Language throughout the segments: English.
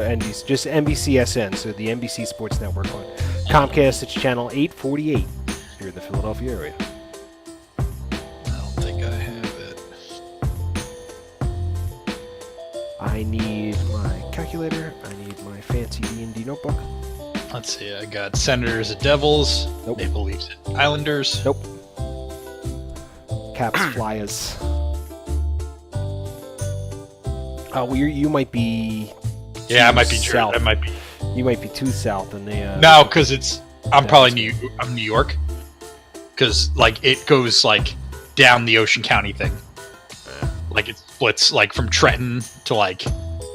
NBC, just NBCSN, so the NBC Sports Network on Comcast. It's channel 848 here in the Philadelphia area. I don't think I have it. I need my calculator. I need my fancy D&D notebook. Let's see. I got Senators at Devils. Nope. Maple Leafs at Islanders. Nope. Caps Flyers. Oh, well, you might be. Yeah, I might be south. That might be. You might be too south in the. No, because I'm probably I'm New York. Because like it goes like down the Ocean County thing. Like it splits like from Trenton to like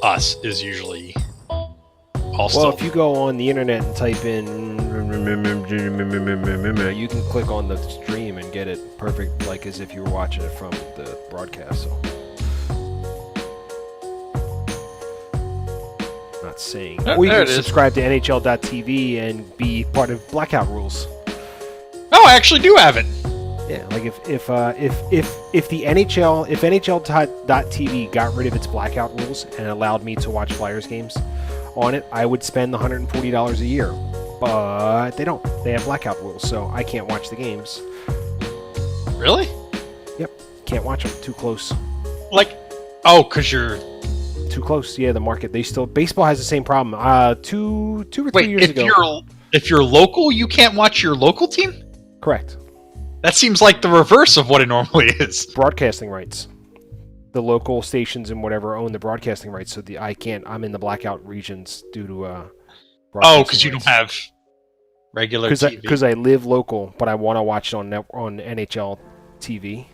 us is usually. Well, if you go on the internet and type in, you can click on the stream and get it perfect, like as if you were watching it from the broadcast. So, not saying. Or you can subscribe to NHL.tv and be part of Blackout Rules. Oh, I actually do have it. Yeah, like if the NHL.tv got rid of its Blackout Rules and allowed me to watch Flyers games on it, I would spend the $140 a year. But they don't. They have blackout rules, so I can't watch the games. Really? Yep. Can't watch them. Too close. Like, oh, because you're... Too close. Yeah, the market. Baseball has the same problem. Two or 3 years ago. If you're local, you can't watch your local team? Correct. That seems like the reverse of what it normally is. Broadcasting rights. The local stations and whatever own the broadcasting rights, so I can't. I'm in the blackout regions due to. Because you don't have regular TV. Because I live local, but I want to watch it on NHL TV.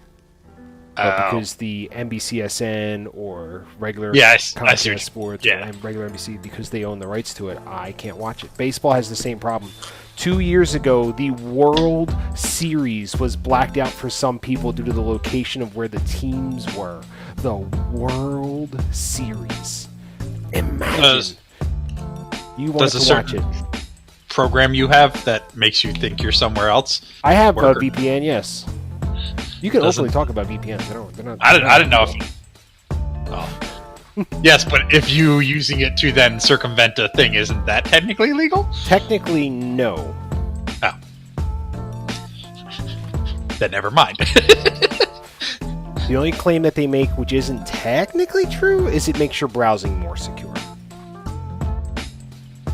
But because the NBCSN or regular Comcast Sports or regular NBC, because they own the rights to it, I can't watch it. Baseball has the same problem. 2 years ago, the World Series was blacked out for some people due to the location of where the teams were. The World Series. Imagine. You want to watch it. Program you have that makes you think you're somewhere else? I have a VPN, yes. You can openly talk about VPNs. I didn't know if... Oh. Yes, but if you using it to then circumvent a thing, isn't that technically legal? Technically, no. Oh. Then never mind. The only claim that they make, which isn't technically true, is it makes your browsing more secure.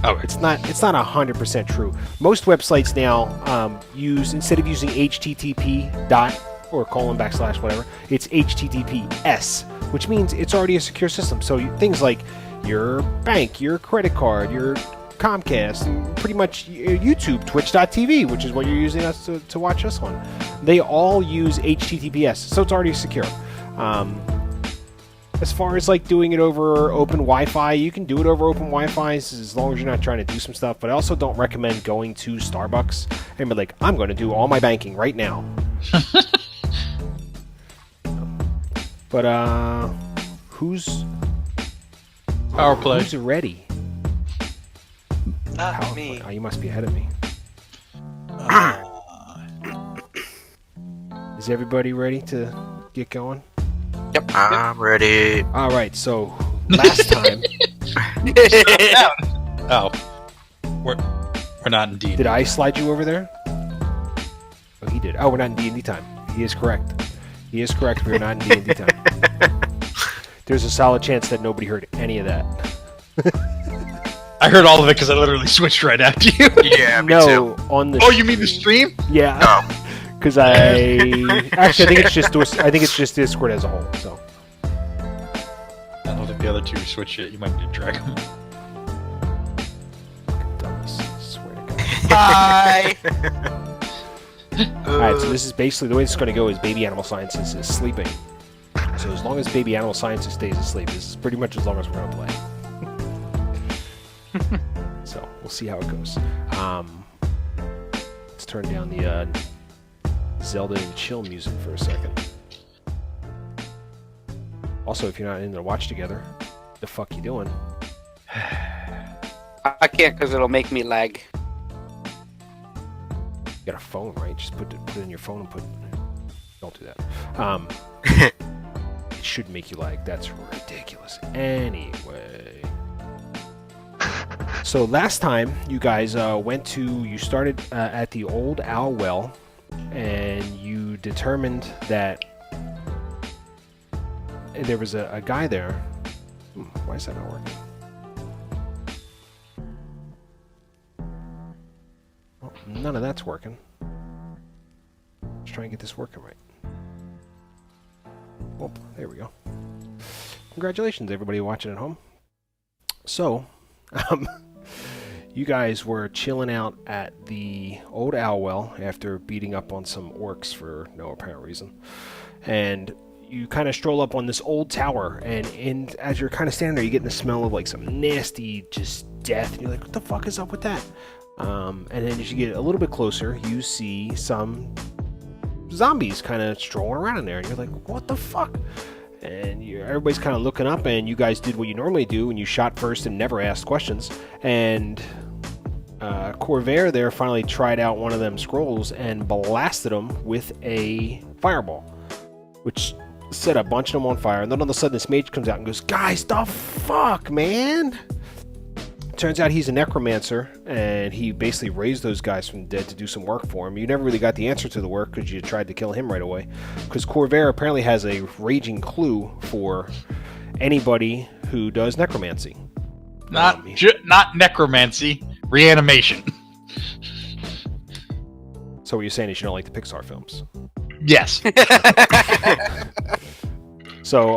Okay. It's not 100% true. Most websites now use, instead of using HTTP or :/ whatever, it's HTTPS, which means it's already a secure system. So things like your bank, your credit card, your Comcast, and pretty much YouTube, Twitch.tv, which is what you're using us to watch us on. They all use HTTPS, so it's already secure. As far as like doing it over open Wi-Fi, you can do it over open Wi-Fi as long as you're not trying to do some stuff. But I also don't recommend going to Starbucks and be like, I'm going to do all my banking right now. But who's power play? Who's ready? Not power me. Play. Oh, you must be ahead of me. Is everybody ready to get going? Yep. I'm ready. All right. So last time, oh, we're not in D&D. did I slide you over there? Oh, he did. Oh, we're not in D&D time. He is correct. He is correct. We're not in D&D time. There's a solid chance that nobody heard any of that. I heard all of it because I literally switched right after you. Yeah, me too. On the. Oh, you mean the stream? Yeah. Oh. Because actually, I think it's just Discord as a whole. So. I don't think the other two switch it. You might need to drag them. Dummies. I swear to God. Hi. Alright, so this is basically the way it's going to go is Baby Animalsciences is sleeping. So as long as Baby Animalsciences stays asleep, this is pretty much as long as we're going to play. So we'll see how it goes. Let's turn down the Zelda and chill music for a second. Also, if you're not in to watch together, the fuck you doing? I can't because it'll make me lag. You got a phone, right? Just put it in your phone and put. Don't do that. It should make you lag. That's ridiculous. Anyway, So last time you guys you started at the old owl well, and you determined that there was a guy there. Why is that not working? Well, none of that's working. Let's try and get this working right. Oh, there we go. Congratulations, everybody watching at home. So, you guys were chilling out at the old owl well after beating up on some orcs for no apparent reason. And you kind of stroll up on this old tower, and as you're kind of standing there, you get the smell of like some nasty just death, and you're like, what the fuck is up with that? And then as you get a little bit closer, you see some zombies kind of strolling around in there, and you're like, what the fuck? And everybody's kind of looking up, and you guys did what you normally do, and you shot first and never asked questions. And Corvair there finally tried out one of them scrolls and blasted them with a fireball, which set a bunch of them on fire. And then all of a sudden this mage comes out and goes, guys, the fuck, man? Turns out he's a necromancer, and he basically raised those guys from the dead to do some work for him. You never really got the answer to the work because you tried to kill him right away. Because Corvair apparently has a raging clue for anybody who does necromancy. Not necromancy, reanimation. So what you're saying is you don't like the Pixar films? Yes. So,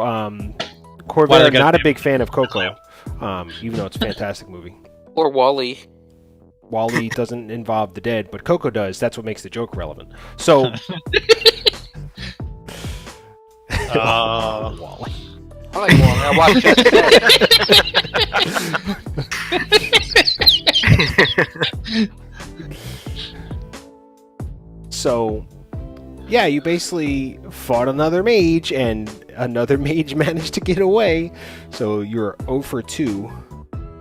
Corvair, not a big fan of Coco. Even though it's a fantastic movie. Or Wall-E. Wall-E doesn't involve the dead, but Coco does. That's what makes the joke relevant. So, Wall-E. I like Wall-E. I watched that today. So, yeah, you basically fought another mage, and another mage managed to get away. So you're 0 for 2.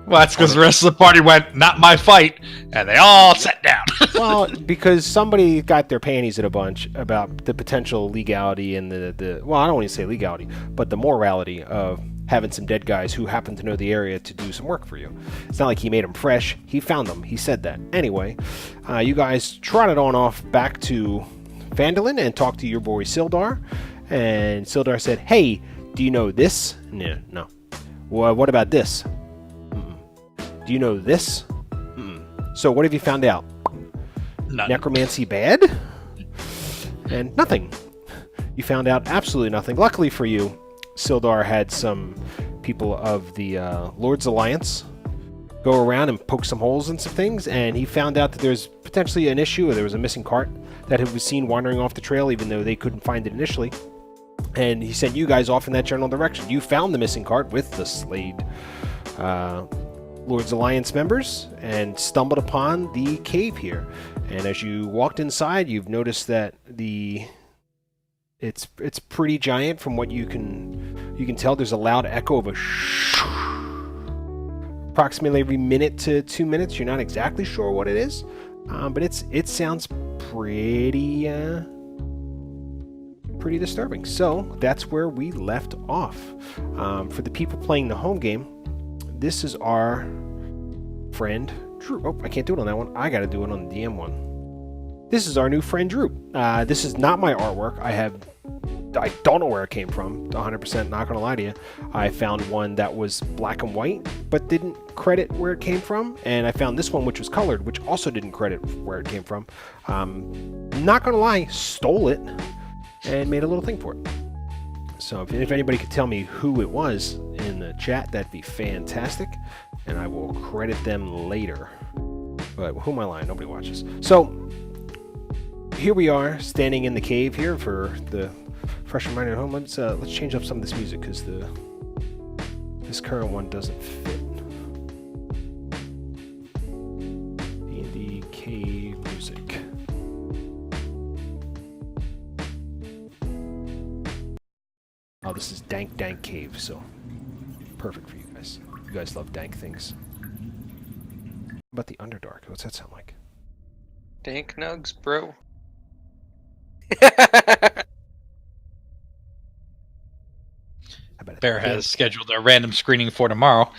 Well, that's because the rest of the party went, not my fight, and they all sat down. Well, because somebody got their panties in a bunch about the potential legality and well, I don't want to say legality, but the morality of having some dead guys who happen to know the area to do some work for you. It's not like he made them fresh. He found them. He said that. Anyway, you guys trotted on off back to Phandalin and talked to your boy Sildar. And Sildar said, hey, do you know this? No. Well, what about this? Mm-mm. Do you know this? Mm-mm. So what have you found out? None. Necromancy bad? And nothing. You found out absolutely nothing. Luckily for you, Sildar had some people of the Lord's Alliance go around and poke some holes in some things, and he found out that there's potentially an issue, or there was a missing cart that was seen wandering off the trail, even though they couldn't find it initially. And he sent you guys off in that general direction. You found the missing cart with the slayed Lord's Alliance members and stumbled upon the cave here. And as you walked inside, you've noticed that it's pretty giant from what you can tell. There's a loud echo of a approximately every minute to 2 minutes. You're not exactly sure what it is, but it sounds pretty disturbing. So that's where we left off. For the people playing the home game, this is our friend Drew. Oh, I can't do it on that one. I got to do it on the DM one. This is our new friend Drew. This is not my artwork. I don't know where it came from. 100% not gonna lie to you. I found one that was black and white, but didn't credit where it came from. And I found this one, which was colored, which also didn't credit where it came from. Not gonna lie, stole it and made a little thing for it. So if anybody could tell me who it was in the chat, that'd be fantastic. And I will credit them later. But who am I lying? Nobody watches. So here we are standing in the cave here for the fresh reminder at home. Let's change up some of this music because this current one doesn't fit. D&D cave music. Oh, this is Dank Dank Cave, so perfect for you guys. You guys love dank things. How about the Underdark? What's that sound like? Dank nugs, bro. Bear has scheduled a random screening for tomorrow.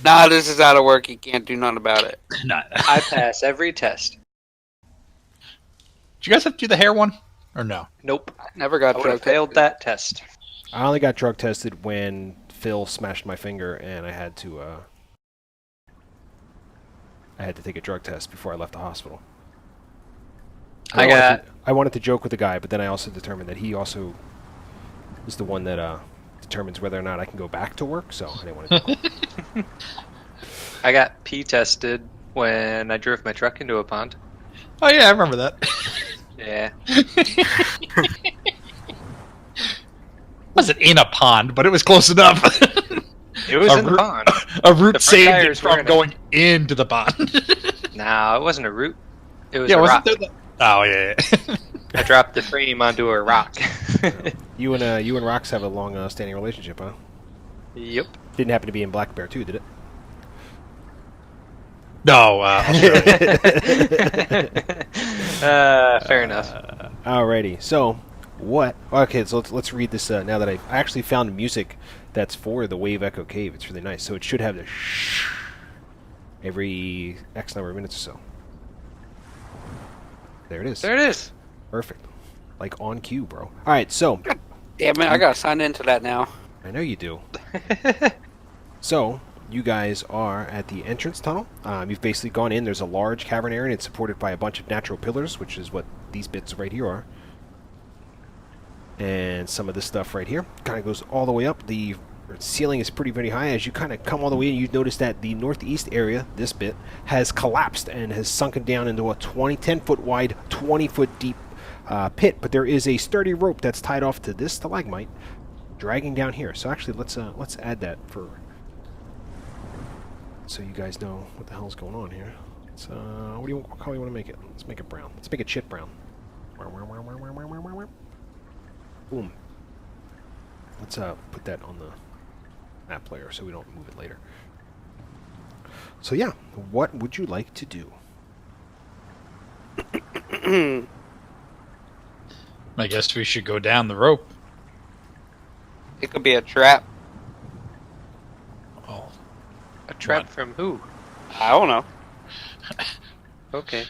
Nah, this is out of work. You can't do nothing about it. Nah. I pass every test. Did you guys have to do the hair one? Or no? Nope. I never got I would have drug failed tested. that test. I only got drug tested when Phil smashed my finger, and I had to take a drug test before I left the hospital. I wanted to joke with the guy, but then I also determined that he also is the one that determines whether or not I can go back to work. So I didn't want to. I got pee tested when I drove my truck into a pond. Oh yeah, I remember that. Yeah. Wasn't in a pond, but it was close enough. It was in the pond. A root The front saved it tires were from in it. going into the pond. No, it wasn't a root. It was Yeah, a wasn't rock. there Oh yeah. I dropped the frame onto a rock. You and Rox have a long standing relationship, huh? Yep. Didn't happen to be in Black Bear too, did it? No, Australia. Fair enough. Alrighty. So, what? Okay, so let's read this now that I actually found music that's for the Wave Echo Cave. It's really nice. So it should have the shh every X number of minutes or so. There it is. There it is. Perfect. Like on cue, bro. All right, so Damn it, I gotta sign into that now. I know you do. So you guys are at the entrance tunnel. You've basically gone in. There's a large cavern area, and it's supported by a bunch of natural pillars, which is what these bits right here are. And some of this stuff right here kind of goes all the way up. The ceiling is pretty high. As you kind of come all the way in, you notice that the northeast area, this bit, has collapsed and has sunken down into a 10-foot wide, 20-foot deep pit. But there is a sturdy rope that's tied off to this stalagmite, dragging down here. So actually, let's add that for so you guys know what the hell's going on here. What color do you want to make it? Let's make it brown. Let's make it shit brown. Boom. Let's put that on the map player so we don't move it later. So yeah, what would you like to do? I guess we should go down the rope. It could be a trap. Oh, A trap What? from who? I don't know. Okay.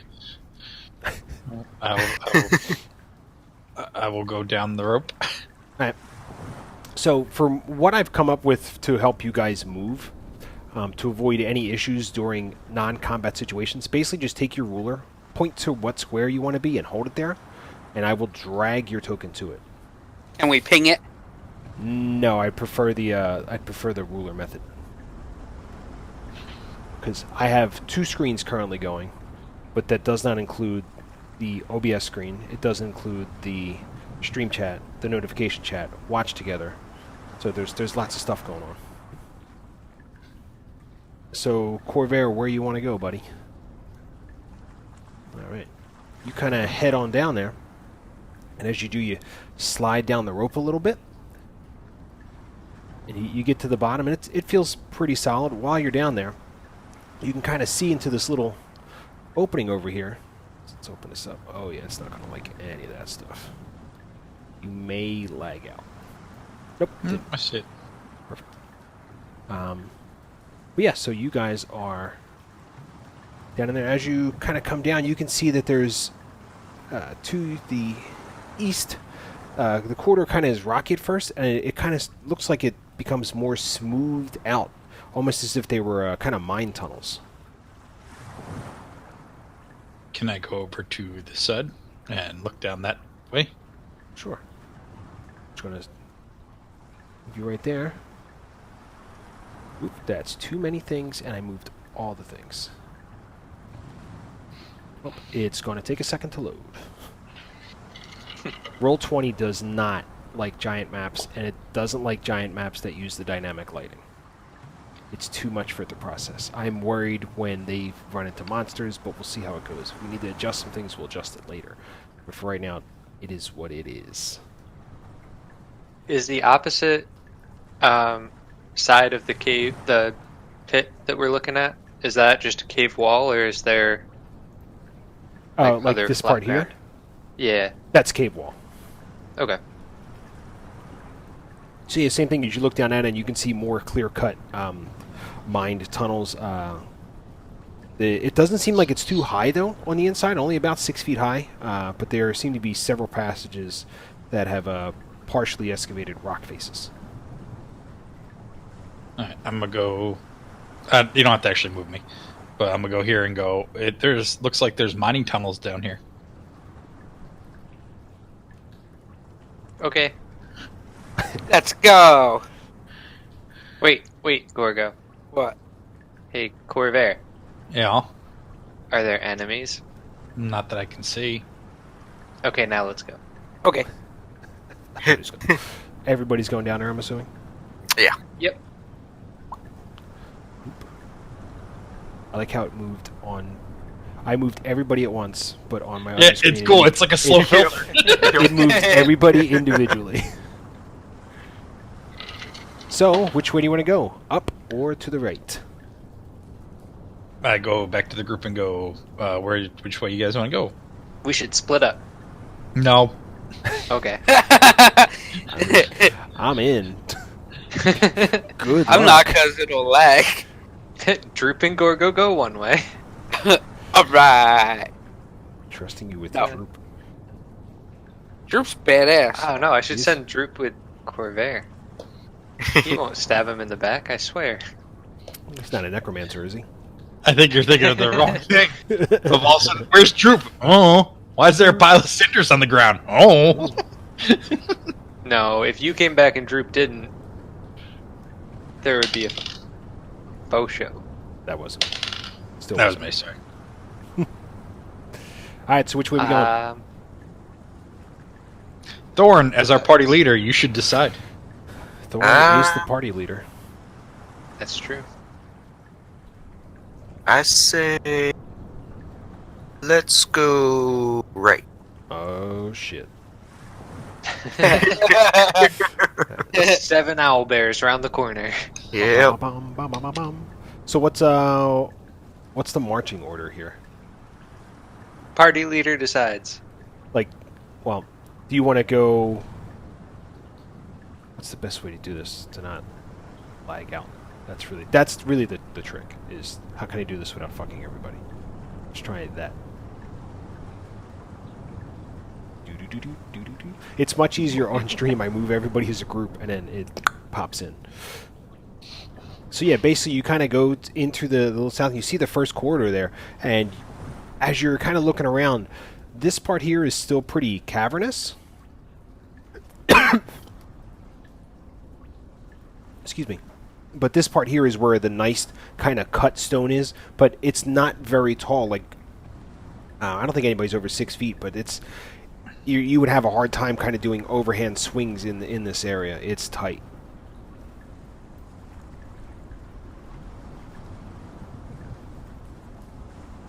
I will go down the rope. Alright. So from what I've come up with to help you guys move, to avoid any issues during non-combat situations, basically just take your ruler, point to what square you want to be, and hold it there, and I will drag your token to it. Can we ping it? No, I prefer the ruler method, because I have 2 screens currently going, but that does not include the OBS screen. It doesn't include the stream chat, the notification chat, watch together. So there's lots of stuff going on. So Corvair, where you want to go, buddy? All right, you kind of head on down there, and as you do, you slide down the rope a little bit, and you get to the bottom, and it feels pretty solid. While you're down there, you can kind of see into this little opening over here. Let's open this up. Oh yeah, it's not going to like any of that stuff. You may lag out. Nope. I see it. Perfect. But yeah, so you guys are down in there. As you kind of come down, you can see that there's to the east, the corridor kind of is rocky at first, and it kind of looks like it becomes more smoothed out, almost as if they were kind of mine tunnels. Can I go over to the side and look down that way? Sure. Just gonna move you right there. Oop, that's too many things, and I moved all the things. Oh, it's going to take a second to load. Roll20 does not like giant maps, and it doesn't like giant maps that use the dynamic lighting. It's too much for it to process. I'm worried when they run into monsters, but we'll see how it goes. If we need to adjust some things, we'll adjust it later. But for right now, it is what it is. Is the opposite side of the cave, the pit that we're looking at, is that just a cave wall, or is there Like other this flat part here? ground? Yeah. That's cave wall. Okay. So yeah, same thing as you look down at it, and you can see more clear-cut mined tunnels. It doesn't seem like it's too high, though, on the inside, only about 6 feet high, but there seem to be several passages that have partially excavated rock faces. Alright, I'm gonna go... you don't have to actually move me, but I'm gonna go here and go... looks like there's mining tunnels down here. Okay. Let's go. Wait, Gorgo. What? Hey, Corvair. Yeah. Are there enemies? Not that I can see. Okay, now let's go. Okay. Everybody's going down there, I'm assuming? Yeah. Yep. I like how it moved on... I moved everybody at once, but on my Yeah, other screen... it's cool. It's like a slow filter. It moved everybody individually. So, which way do you want to go? Up or to the right? I go back to the group and go, which way you guys want to go? We should split up. No. Okay. I'm in. Good I'm luck. not, because it'll lag. Droop and Gorgo go one way. Alright. Trusting you with No. the group. Droop's badass. Oh no, I should Yes. send Droop with Corvair. He won't stab him in the back, I swear. He's not a necromancer, is he? I think you're thinking of the wrong thing. Of all of a sudden, where's Droop? Oh. Why is there a pile of cinders on the ground? Oh. No, if you came back and Droop didn't, there would be a faux show. That wasn't. Still That was wasn't. me, sorry. Alright, so which way we going? Thorn, as our party leader, you should decide. Thorn is the party leader. That's true. I say, let's go right. Oh, shit. 7 owl bears around the corner. Yep. Bum, bum, bum, bum, bum. So what's the marching order here? Party leader decides. Like, well, do you want to go... What's the best way to do this to not lag out? That's really the trick, is how can I do this without fucking everybody? Let's try that. Do-do-do-do-do-do-do. It's much easier on stream. I move everybody as a group, and then it pops in. So yeah, basically you kind of go into the little south, and you see the first corridor there, and as you're kind of looking around, this part here is still pretty cavernous. Excuse me. But this part here is where the nice kind of cut stone is, but it's not very tall. Like, I don't think anybody's over 6 feet, but it's you would have a hard time kind of doing overhand swings in this area. It's tight.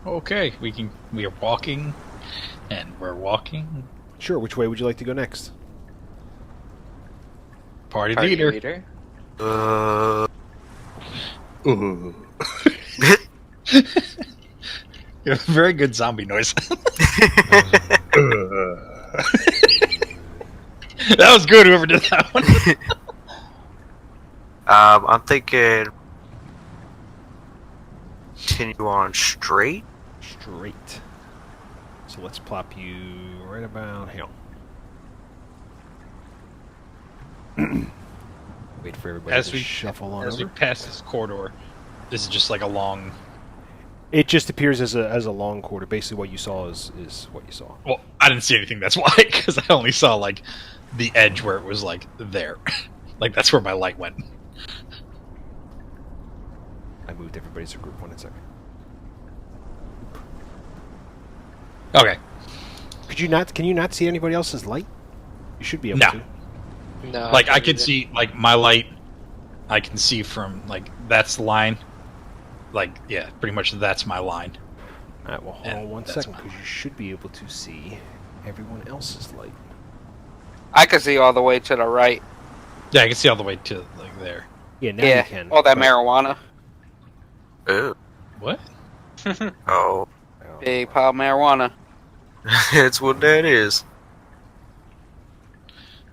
Okay, we are walking, and we're walking. Sure. Which way would you like to go next? Party Party leader. leader. Ooh. You have a very good zombie noise. That was good, whoever did that one. I'm thinking continue on straight. Straight. So let's plop you right about here. Wait for everybody to shuffle on as over. we pass this corridor, this is just like a long... It just appears as a long corridor. Basically, what you saw is what you saw. Well, I didn't see anything, that's why, because I only saw, like, the edge where it was, like, there. Like, that's where my light went. I moved everybody to group 1 second. Okay. Could you not? Can you not see anybody else's light? You should be able No. to. No. Like, I could see, like, my light, I can see from, like, that's the line. Like, yeah, pretty much that's my line. Alright, well, hold And on one that's second, fine. because you should be able to see everyone else's light. I can see all the way to the right. Yeah, I can see all the way to, like, there. Yeah, now you Yeah, can. all that but- marijuana. Oh. What? Oh. Oh, Big pile of marijuana. That's what that is.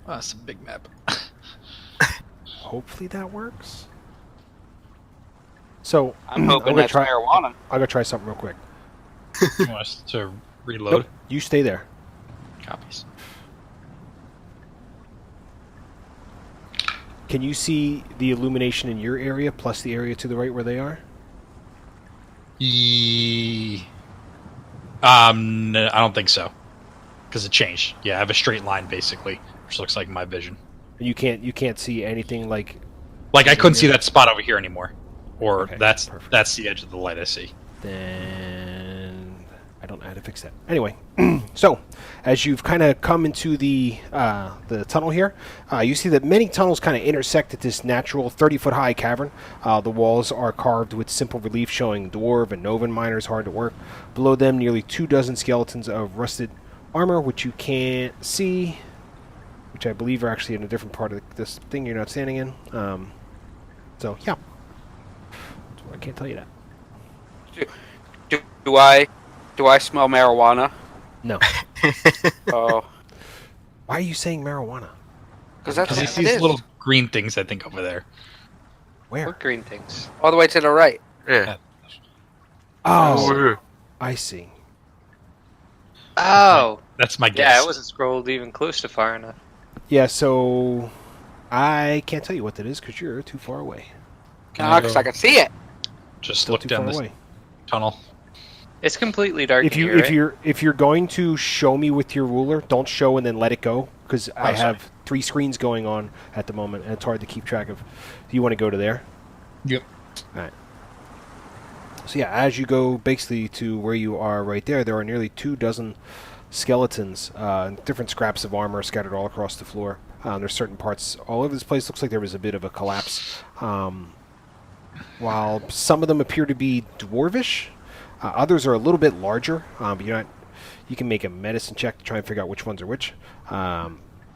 Oh, that's a big map. hopefully that works. So I'm hoping that's marijuana. I'm gonna try something real quick. You want us to reload? Nope, you stay there. Copies. Can you see the illumination in your area plus the area to the right where they are? No, I don't think so. Because it changed. Yeah, I have a straight line basically, which looks like my vision. You can't see anything like. Like I couldn't see that spot over here anymore, or Okay, that's perfect. that's the edge of the light I see. Then I don't know how to fix that. Anyway, so as you've kind of come into the tunnel here, you see that many tunnels kind of intersect at this natural 30-foot high cavern. The walls are carved with simple relief showing dwarf and Novan miners hard at work. Below them, nearly 24 skeletons of rusted armor, which you can't see, which I believe are actually in a different part of this thing you're not standing in. So yeah, I can't tell you that. Do I smell marijuana? No. Oh, Why are you saying marijuana? because that's Because he what it sees is. little green things, I think, over there. Where? What green things? All the way to the right. Yeah. Oh, Over I see. Oh, That's my yeah, guess. I wasn't scrolled even close to far enough. Yeah, so I can't tell you what that is because you're too far away. No, because I can see it. Just Still look too down far this away. tunnel. It's completely dark If in you here, right? if you're going to show me with your ruler, don't show and then let it go because I sorry. have 3 screens going on at the moment and it's hard to keep track of. Do you want to go to there? Yep. All right. So yeah, as you go basically to where you are right there, there are nearly 24 skeletons, different scraps of armor scattered all across the floor. There's certain parts all over this place. Looks like there was a bit of a collapse. While some of them appear to be dwarvish, others are a little bit larger. But you can make a medicine check to try and figure out which ones are which.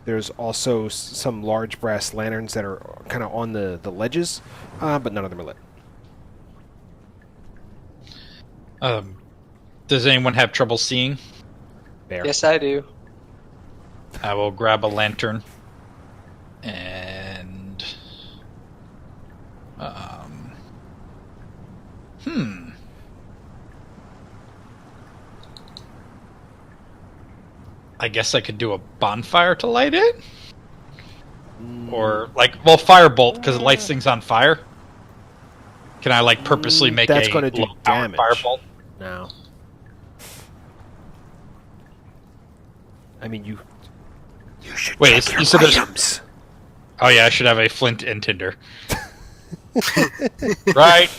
There's also some large brass lanterns that are kind of on the ledges, but none of them are lit. Does anyone have trouble seeing? There. Yes, I do. I will grab a lantern and I guess I could do a bonfire to light it? Or firebolt because it lights things on fire. Can I purposely make that's a gonna do low-powered damage. firebolt? No. I mean, you should Wait, check you your said there's- items. Oh yeah, I should have a flint and tinder. Right.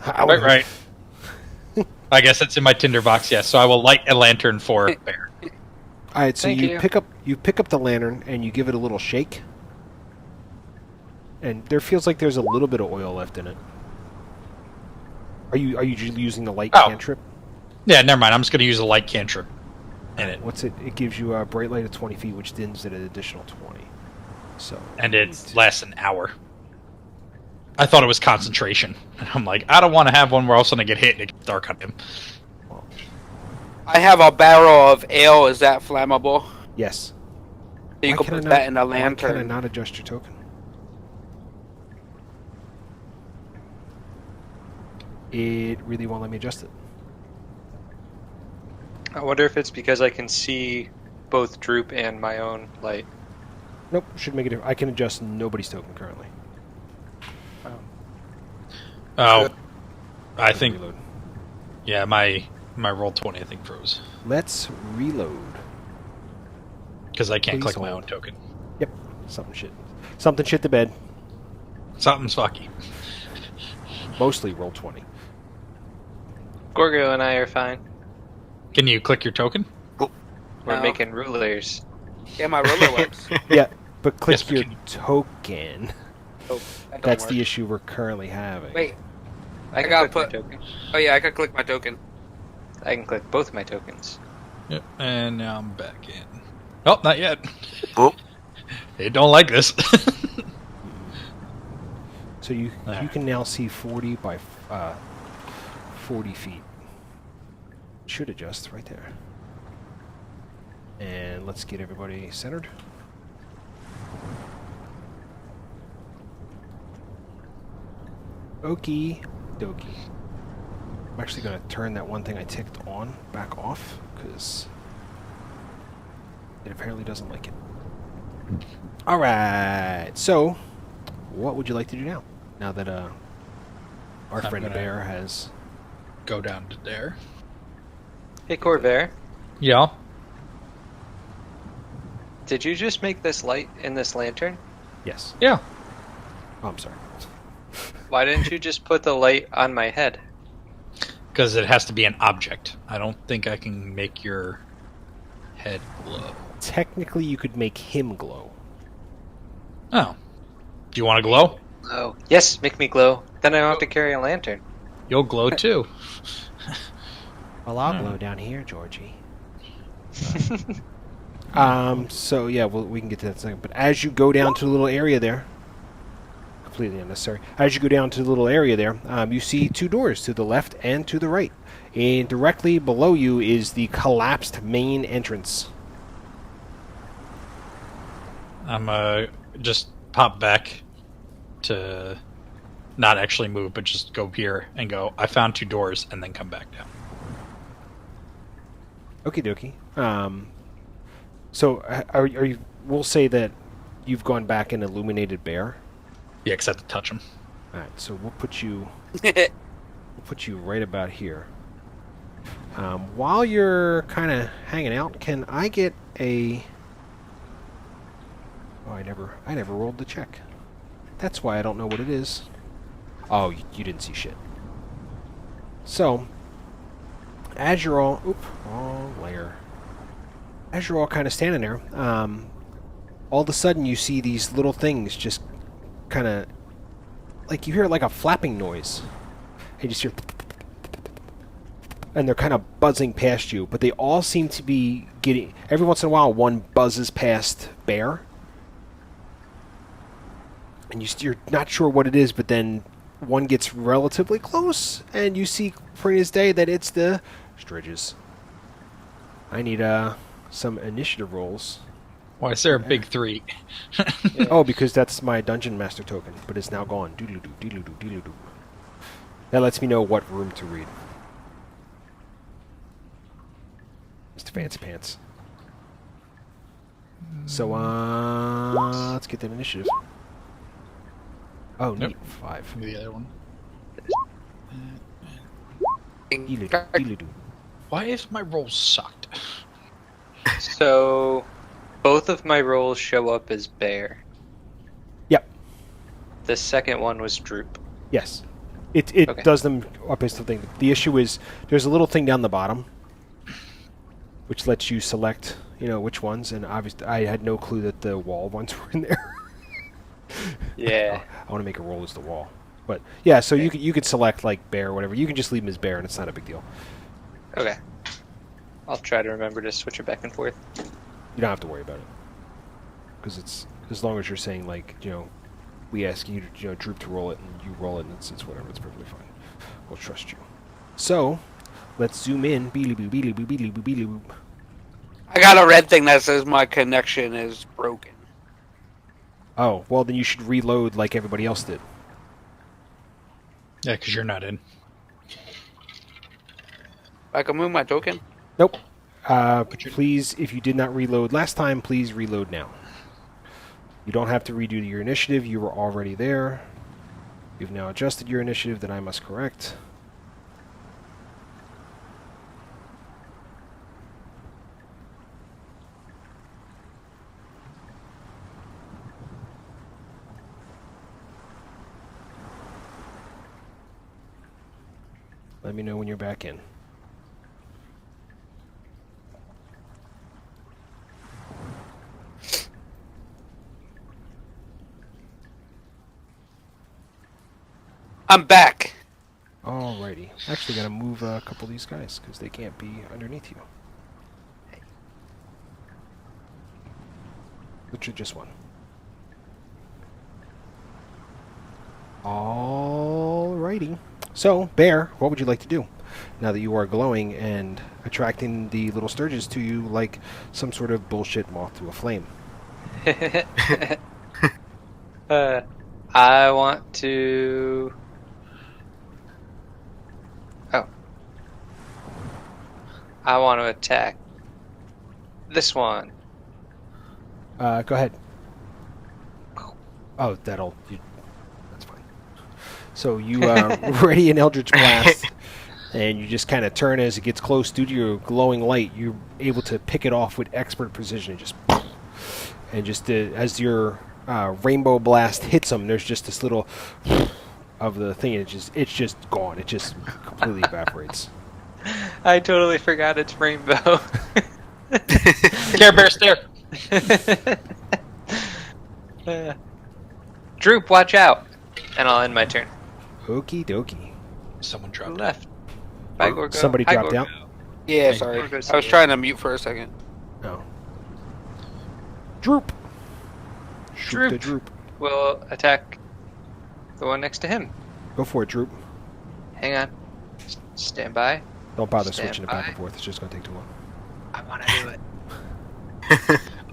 Right. I guess it's in my tinder box, yes. So I will light a lantern for Bear. All right, so Thank you you. pick up the lantern and you give it a little shake, and there feels like there's a little bit of oil left in it. Are you using the light Oh. cantrip? Yeah, never mind. I'm just going to use a light cantrip in it. What's it? It gives you a bright light of 20 feet, which dims at an additional 20. So And it lasts an hour. I thought it was concentration. I'm like, I don't want to have one where all of a sudden I get hit and it gets dark on him. I have a barrel of ale. Is that flammable? yes. So you Why can can I put not- that in a Why can I lantern. not adjust your token? It really won't let me adjust it. I wonder if it's because I can see both Droop and my own light. Nope, should make it. I can adjust nobody's token currently. Oh, I think, Reload. yeah, my roll 20 I think froze. Let's reload. Because I can't Please click my hold. own token. Yep, something shit. Something shit the bed. Something's fucky. Mostly roll 20. Gorgo and I are fine. Can you click your token? We're No. making rulers. Yeah, my ruler works. Yeah, but click Yes, but your can you- token. Oh, that don't That's work. the issue we're currently having. Wait. I can gotta click put- my token. Oh yeah, I can click my token. I can click both my tokens. Yep. And now I'm back in. Oh, not yet. Oh. They don't like this. So you There. can now see 40 by 40 feet. Should adjust right there. And let's get everybody centered. Okay. Dokie. I'm actually going to turn that one thing I ticked on back off, because it apparently doesn't like it. Alright, so what would you like to do now? Now that our friend Bear has... Go down to there. Hey, Corvair. Yeah? Did you just make this light in this lantern? Yes. Yeah. Oh, I'm sorry. Why didn't you just put the light on my head? Because it has to be an object. I don't think I can make your head glow. Technically, you could make him glow. Oh. Do you want to glow? Oh, yes, make me glow. Then I don't have to carry a lantern. You'll glow too. Well, I'll glow down here, Georgie. So yeah, we can get to that in a second. But as you go down to the little area there, completely unnecessary. As you go down to the little area there, you see two doors to the left and to the right. And directly below you is the collapsed main entrance. I'm just pop back to not actually move, but just go here and go, I found two doors, and then come back down. Okie dokie. So are you? We'll say that you've gone back and illuminated Bear. Yeah, except to touch him. All right, so we'll put you right about here. While you're kind of hanging out, can I get a? Oh, I never rolled the check. That's why I don't know what it is. Oh, you didn't see shit. So, as you're all, wrong layer. As you're all kind of standing there, all of a sudden you see these little things just kind of, like you hear like a flapping noise. You just hear, and they're kind of buzzing past you, but they all seem to be getting, every once in a while one buzzes past Bear, and you're not sure what it is, but then one gets relatively close, and you see plain as day that it's the Stridges. I need some initiative rolls. Why is there a big 3? Yeah. Oh, because that's my Dungeon Master token, but it's now gone. Doodle-doo, doodle-doo, doodle-doo. That lets me know what room to read. Mr. Fancy Pants. So, let's get that initiative. Oh, neat. 5. The other one. Doodle-doo, doodle-doo. Why is my roll sucked? So, both of my rolls show up as Bear. Yep. The second one was Droop. Yes. It Okay. does them up as something. The issue is there's a little thing down the bottom which lets you select, which ones, and obviously I had no clue that the wall ones were in there. Yeah. I want to make a roll as the wall. But yeah, so you could select like Bear or whatever. You can just leave them as Bear and it's not a big deal. Okay. I'll try to remember to switch it back and forth. You don't have to worry about it. Because it's, as long as you're saying, like, we ask you to, Droop to roll it, and you roll it, and it's whatever, it's perfectly fine. We'll trust you. So, let's zoom in. Beely-boo, beely-boo, beely-boo, beely-boo. I got a red thing that says my connection is broken. Oh, well, then you should reload like everybody else did. Yeah, because you're not in. I can move my token? Nope. Please, if you did not reload last time, please reload now. You don't have to redo your initiative. You were already there. You've now adjusted your initiative that I must correct. Let me know when you're back in. I'm back. Alrighty. Actually, gotta move a couple of these guys because they can't be underneath you. Literally just one. Alrighty. So, Bear, what would you like to do now that you are glowing and attracting the little Sturges to you like some sort of bullshit moth to a flame? I want to I want to attack this one. Go ahead. Oh, that's fine. So you ready an Eldritch Blast, and you just kind of turn as it gets close. Due to your glowing light, you're able to pick it off with expert precision. Just as your rainbow blast hits them, there's just this little of the thing. And it's just gone. It just completely evaporates. I totally forgot it's rainbow. Care Bear stare. Droop, watch out! And I'll end my turn. Okie dokie. Someone dropped Left. Bye, Gorgo. Somebody Hi, dropped Gorgo. out. Yeah, sorry. I was trying to mute for a second. No. Droop. Shoot the Droop. We'll attack the one next to him. Go for it, Droop. Hang on. Stand by. Don't bother Stand switching it back and forth. It's just going to take too long. I want to do it.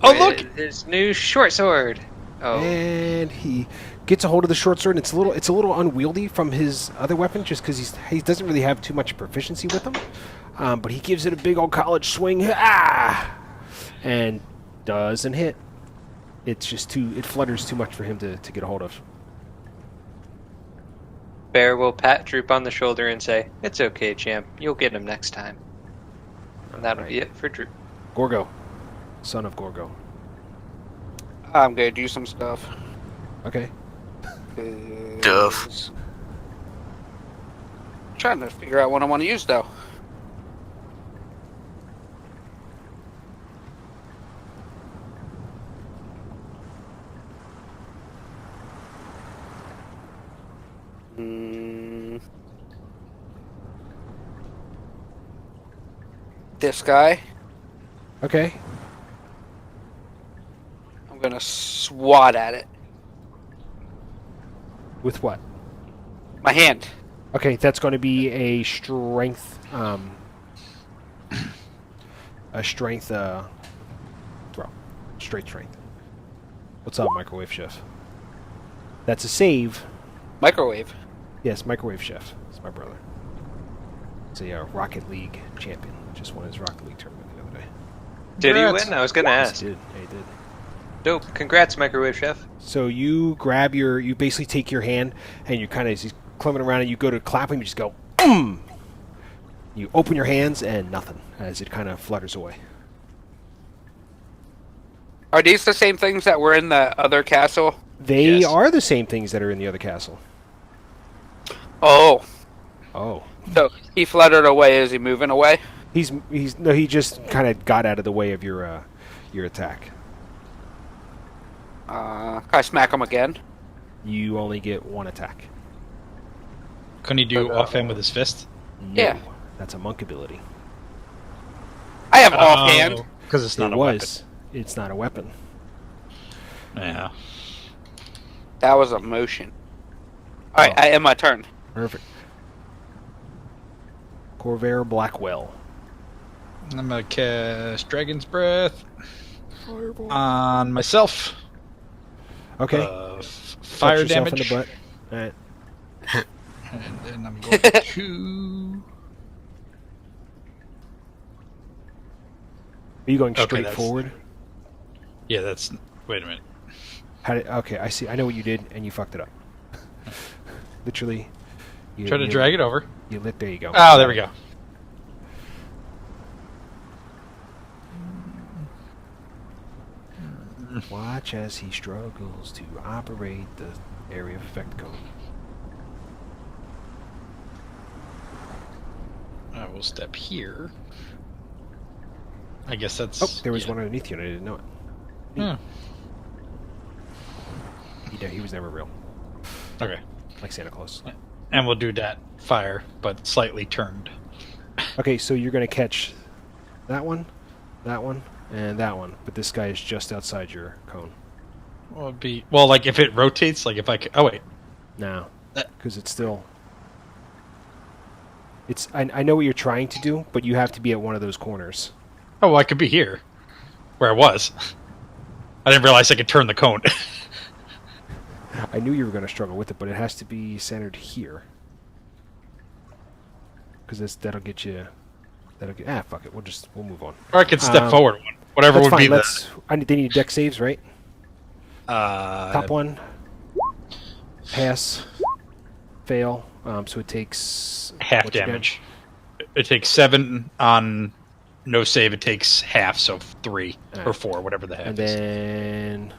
Oh, look! His new short sword. Oh. And he gets a hold of the short sword, and it's a little unwieldy from his other weapon, just because he doesn't really have too much proficiency with them. But he gives it a big old college swing, and doesn't hit. It's just it flutters too much for him to get a hold of. Bear will pat Droop on the shoulder and say, "It's okay, champ. You'll get him next time." And that'll be it for Droop. Gorgo. Son of Gorgo. I'm gonna do some stuff. Okay. Duff. Trying to figure out what I want to use though. This guy. Okay. I'm gonna swat at it. With what? My hand. Okay, that's going to be a strength, throw. Straight strength. What's up, Microwave Chef? That's a save. Microwave. Yes, Microwave Chef. It's my brother. It's a Rocket League champion. Just won his Rocket League tournament the other day. Did he win? I was going to ask. He did. Yeah, he did. Dope. Congrats, Microwave Chef. So you grab you basically take your hand, and you kind of, he's clumping around, and you go to clap him, you just go, boom! You open your hands, and nothing, as it kind of flutters away. Are these the same things that were in the other castle? They are the same things that are in the other castle. Oh. Oh. So he fluttered away. Is he moving away? He just kind of got out of the way of your attack. Can I smack him again? You only get one attack. Couldn't he do offhand with his fist? No, yeah. That's a monk ability. I have offhand. Because it's not a weapon. It's not a weapon. Yeah. That was a motion. Alright, I end my turn. Perfect. Corvair Blackwell. I'm going to cast Dragon's Breath on myself. Okay. Fire damage. In the butt. All right. And then I'm going to... Are you going straight forward? Yeah, that's... Wait a minute. Okay, I see. I know what you did, and you fucked it up. Literally. Try to drag it over. There you go. Oh, there we go. Watch as he struggles to operate the area of effect cone. I will step here. I guess that's... Oh, there was one underneath you, and I didn't know it. He was never real. Okay. Like Santa Claus. And we'll do that fire, but slightly turned. Okay, so you're going to catch that one, and that one. But this guy is just outside your cone. Well, it'd be... Well, like, if it rotates, like, if I... Oh, wait. No. Because it's still... I know what you're trying to do, but you have to be at one of those corners. Oh, well, I could be here. Where I was. I didn't realize I could turn the cone. I knew you were going to struggle with it, but it has to be centered here. Because that'll get you Fuck it. We'll move on. Or I could step forward one. Whatever would fine. be they need deck saves, right? Top one. Pass. Fail. So it takes half damage. It takes 7 on no save. It takes half, so 3 or 4, whatever the half is. And then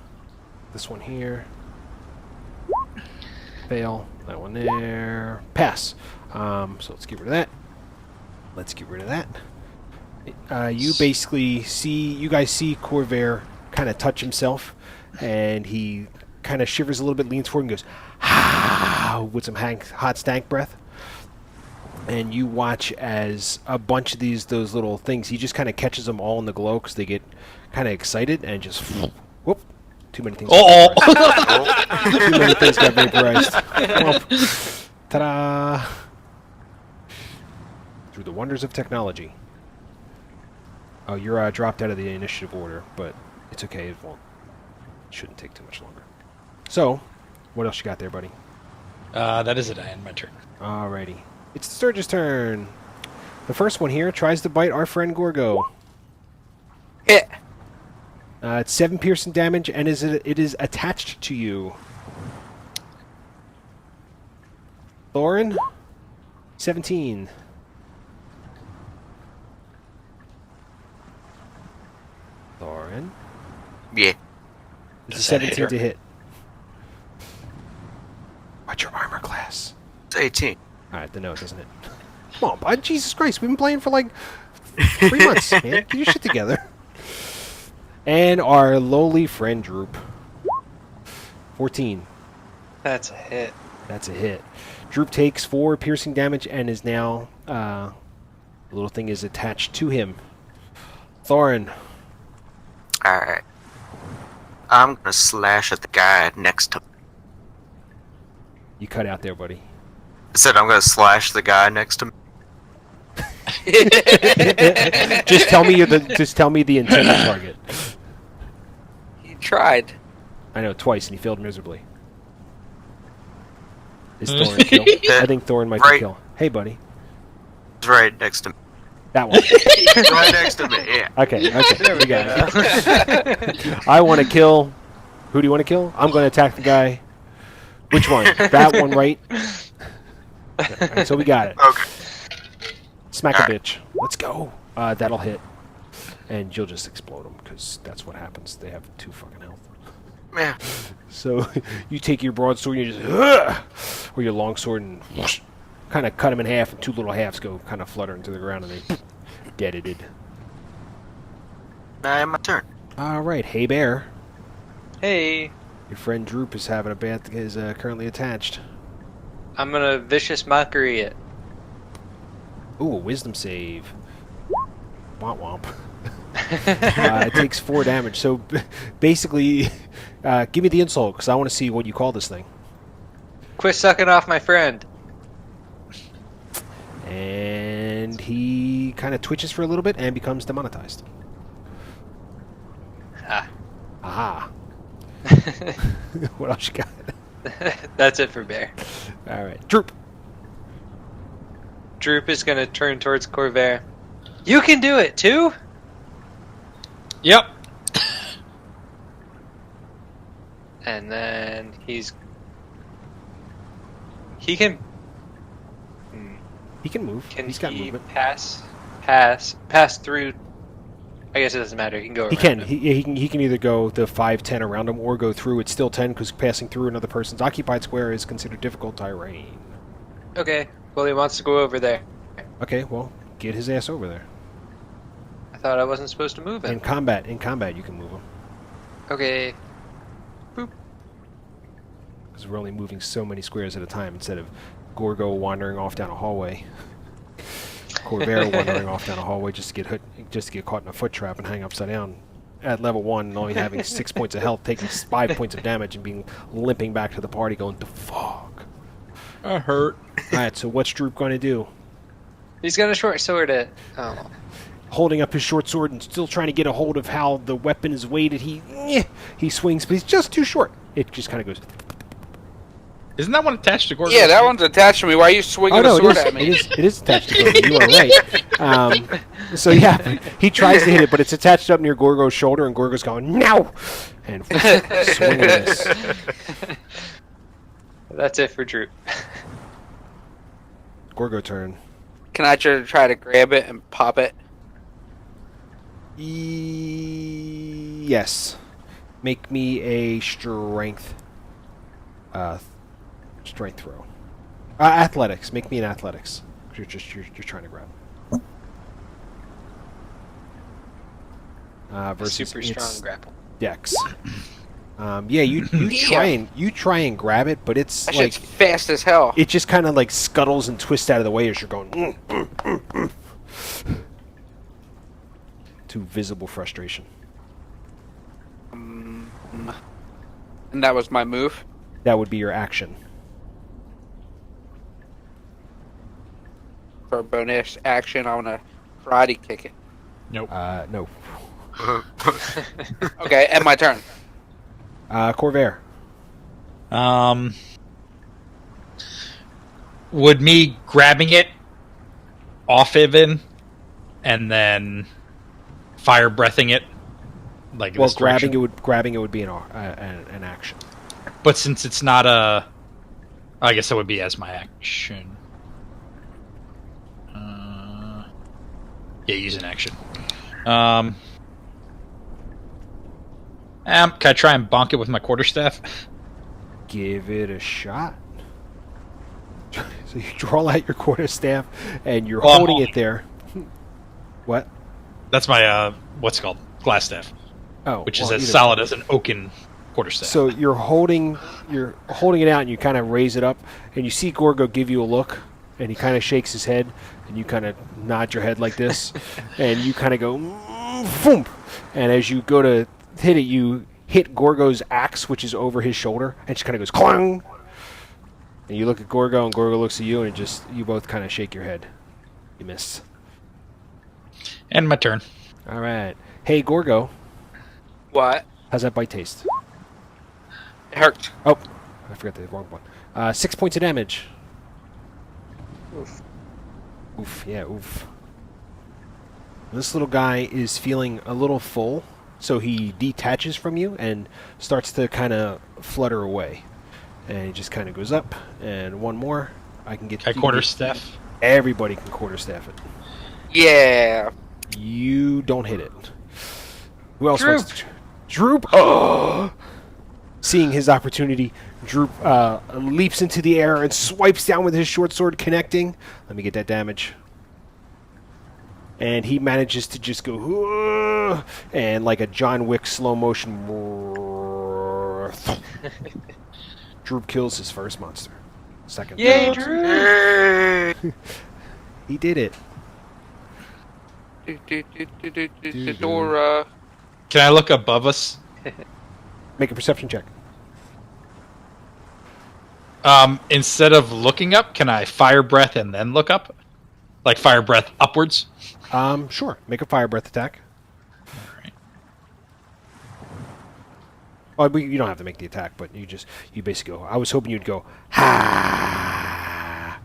this one here. Fail. That one there. Pass. So let's get rid of that. You basically you guys see Corvair kind of touch himself, and he kind of shivers a little bit, leans forward, and goes, "Ah!" with some hot stank breath. And you watch as a bunch of those little things, he just kind of catches them all in the glow because they get kind of excited and just whoop. Too many things. Too many things got vaporized. Ta-da! Through the wonders of technology. Oh, you're dropped out of the initiative order, but it's okay. It shouldn't take too much longer. So, what else you got there, buddy? That is it. I end my turn. Alrighty. It's the Sturge's turn. The first one here tries to bite our friend Gorgo. Hit. It's 7 piercing damage, and it is attached to you. Thorin, 17. Thorin. Yeah. It's a 17 to hit. What's your armor class? It's 18. Alright, then no, doesn't it? Come on, bud. Jesus Christ, we've been playing for like 3 months, man. Get your shit together. And our lowly friend Droop. 14. That's a hit. That's a hit. Droop takes 4 piercing damage and is now... the little thing is attached to him. Thorin. Alright. I'm gonna slash at the guy next to me. You cut out there, buddy. I said I'm gonna slash the guy next to me. Just tell me the intended target. He tried. I know, twice, and he failed miserably. Is Thorin kill? I think Thorin might be kill. Hey, buddy. It's right next to me. That one. Right next to me, yeah. Okay, we got it. I want to kill... Who do you want to kill? I'm going to attack the guy. Which one? That one, right? Right, so we got it. Okay. Smack a bitch. Let's go. That'll hit. And you'll just explode them, because that's what happens. They have 2 fucking health. Yeah. So you take your broadsword and you just... or your longsword and... kind of cut them in half, and 2 little halves go kind of fluttering to the ground, and they deaded. Now my turn. All right, hey bear. Hey. Your friend Droop is having is currently attached. I'm gonna vicious mockery it. Ooh, a wisdom save. Womp womp. It takes 4 damage. So basically, give me the insult because I want to see what you call this thing. Quit sucking off my friend. And he kind of twitches for a little bit and becomes demonetized. Aha. What else you got? That's it for Bear. All right. Droop. Droop is going to turn towards Corvair. You can do it, too? Yep. And then he can... He can move. He's got movement. pass through... I guess it doesn't matter. He can go around him. He can either go the 5, 10 around him or go through. It's still 10 because passing through another person's occupied square is considered difficult terrain. Okay. Well, he wants to go over there. Okay, well, get his ass over there. I thought I wasn't supposed to move him. In combat, you can move him. Okay. Boop. Because we're only moving so many squares at a time instead of Gorgo wandering off down a hallway. Corvair wandering off down a hallway just to get caught in a foot trap and hang upside down at level 1 and only having 6 points of health, taking 5 points of damage and limping back to the party going, the fuck? I hurt. Alright, so what's Droop going to do? He's going to short sword it. Oh. Holding up his short sword and still trying to get a hold of how the weapon is weighted, he swings, but he's just too short. It just kind of goes... Isn't that one attached to Gorgo? Yeah, that one's attached to me. Why are you swinging a sword at me? It is attached to Gorgo. You are right. So yeah, he tries to hit it, but it's attached up near Gorgo's shoulder, and Gorgo's going, no! And swing and miss. That's it for Droop. Gorgo turn. Can I try to grab it and pop it? Yes. Make me a strength throw. Athletics. Make me an athletics. You're trying to grab. Versus Super strong grapple. Dex. Yeah, you try and grab it, but it's That like shit's fast as hell. it just kind of like scuttles and twists out of the way as you're going. To visible frustration. And that was my move. That would be your action. For a bonus action, I want to karate kick it. Nope. No. Okay, and my turn. Corvair. Would me grabbing it off Ivan and then fire breathing it, like Well, this direction? grabbing it would be an action. But since it's not I guess that would be as my action. Yeah, use an action. Can I try and bonk it with my quarterstaff? Give it a shot. So you draw out your quarterstaff and you're holding it there. What? That's my what's it called? Glass staff. Oh, which is as solid as an oaken quarterstaff. So you're holding it out and you kind of raise it up and you see Gorgo give you a look and he kind of shakes his head and you kind of nod your head like this and you kind of go boom, and as you go to hit it, you hit Gorgo's axe, which is over his shoulder, and she kind of goes clang. And you look at Gorgo, and Gorgo looks at you, and you both kind of shake your head. You missed. And my turn. All right. Hey, Gorgo. What? How's that bite taste? It hurt. Oh, I forgot the wrong one. 6 points of damage. Oof. Oof, yeah, oof. This little guy is feeling a little full, so he detaches from you and starts to kind of flutter away. And he just kind of goes up, and one more. I can get... Can I quarterstaff? Everybody can quarterstaff it. Yeah. You don't hit it. Who else Droop. wants to... Droop! Oh! Seeing his opportunity, Droop leaps into the air and swipes down with his short sword, connecting. Let me get that damage. And he manages to just go... "Whoa," and like a John Wick slow motion... Droop kills his first monster. Second. Yay, Droop! He did it. The door, Can I look above us? Make a perception check. Instead of looking up, can I fire breath and then look up? Like fire breath upwards? Sure. Make a fire breath attack. Alright. Well, you don't have to make the attack, but you basically go. I was hoping you'd go ha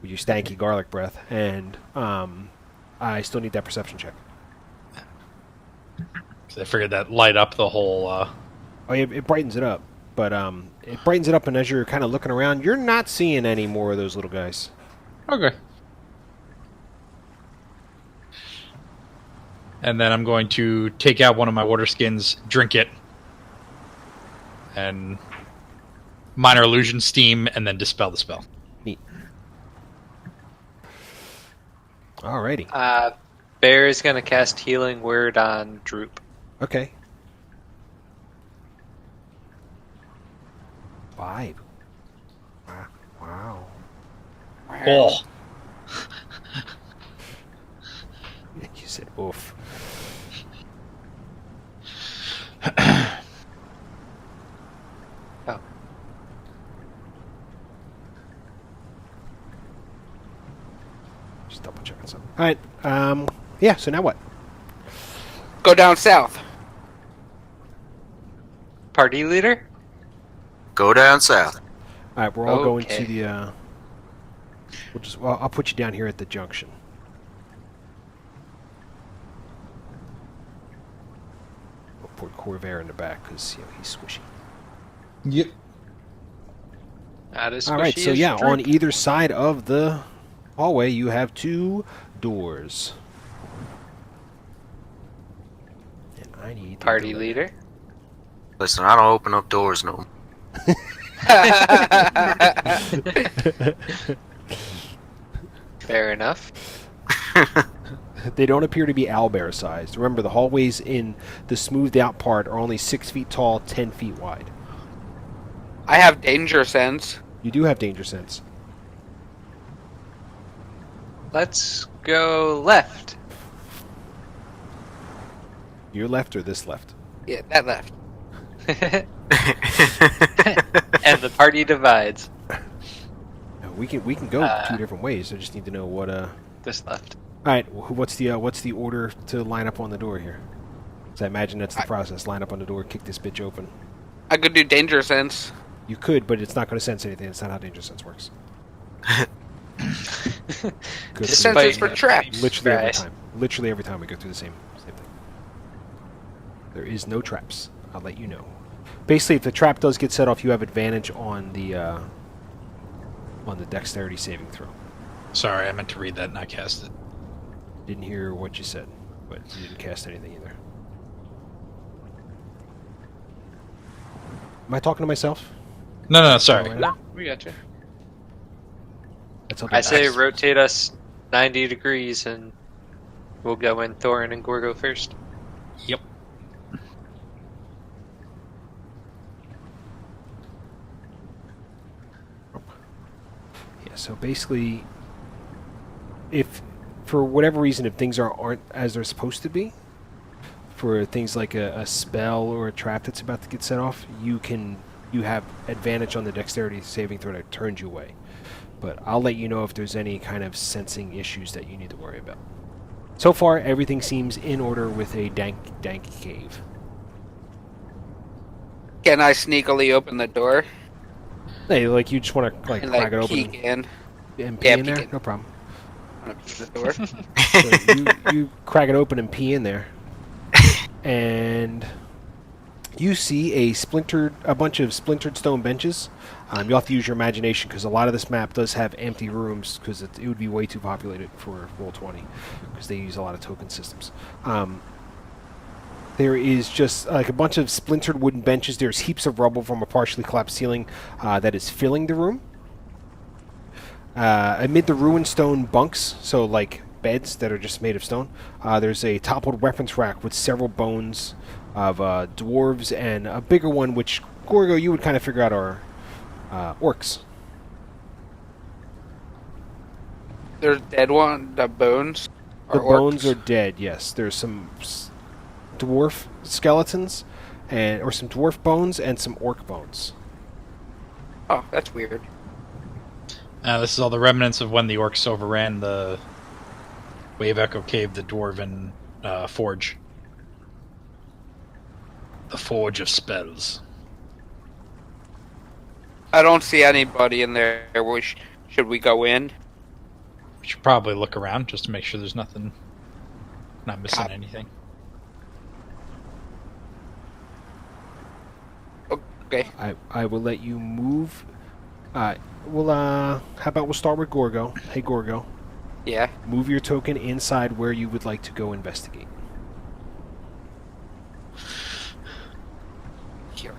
with your stanky garlic breath, and I still need that perception check. So I figured that light up the whole. Oh, it brightens it up, but it brightens it up, and as you're kind of looking around, you're not seeing any more of those little guys. Okay. And then I'm going to take out one of my water skins, drink it, and minor illusion steam, and then dispel the spell. Neat. Alrighty. Bear is going to cast Healing Word on Droop. Okay. 5. Wow. Oh. You said oof. Oh. Just double checking something. Alright, yeah, so now what? go down south. Party leader? Go down south. Alright, we're all going Okay. to the, I'll put you down here at the junction. Corvair in the back because he's squishy. Yep. All right, so yeah, on either side of the hallway, you have 2 doors. And I need party leader. Listen, I don't open up doors no more. Fair enough. They don't appear to be owlbear sized. Remember, the hallways in the smoothed out part are only 6 feet tall, 10 feet wide. I have danger sense. You do have danger sense. Let's go left. Your left or this left? Yeah, that left. And the party divides. We can go 2 different ways. I just need to know what This left. All right, what's the order to line up on the door here? So I imagine that's the process. Line up on the door, kick this bitch open. I could do danger sense. You could, but it's not going to sense anything. That's not how danger sense works. The sense is for traps. Literally every time. Literally every time we go through the same thing. There is no traps. I'll let you know. Basically, if the trap does get set off, you have advantage on the dexterity saving throw. Sorry, I meant to read that and I cast it. Didn't hear what you said, but you didn't cast anything either. Am I talking to myself? No, sorry. No, we got you. That's okay. I say rotate us 90 degrees and we'll go in Thorin and Gorgo first. Yep. Yeah, so basically, if for whatever reason, if things aren't as they're supposed to be, for things like a spell or a trap that's about to get set off, you have advantage on the dexterity saving throw that turns you away. But I'll let you know if there's any kind of sensing issues that you need to worry about. So far, everything seems in order with a dank cave. Can I sneakily open the door? Hey, like you just want to And crack it open peek in. and pee in there? peek in. No problem. Open the door. So you crack it open and pee in there, and you see a bunch of splintered stone benches. You'll have to use your imagination because a lot of this map does have empty rooms because it would be way too populated for Roll20 because they use a lot of token systems. There is just like a bunch of splintered wooden benches. There's heaps of rubble from a partially collapsed ceiling that is filling the room. Amid the ruined stone bunks, so like beds that are just made of stone, there's a toppled weapons rack with several bones of dwarves and a bigger one, which, Gorgo, you would kind of figure out are orcs. There's dead one. The bones. The bones orcs? are dead. Yes, there's some dwarf skeletons, or some dwarf bones and some orc bones. Oh, that's weird. This is all the remnants of when the orcs overran the Wave Echo Cave, the dwarven forge. The Forge of Spells. I don't see anybody in there. Should we go in? We should probably look around just to make sure there's nothing, not missing anything. Okay. I will let you move. How about we'll start with Gorgo. Hey, Gorgo. Yeah. Move your token inside where you would like to go investigate. Here.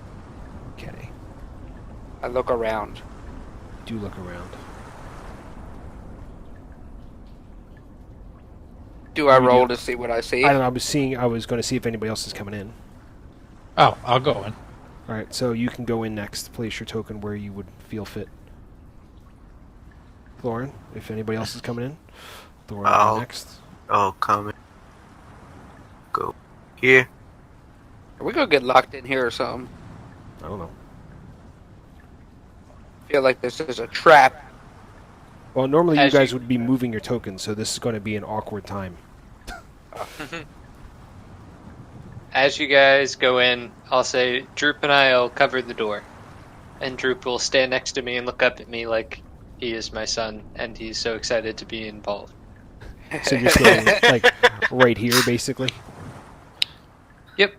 Okay. I look around. Do look around. Do I roll to see what I see? I don't know. I was going to see if anybody else is coming in. Oh, I'll go in. All right, so you can go in next. Place your token where you would feel fit. Lauren, if anybody else is coming in, Lauren, go next. I'll come in. Go here. Are we gonna get locked in here or something? I don't know. I feel like this is a trap. Well, normally you guys would be moving your tokens, so this is going to be an awkward time. As you guys go in, I'll say, Droop and I'll cover the door. And Droop will stand next to me and look up at me like he is my son, and he's so excited to be involved. So you're standing, like, right here, basically? Yep.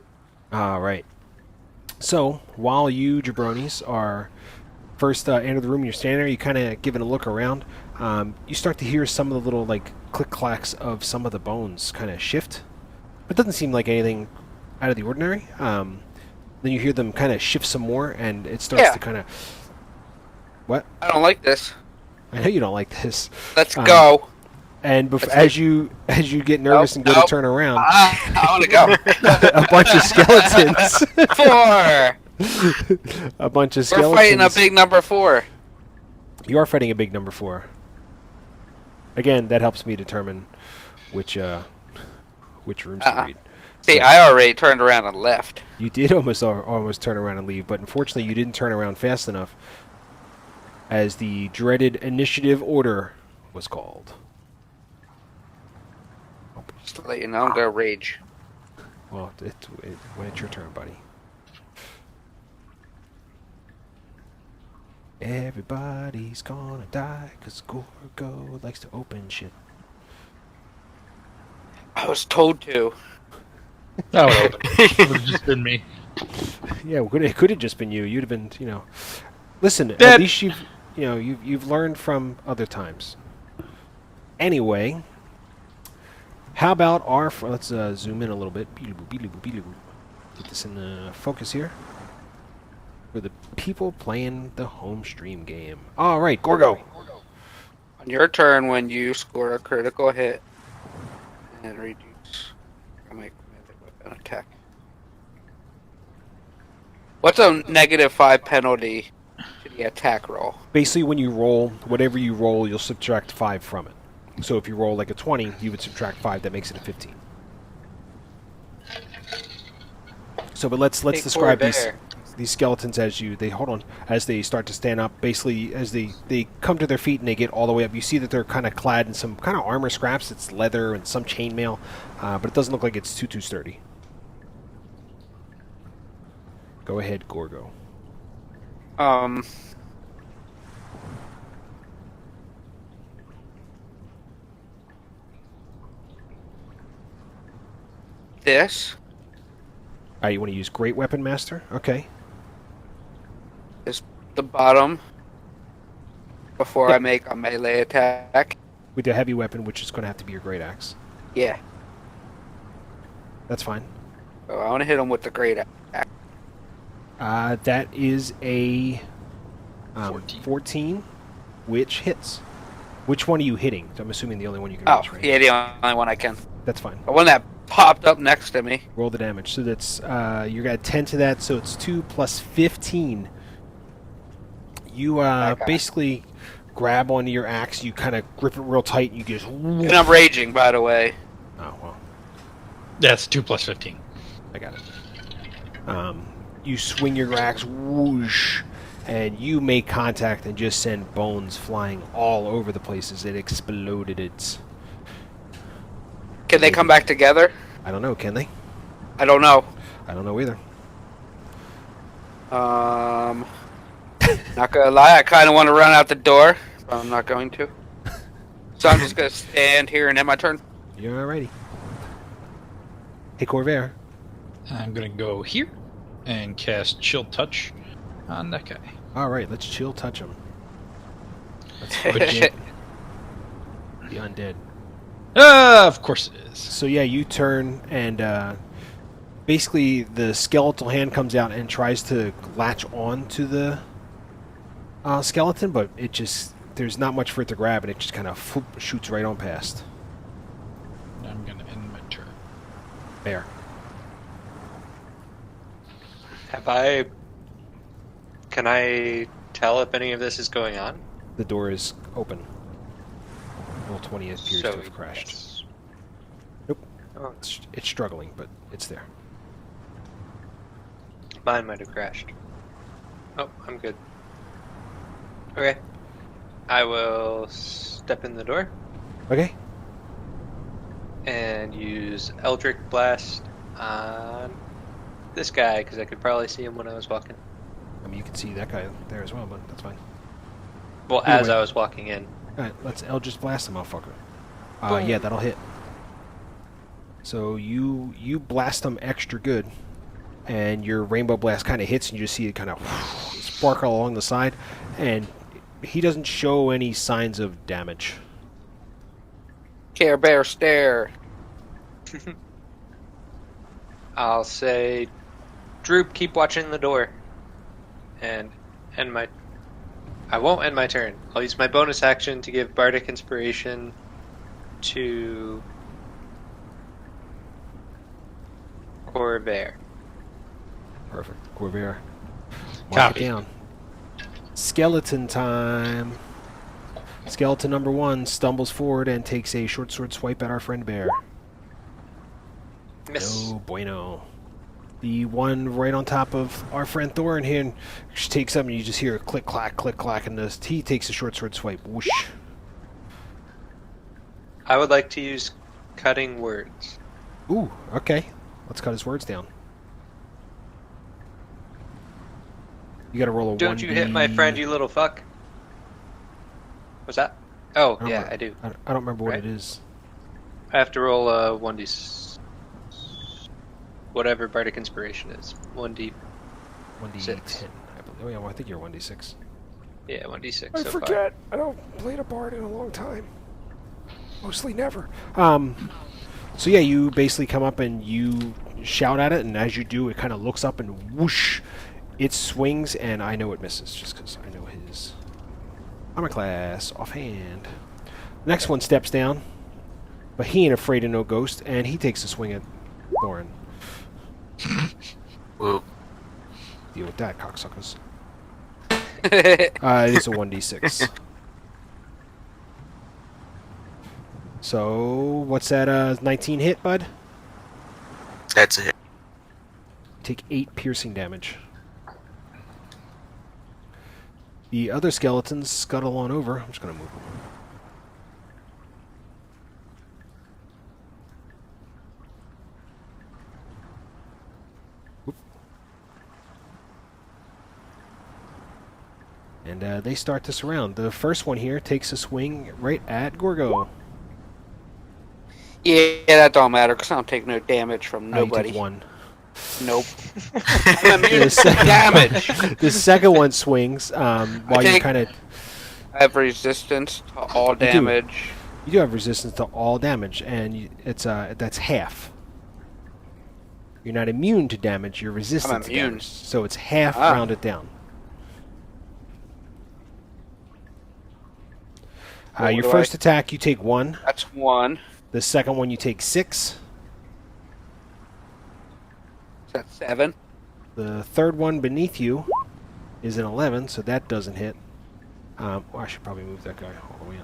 All right. So while you jabronis are first enter the room, and you're standing there, you kind of giving a look around. You start to hear some of the little like click clacks of some of the bones kind of shift. It doesn't seem like anything out of the ordinary. Then you hear them kind of shift some more, and it starts to kind of. What? I don't like this. I know you don't like this. Let's go. And as you get nervous and go to turn around, I want to go. a bunch of skeletons. 4. A bunch of skeletons. We're fighting a big number 4. You are fighting a big number 4. Again, that helps me determine which rooms to read. See, I already turned around and left. You did almost turn around and leave, but unfortunately you didn't turn around fast enough, as the dreaded initiative order was called. Just to let you know, I'm going to rage. Well, when it's your turn, buddy. Everybody's gonna die, 'cause Gorgo likes to open shit. I was told to. That would have just been me. Yeah, it could have just been you. You'd have been, Listen, at least you've learned from other times. Anyway, how about let's zoom in a little bit. Get this in focus here. For the people playing the home stream game. All right, Gorgo. On your turn, when you score a critical hit and reduce a melee weapon attack. What's a -5 penalty to the attack roll? Basically, when you roll, whatever you roll, you'll subtract 5 from it. So if you roll like a 20, you would subtract 5. That makes it a 15. So, but let's describe these skeletons as they start to stand up. Basically, as they come to their feet and they get all the way up, you see that they're kind of clad in some kind of armor scraps. It's leather and some chainmail, but it doesn't look like it's too sturdy. Go ahead, Gorgo. This You want to use Great Weapon Master? Okay. is the bottom before I make a melee attack. With the heavy weapon, which is going to have to be your great axe. Yeah. That's fine. So I want to hit him with the great axe. That is a 14, which hits. Which one are you hitting? I'm assuming the only one you can reach, right? Yeah, the only one I can. That's fine. The one that popped up next to me. Roll the damage. So that's you got 10 to that, so it's 2 plus 15. You basically grab onto your axe, you kind of grip it real tight, and you just... And I'm raging, by the way. Oh, well. That's 2 plus 15. I got it. You swing your axe, whoosh, and you make contact and just send bones flying all over the place as it exploded. Can they come back together? I don't know, can they? I don't know. I don't know either. Not gonna lie, I kind of want to run out the door, but I'm not going to. So I'm just gonna stand here and end my turn. You're alrighty. Hey, Corvair. I'm gonna go here and cast Chill Touch on that guy. Alright, let's chill touch him. Let's the undead. Of course it is. So yeah, you turn and basically the skeletal hand comes out and tries to latch on to the skeleton, but it just, there's not much for it to grab, and it just kind of shoots right on past. I'm gonna end my turn. There. Can I tell if any of this is going on? The door is open. Roll 20 appears to have crashed. Yes. Nope. Oh. It's struggling, but it's there. Mine might have crashed. Oh, I'm good. Okay. I will step in the door Okay. and use Eldritch Blast on this guy, because I could probably see him when I was walking. I mean, you can see that guy there as well, but that's fine. Well, Either as way. I was walking in. Alright, let's Eldritch Blast him, motherfucker. Yeah, that'll hit. So you blast him extra good and your Rainbow Blast kind of hits, and you just see it kind of sparkle along the side, and he doesn't show any signs of damage. Care Bear stare. I'll say, Droop, keep watching the door, and end my. I won't end my turn. I'll use my bonus action to give Bardic Inspiration to Corvair. Perfect. Corvair. Mark Copy. it down. Skeleton time. Skeleton number 1 stumbles forward and takes a short sword swipe at our friend Bear. Miss. No bueno. The one right on top of our friend Thorin here takes up, and you just hear a click clack, and he takes a short sword swipe. Whoosh. I would like to use Cutting Words. Ooh, okay. Let's cut his words down. You gotta roll a 1d... Don't you hit my friend, you little fuck. What's that? Oh, yeah, I do. I don't remember what Right? it is. I have to roll a 1d... Whatever Bardic Inspiration is. 1d... 1d10, Six. I believe. Oh, yeah, well, I think you're 1d6. Yeah, 1d6 I so forget. I don't play a bard in a long time. Mostly never. So yeah, you basically come up and you shout at it, and as you do, it kind of looks up and whoosh, it swings, and I know it misses just because I know his armor class offhand. Next one steps down, but he ain't afraid of no ghost, and he takes a swing at Thorin. Whoop. Deal with that, cocksuckers. It is a 1d6. So, what's that, 19 hit, bud? That's it. Take 8 piercing damage. The other skeletons scuttle on over. I'm just going to move them. Whoop. And they start to surround. The first one here takes a swing right at Gorgo. Yeah, that don't matter because I don't take no damage from You nobody. take 1. Nope. I'm immune The to damage. The second one swings while you're take- kind of... I have resistance to all do. damage. You do have resistance to all damage, and it's that's half. You're not immune to damage, you're resistant to immune. damage. So it's half Ah. rounded down. What Your do first attack, you take 1. That's 1. The second one, you take 6. That's 7. The third one beneath you is an 11, so that doesn't hit. Well, I should probably move that guy all the way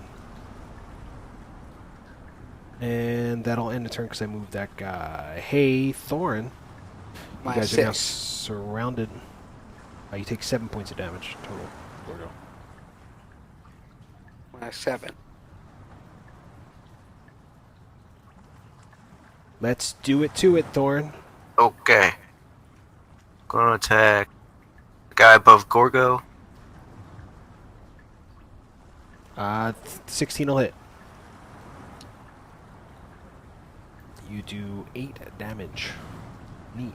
in. And that'll end the turn because I moved that guy. Hey, Thorin. You My guys are now 6. surrounded. You take 7 points of damage total. Gorgo. My 7. Let's do it to it, Thorin. Okay. Gonna attack the guy above Gorgo. 16 will hit. You do 8 damage. Neat.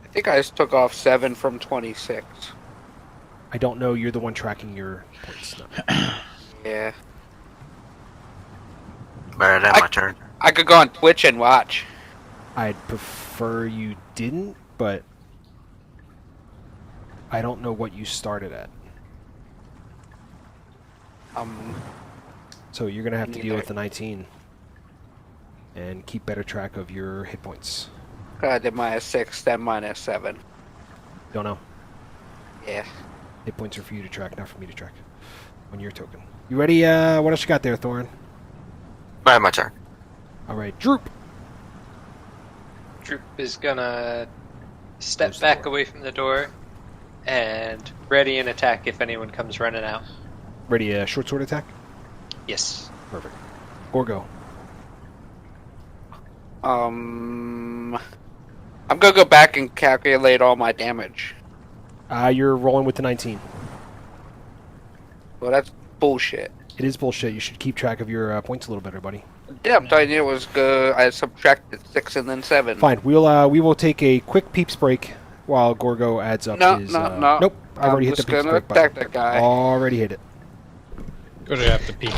I think I just took off 7 from 26. I don't know. You're the one tracking your points. No. Yeah. Alright, that's my turn. I could go on Twitch and watch. I'd prefer you didn't, but I don't know what you started at. So you're going to have to deal with the 19 and keep better track of your hit points. I did -6, then -7. Don't know. Yeah. Hit points are for you to track, not for me to track. On your token. You ready? What else you got there, Thorin? Alright, my turn. Alright, Droop. Droop is gonna step Close the back door. away from the door and ready an attack if anyone comes running out. Ready a short sword attack? Yes. Perfect. Gorgo. I'm gonna go back and calculate all my damage. You're rolling with the 19. Well, that's bullshit. It is bullshit. You should keep track of your points a little better, buddy. Yeah, I'm telling you, it was good. I subtracted 6 and then 7. Fine. We will take a quick peeps break while Gorgo adds up his... No. Nope. I've already hit the peeps break button. Attack that guy. Already hit it. Go to have to peek.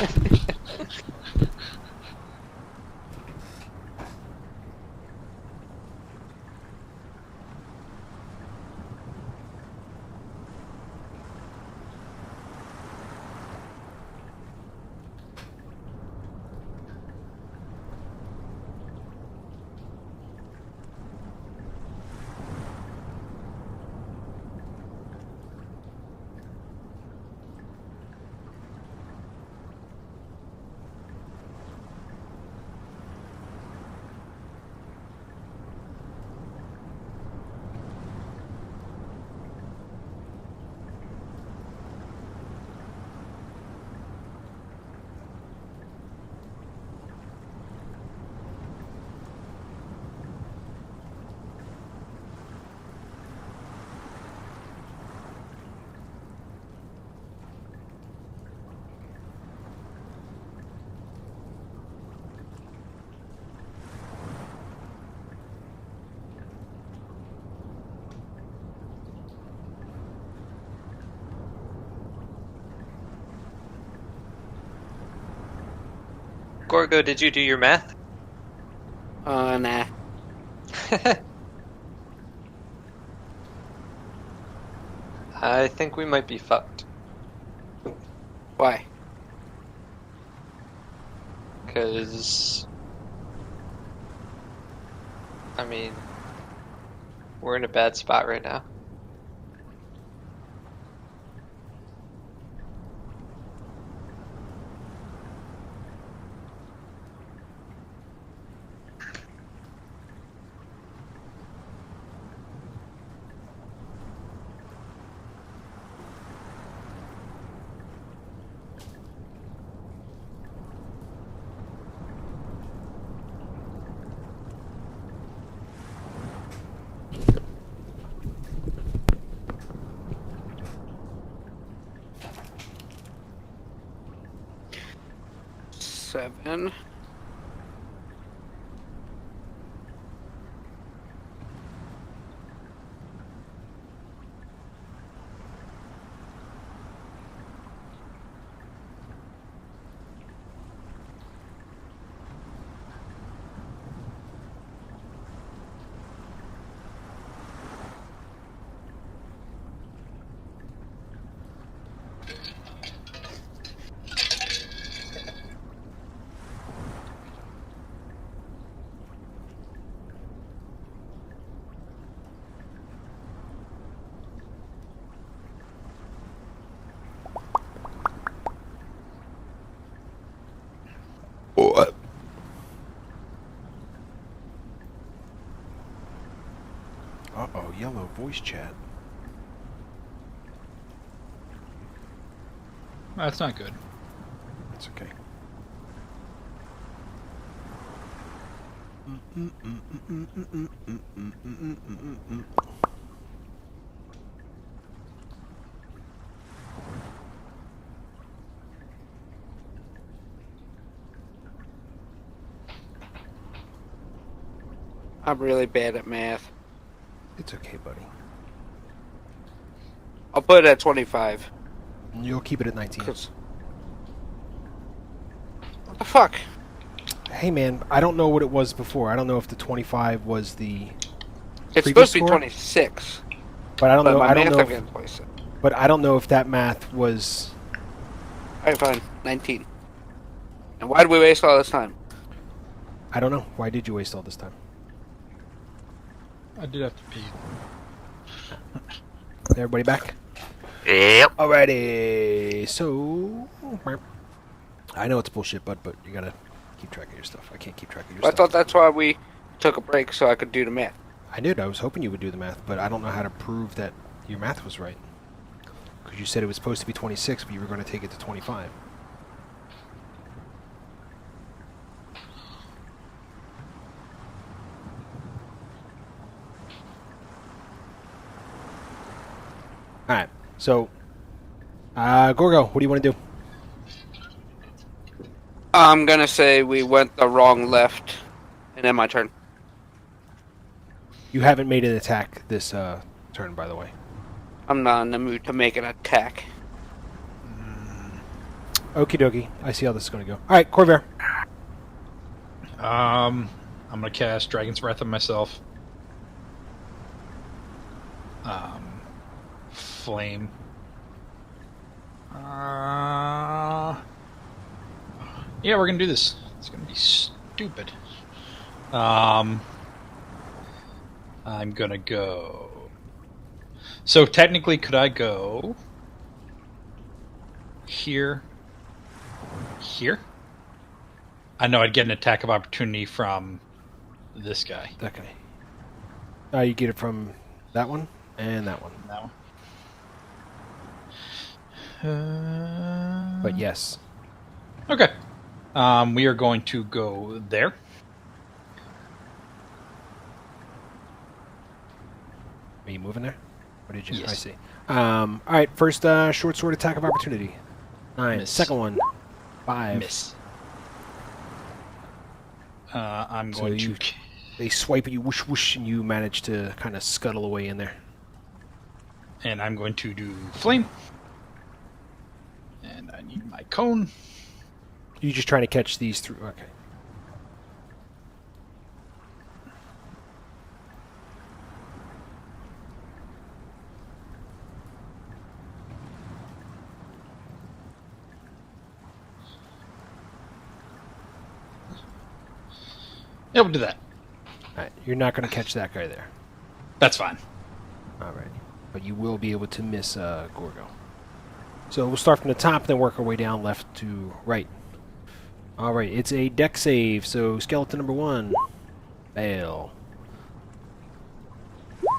Gorgo, did you do your math? Nah. I think we might be fucked. Why? Because... I mean... we're in a bad spot right now. Seven. Uh-oh, yellow voice chat. That's not good. That's okay. I'm really bad at math. It's okay, buddy. I'll put it at 25. You'll keep it at 19. What the fuck? Hey, man, I don't know what it was before. I don't know if the 25 was the It's previous supposed to be score, 26. but I don't know. My I don't math, know. I'm getting twice it. But I don't know if that math was. Alright, fine. 19. And why did we waste all this time? I don't know. Why did you waste all this time? I did have to pee. Everybody back? Yep. Alrighty. So, I know it's bullshit, but you gotta keep track of your stuff. I can't keep track of your Well, I stuff. thought that's why we took a break so I could do the math. I did. I was hoping you would do the math, but I don't know how to prove that your math was right. Because you said it was supposed to be 26, but you were going to take it to 25. Alright, so, Gorgo, what do you want to do? I'm gonna say we went the wrong left, and then my turn. You haven't made an attack this turn, by the way. I'm not in the mood to make an attack. Okie dokie. I see how this is going to go. All right, Corvair. I'm gonna cast Dragon's Breath on myself. Flame. Yeah, we're gonna do this. It's gonna be stupid. I'm gonna go. So technically, could I go here? Here? I know I'd get an attack of opportunity from this guy. Okay. You get it from that one and that one. That one. But yes. Okay. We are going to go there. Are you moving there? Or did you? Yes. I see. All right. First short sword attack of opportunity. 9. Miss. Second one. 5. Miss. I'm going to. They swipe at you, whoosh whoosh, and you manage to kind of scuttle away in there. And I'm going to do flame. And I need my cone. You're just trying to catch these through. Okay. Yeah, we'll do that. Alright, you're not going to catch that guy there. That's fine. Alright. But you will be able to miss Gorgo. So we'll start from the top, then work our way down left to right. Alright, it's a deck save, so skeleton number 1. Fail.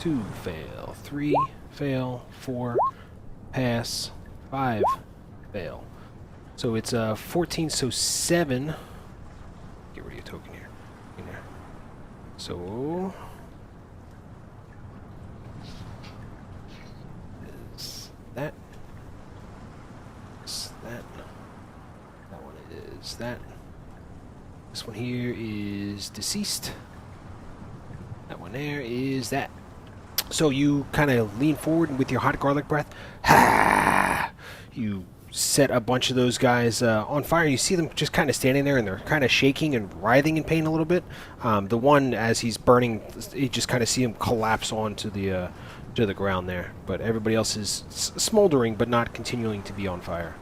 2, fail. 3, fail. 4, pass. 5, fail. So it's 14, so 7. Get rid of your token here. In there. So is that. Is that. That one is that. This one here is deceased. That one there is that. So you kind of lean forward and with your hot garlic breath, you set a bunch of those guys on fire. You see them just kind of standing there, and they're kind of shaking and writhing in pain a little bit. The one, as he's burning, you just kind of see him collapse onto the to the ground there. But everybody else is smoldering, but not continuing to be on fire.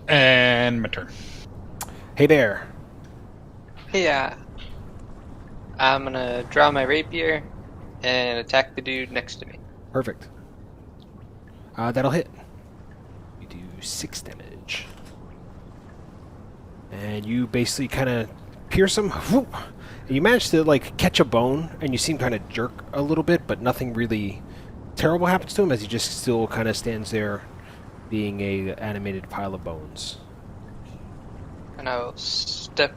And my turn. Hey there. Yeah. I'm gonna draw my rapier and attack the dude next to me. Perfect. That'll hit. You do 6 damage. And you basically kind of pierce him. Whoop, and you manage to, like, catch a bone, and you seem kind of jerk a little bit, but nothing really terrible happens to him as he just still kind of stands there being a animated pile of bones. And I will step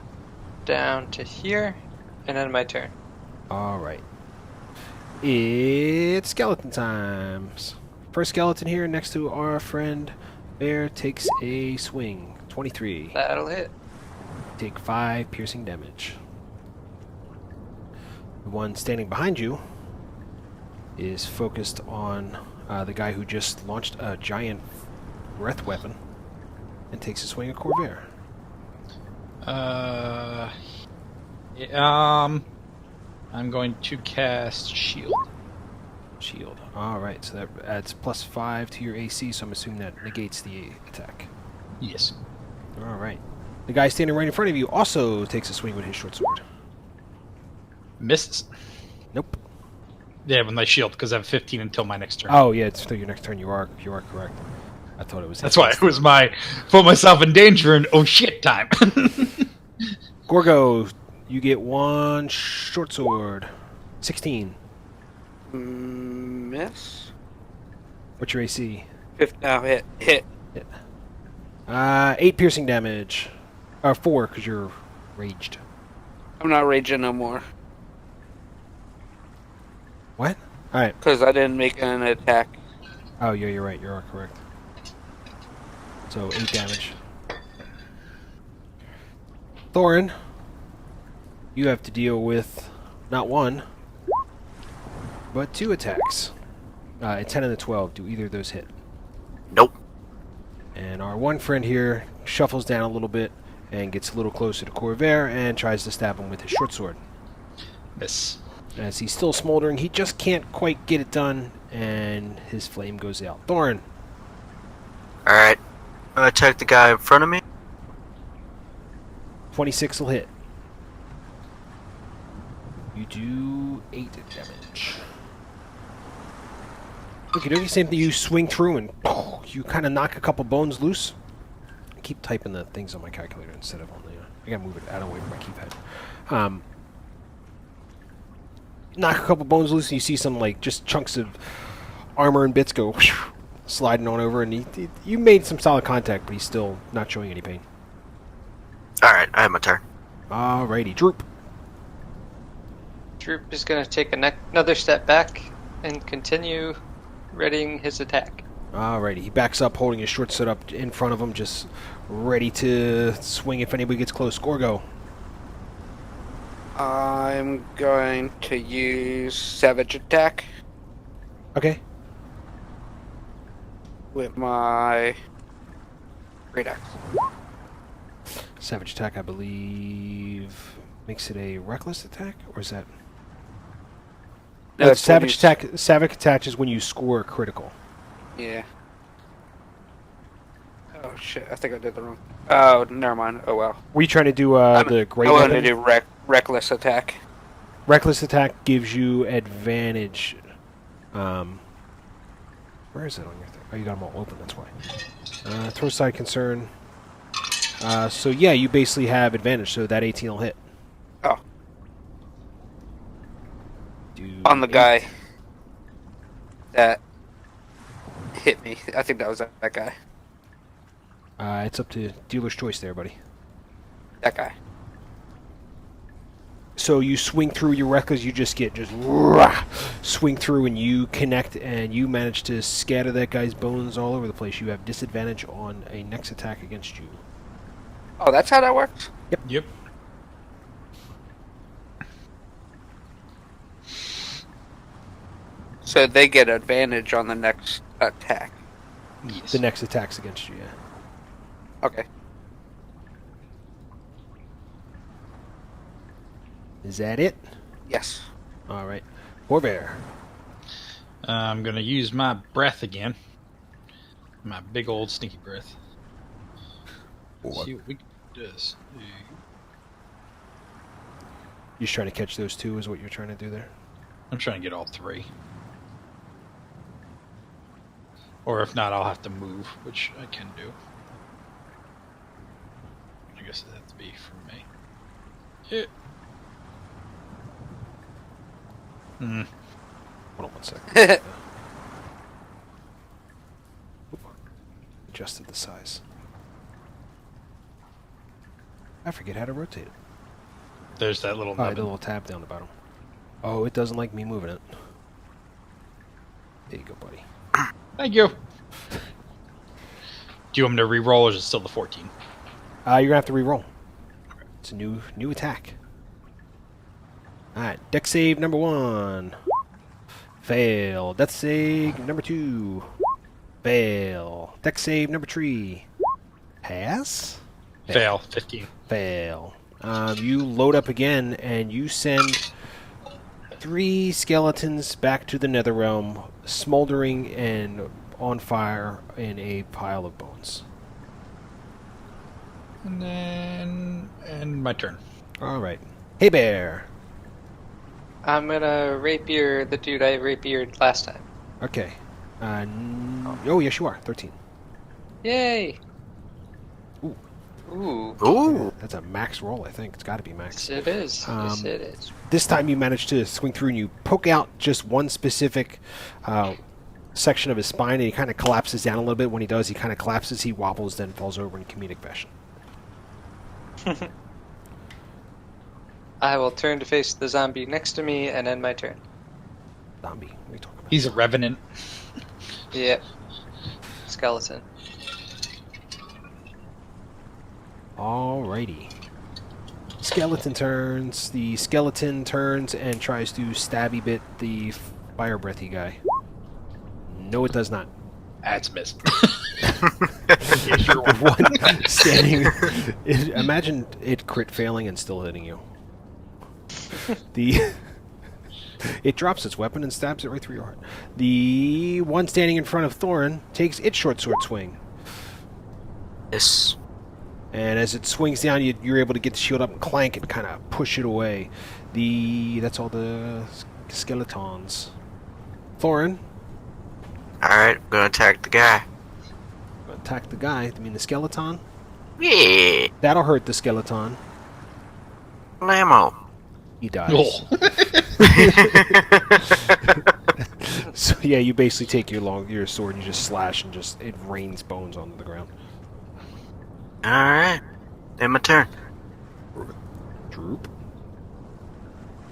down to here, and then my turn. Alright. It's skeleton times. First skeleton here next to our friend Bear takes a swing. 23. That'll hit. Take 5 piercing damage. The one standing behind you is focused on the guy who just launched a giant breath weapon and takes a swing at Corvair. I'm going to cast Shield. Shield. Alright, so that adds +5 to your AC, so I'm assuming that negates the attack. Yes. Alright. The guy standing right in front of you also takes a swing with his short sword. Misses. Nope. Yeah, with my shield, because I have 15 until my next turn. Oh, yeah, it's still your next turn. You are correct. I thought it was... That's why it was put myself in danger and oh shit time. Gorgo, you get 1 short sword. 16. Miss. What's your AC? 5th now hit. 8 piercing damage. 4, because you're raged. I'm not raging no more. What? Alright. Because I didn't make an attack. Oh, yeah, you're right. You are correct. So, 8 damage. Thorin, you have to deal with not one, but 2 attacks. A 10 and a 12. Do either of those hit? Nope. And our one friend here shuffles down a little bit and gets a little closer to Corvair and tries to stab him with his short sword. Miss. As he's still smoldering, he just can't quite get it done, and his flame goes out. Thorin. Alright. I'm gonna attack the guy in front of me. 26 will hit. You do 8 damage. Okie dokie, same thing. You swing through and you kind of knock a couple bones loose. I keep typing the things on my calculator instead of on the... I gotta move it out of the way from my keypad. Knock a couple bones loose and you see some like just chunks of armor and bits go sliding on over, and you made some solid contact, but he's still not showing any pain. Alright, I have my turn. Alrighty, Droop. Droop is going to take another step back and continue readying his attack. Alrighty, he backs up, holding his short sword up in front of him, just ready to swing if anybody gets close. Gorgo. I'm going to use Savage Attack Okay. with my Great Axe. Savage attack, I believe, makes it a reckless attack, or is that? No, it's when Savage attack. Savage attack is when you score a critical. Yeah. Oh shit! I think I did the wrong. Oh, never mind. Oh well. Were you trying to do the great? I want to weapon? do Reckless Attack. Reckless attack gives you advantage. Where is it on your thing? Oh, you got them all open. That's why. Throw side concern. So yeah, you basically have advantage. So that 18 will hit. Oh. Do On the 8. guy that hit me. I think that was that guy. It's up to dealer's choice there, buddy. That guy. So you swing through your reckless, you just swing through and you connect and you manage to scatter that guy's bones all over the place. You have disadvantage on a next attack against you. Oh, that's how that works? Yep. So they get advantage on the next attack. Yes. The next attack's against you, yeah. Okay. Is that it? Yes. Alright. Warbear. I'm gonna use my breath again. My big old stinky breath. See what we can do this. You're just trying to catch those two is what you're trying to do there? I'm trying to get all 3. Or if not, I'll have to move, which I can do. I guess it has to be from me. Yeah. Hold on one second. Adjusted the size. I forget how to rotate it. There's that little The nubbin. little tab down the bottom. Oh, it doesn't like me moving it. There you go, buddy. Thank you. Do you want me to re-roll, or is it still the 14? You're gonna have to re-roll. It's a new attack. Alright, dex save number 1. Fail. Dex save number 2. Fail. Dex save number 3. Pass? Fail. 15. Fail. You load up again, and you send 3 skeletons back to the Netherrealm, smoldering and on fire in a pile of bones. And my turn. Alright. Hey, Bear. I'm gonna rapier the dude I rapiered last time. Okay. Oh, yes, you are. 13. Yay! Ooh. Ooh. Ooh. That's a max roll, I think. It's got to be max. Yes, it is. Yes, it is. This time you manage to swing through and you poke out just one specific section of his spine, and he kind of collapses down a little bit. When he does, he kind of collapses, he wobbles, then falls over in comedic fashion. I will turn to face the zombie next to me and end my turn. Zombie. What are you talking about? He's a revenant. Yep. Skeleton. Alrighty. Skeleton turns. The skeleton turns and tries to stabby bit the fire breathy guy. No, it does not. That's missed. The one standing. Imagine it crit failing and still hitting you. It drops its weapon and stabs it right through your heart. The one standing in front of Thorin takes its short sword swing. Yes. And as it swings down, you're able to get the shield up and clank and kind of push it away. That's all the skeletons. Thorin. Alright, I'm gonna attack the guy. Attack the guy. I mean the skeleton? Yeah. That'll hurt the skeleton. Blammo. He dies. Oh. So yeah, you basically take your sword and you just slash and it rains bones onto the ground. Alright. Then my turn. Droop.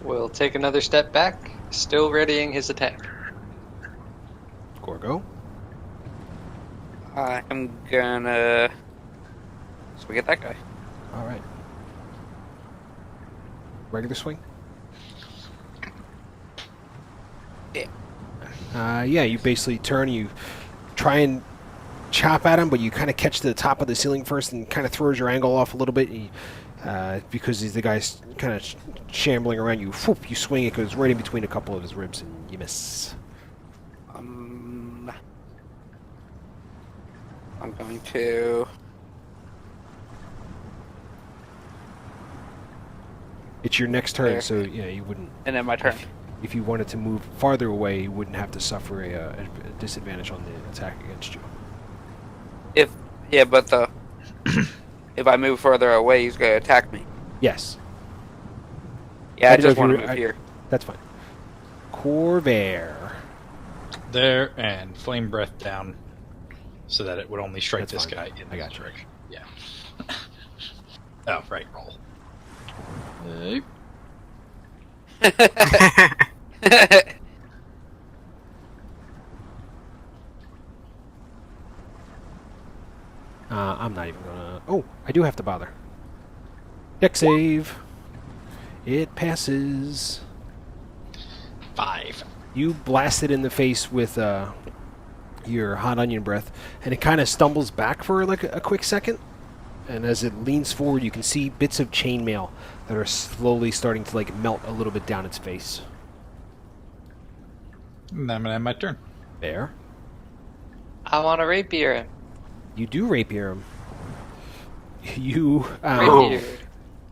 We'll take another step back, still readying his attack. Gorgo. I'm gonna swing at that guy. Alright. Regular swing? Yeah. Yeah, you basically turn, you try and chop at him, but you kind of catch the top of the ceiling first and kind of throws your angle off a little bit. Because the guy's kind of shambling around you, you swing, it goes right in between a couple of his ribs and you miss. I'm going to... It's your next turn, There. so yeah, you wouldn't... And then my turn. If you wanted to move farther away, you wouldn't have to suffer a disadvantage on the attack against you. But if I move further away, he's going to attack me. Yes. Yeah, I don't know just if want you to were- move here. That's fine. Corvair. There, and flame breath down so that it would only strike That's this fine. guy in I this got you. direction. Yeah. Oh, right, roll. I'm not even gonna... Oh, I do have to bother. Deck save. It passes. 5. You blast it in the face with your hot onion breath, and it kind of stumbles back for like a quick second. And as it leans forward, you can see bits of chainmail that are slowly starting to like melt a little bit down its face. And I'm gonna have my turn. There. I want to rapier him. You do rapier him. You Rapier.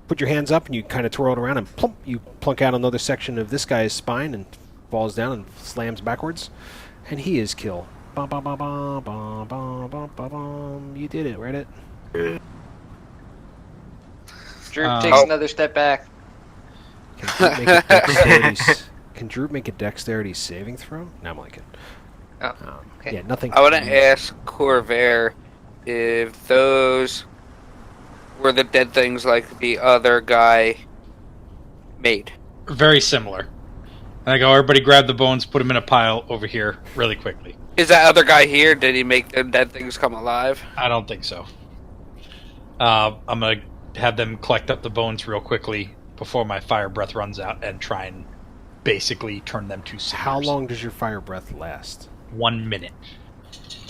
put your hands up and you kind of twirl it around and plump, you plunk out another section of this guy's spine and falls down and slams backwards. And he is killed. Bum, bum, bum, bum, bum, bum, bum, bum, bum. You did it, Reddit. Droop takes another step back. Can Droop make a dexterity saving throw? No, I'm like it. Oh, okay. Yeah, nothing. I want to ask Corvair if those were the dead things like the other guy made. Very similar. And I go, everybody grab the bones, put them in a pile over here really quickly. Is that other guy here? Did he make the dead things come alive? I don't think so. I'm going to have them collect up the bones real quickly before my fire breath runs out and try and basically turn them to cinders. How long does your fire breath last? 1 minute.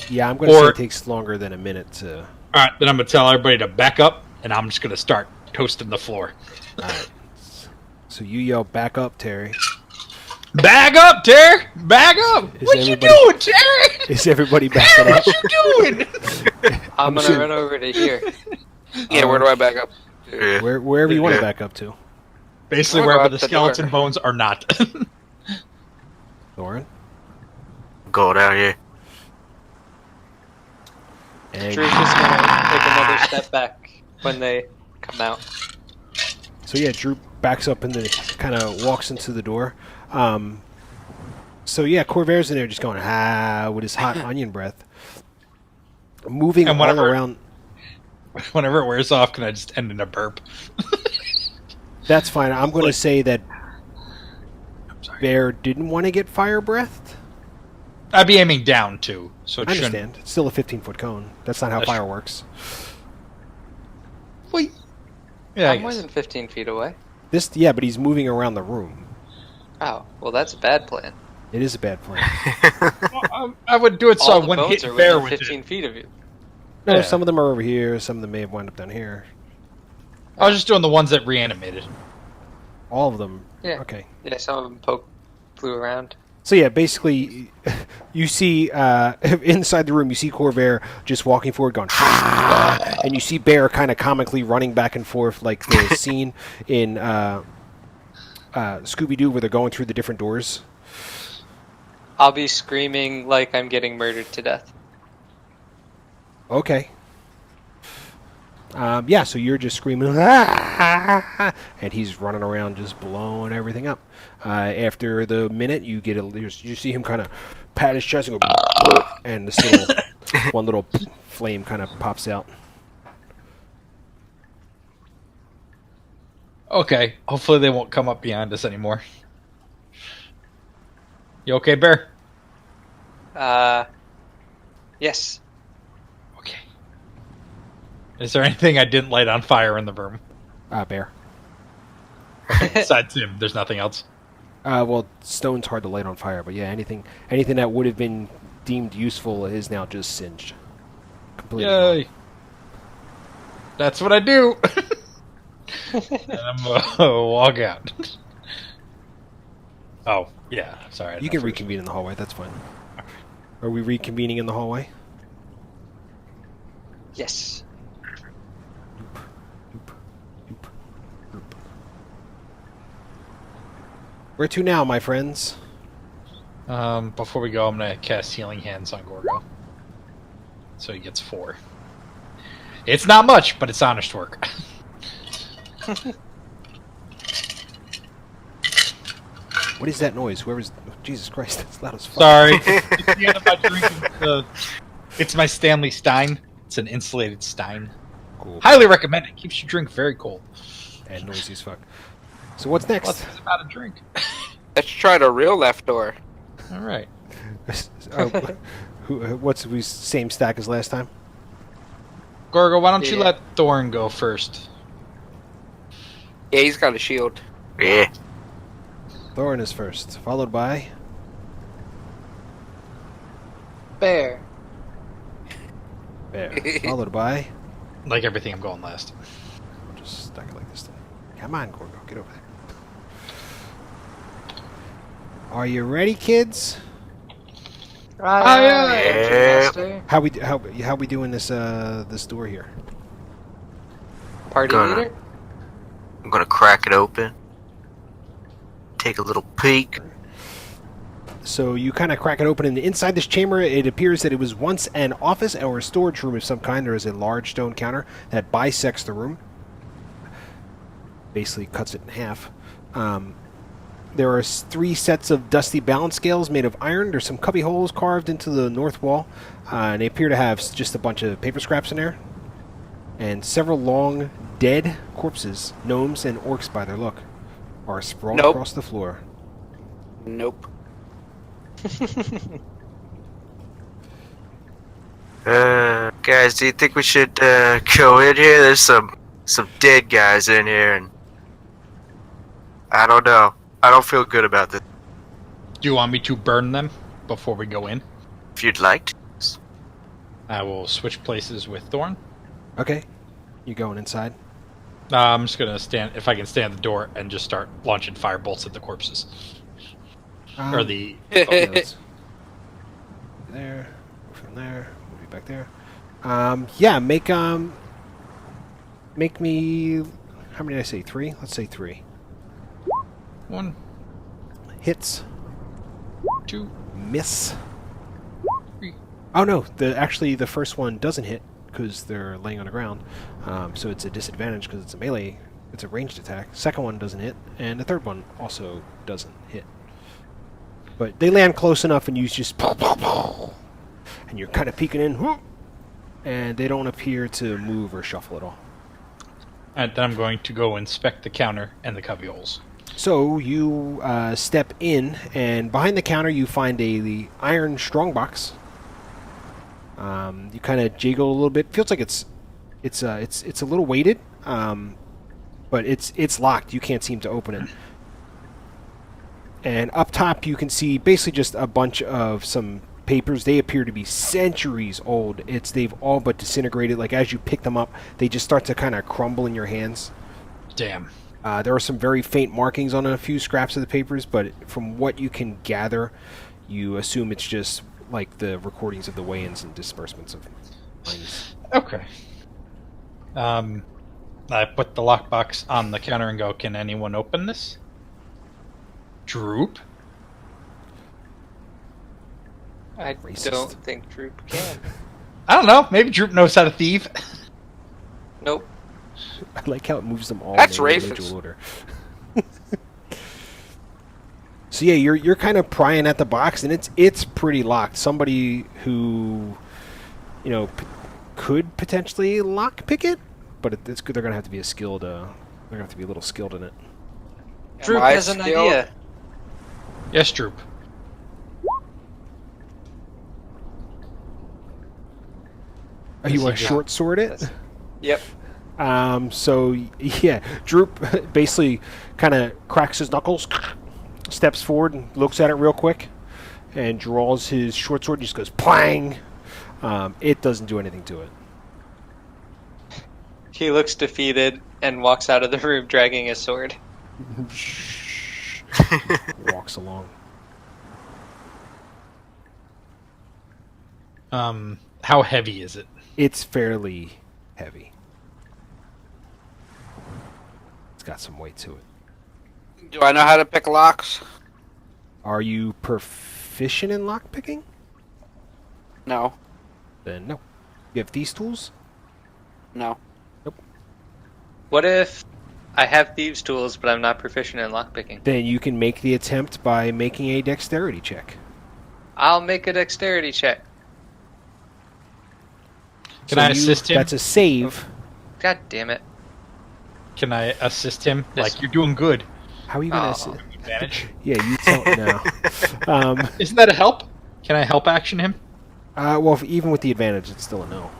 Yeah, I'm going to say it takes longer than a minute to... Alright, then I'm going to tell everybody to back up, and I'm just going to start toasting the floor. Alright. So you yell, back up, Terry. Back up, Terry! Back up! What you doing, Terry? Is everybody backing up? What you doing? I'm going to run over to here. Yeah, where do I back up? Yeah. Wherever you want to back up to. Basically, What wherever about the the skeleton door? bones are not. Thorin. Go down here. And Droop is going to take another step back when they come out. so yeah, Droop backs up and kind of walks into the door. So yeah, Corvair's in there just going, with his hot onion breath. Moving And all whatever- around. Whenever it wears off, can I just end in a burp? That's fine. I'm going to say that I'm sorry. Bear didn't want to get fire breathed. I'd be aiming down, too. So it I shouldn't... understand. It's still a 15-foot cone. That's not how That's fire true. works. Wait. Yeah, I'm more than 15 feet away. Yeah, but he's moving around the room. Oh, well, that's a bad plan. It is a bad plan. Well, I would do it so All I the wouldn't bones hit are Bear within with 15 it. feet of you. No, Yeah. some of them are over here. Some of them may have wound up down here. I was just doing the ones that reanimated. All of them. Yeah. Okay. Yeah, some of them flew around. So yeah, basically, you see inside the room, you see Corvair just walking forward, going, and you see Bear kind of comically running back and forth, like the scene in Scooby-Doo where they're going through the different doors. I'll be screaming like I'm getting murdered to death. Okay. Yeah, so you're just screaming, and he's running around just blowing everything up. After the minute, you see him kind of pat his chest and go, and this little one little flame kind of pops out. Okay, hopefully they won't come up behind us anymore. You okay, Bear? Yes. Okay. Is there anything I didn't light on fire in the room? Bear. Besides him, there's nothing else. Well, stone's hard to light on fire, but yeah, anything that would have been deemed useful is now just singed. Completely. Yay! That's what I do. And I'm walk out. Oh yeah, sorry. You can reconvene in the hallway. That's fine. Are we reconvening in the hallway? Yes. Where to now, my friends? Before we go, I'm gonna cast Healing Hands on Gorgo. So he gets 4. It's not much, but it's honest work. What is that noise? Whoever's... Jesus Christ, that's loud as fuck. Sorry. It's the end of my drink. It's my Stanley Stein. It's an insulated Stein. Cool. Highly recommend it. Keeps your drink very cold. And noisy as fuck. So what's next? What's about a drink? Let's try the real left door. All right. What's we same stack as last time? Gorgo, why don't you Yeah. let Thorn go first? Yeah, he's got a shield. Yeah. Thorin is first, followed by Bear. Bear, followed by. Like everything, I'm going last. I'll just stack it like this then. Come on, Gorgo, get over there. Are you ready, kids? Yeah. How we doing this this door here? Party Gonna- leader? I'm gonna crack it open. Take a little peek. So you kind of crack it open, and inside this chamber, it appears that it was once an office or a storage room of some kind. There is a large stone counter that bisects the room, basically cuts it in half. There are 3 sets of dusty balance scales made of iron. There's some cubby holes carved into the north wall, and they appear to have just a bunch of paper scraps in there, and several long, dead corpses, gnomes and orcs by their look, are sprawled Nope. across the floor. Nope. Guys, do you think we should go in here? There's some dead guys in here, and I don't know. I don't feel good about this. Do you want me to burn them before we go in? If you'd like to. I will switch places with Thorn. Okay, you going inside? I'm just gonna stand, if I can stand at the door, and just start launching fire bolts at the corpses. Or the... There, from there, move you back there. Yeah, make me. How many did I say? 3? Let's say 3 1, hits. 2, Miss. 3. Oh no, actually the first one doesn't hit because they're laying on the ground. So it's a disadvantage because it's a melee. It's a ranged attack. Second one doesn't hit, and the third one also doesn't hit. But they land close enough, and you just pow, pow, pow, and you're kind of peeking in, whoop, and they don't appear to move or shuffle at all. And then I'm going to go inspect the counter and the cubby holes. So you step in, and behind the counter you find the iron strongbox. You kind of jiggle a little bit. Feels like it's a little weighted. but it's locked. You can't seem to open it. And up top, you can see basically just a bunch of some papers. They appear to be centuries old. They've all but disintegrated. Like as you pick them up, they just start to kind of crumble in your hands. Damn. There are some very faint markings on a few scraps of the papers, but from what you can gather, you assume it's just like the recordings of the weigh-ins and disbursements of mines. Okay. I put the lockbox on the counter and go, can anyone open this? Droop? I Racist. don't think Droop can. I don't know. Maybe Droop knows how to thieve. Nope. I like how it moves them all That's in racist. individual order. So yeah, you're kind of prying at the box, and it's pretty locked. Somebody who, could potentially lockpick it, but it's good. They're gonna have to be they're gonna have to be a little skilled in it. Droop I has an skilled? idea. Yes, Droop. Oh, you want to short sword it? Yep. So yeah, Droop basically kind of cracks his knuckles, steps forward and looks at it real quick, and draws his short sword and just goes plang. It doesn't do anything to it. He looks defeated and walks out of the room dragging his sword. Walks along. How heavy is it? It's fairly heavy. It's got some weight to it. Do I know how to pick locks? Are you proficient in lockpicking? No. Then no. You have these tools? No. What if I have thieves' tools, but I'm not proficient in lockpicking? Then you can make the attempt by making a dexterity check. I'll make a dexterity check. Can I assist him? That's a save. God damn it. Can I assist him? Yes. Like, you're doing good. How are you going to Aw. assist? Advantage. Yeah, you tell now. Isn't that a help? Can I help action him? Well, even with the advantage, it's still a no.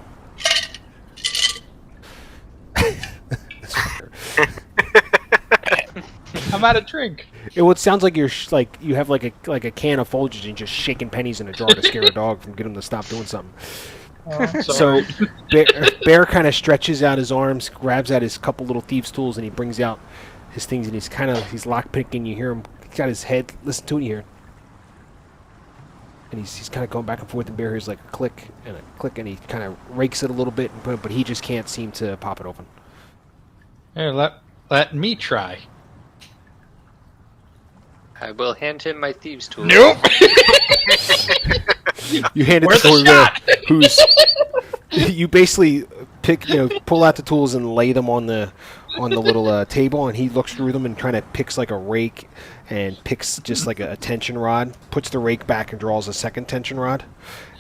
I'm out of drink. It sounds like you're you have like a can of Folgers and just shaking pennies in a jar to scare a dog from getting him to stop doing something. So Bear kind of stretches out his arms, grabs out his couple little thieves' tools, and he brings out his things, and he's lockpicking. You hear him. He's got his head. Listen to it here. And he's kind of going back and forth, and Bear hears like a click, and he kind of rakes it a little bit, but he just can't seem to pop it open. Here, let me try. I will hand him my thieves' tools. Nope. You hand it Where's to the Corvette, shot? you basically pull out the tools and lay them on the little table, and he looks through them and kind of picks like a rake and picks just like a tension rod, puts the rake back and draws a second tension rod,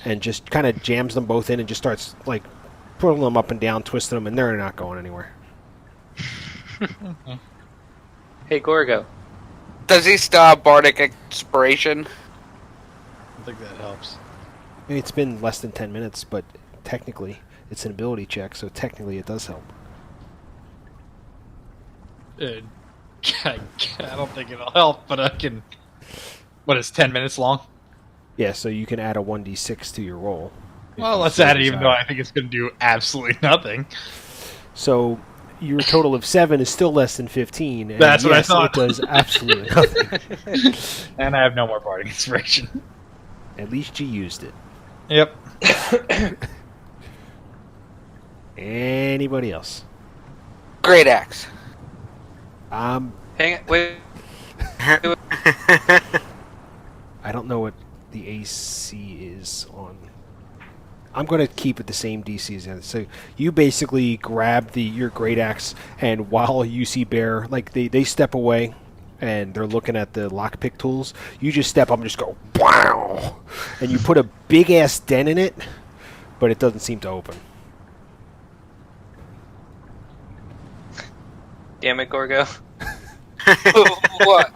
and just kind of jams them both in and just starts like pulling them up and down, twisting them, and they're not going anywhere. Hey, Gorgo. Does he still have bardic inspiration? I think that helps. I mean, it's been less than 10 minutes, but technically it's an ability check, so technically it does help. I don't think it'll help, but I can... What, it's 10 minutes long? Yeah, so you can add a 1d6 to your roll. Well, let's add it, even though I think it's going to do absolutely nothing. So your total of 7 is still less than 15. And That's what I yes, thought. It does absolutely nothing. And I have no more bardic inspiration. At least you used it. Yep. Anybody else? Great axe. Hang on, wait. I don't know what the AC is on. I'm going to keep it the same DC as the other. So you basically grab your great axe, and while you see Bear, like they step away, and they're looking at the lockpick tools, you just step up and just go, wow! And you put a big-ass dent in it, but it doesn't seem to open. Damn it, Gorgo. What?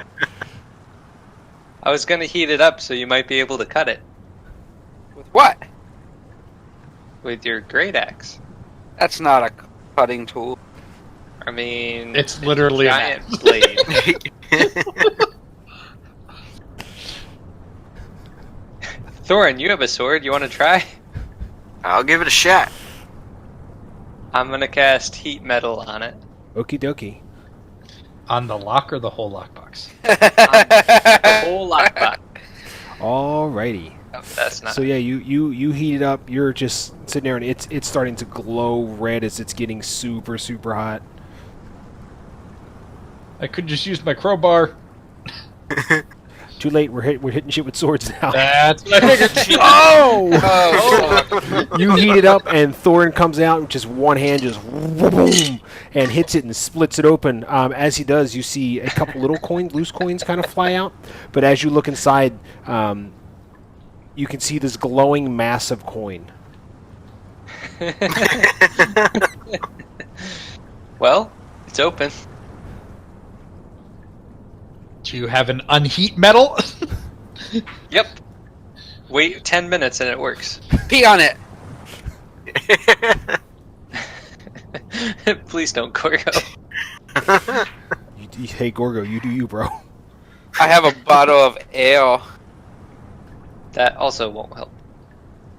I was gonna heat it up so you might be able to cut it With what? with your great axe. That's not a cutting tool. I mean, it's literally a giant blade. Thorin, you have a sword. You want to try? I'll give it a shot. I'm gonna cast heat metal on it. Okie dokie. On the lock or the whole lockbox? The whole lockbox. Alrighty. Oh, that's not. So yeah, you heat it up. You're just sitting there, and it's starting to glow red as it's getting super hot. I could just use my crowbar. Too late. We're hitting shit with swords now. That's what I figured. Oh! You heat it up, and Thorin comes out with just one hand, just boom, and hits it and splits it open. As he does, you see a couple little loose coins, kind of fly out. But as you look inside, you can see this glowing mass of coin. Well, it's open. Do you have an unheat metal? Yep. Wait 10 minutes and it works. Pee on it. Please don't, Gorgo. Hey, Gorgo, you do you, bro. I have a bottle of ale. That also won't help.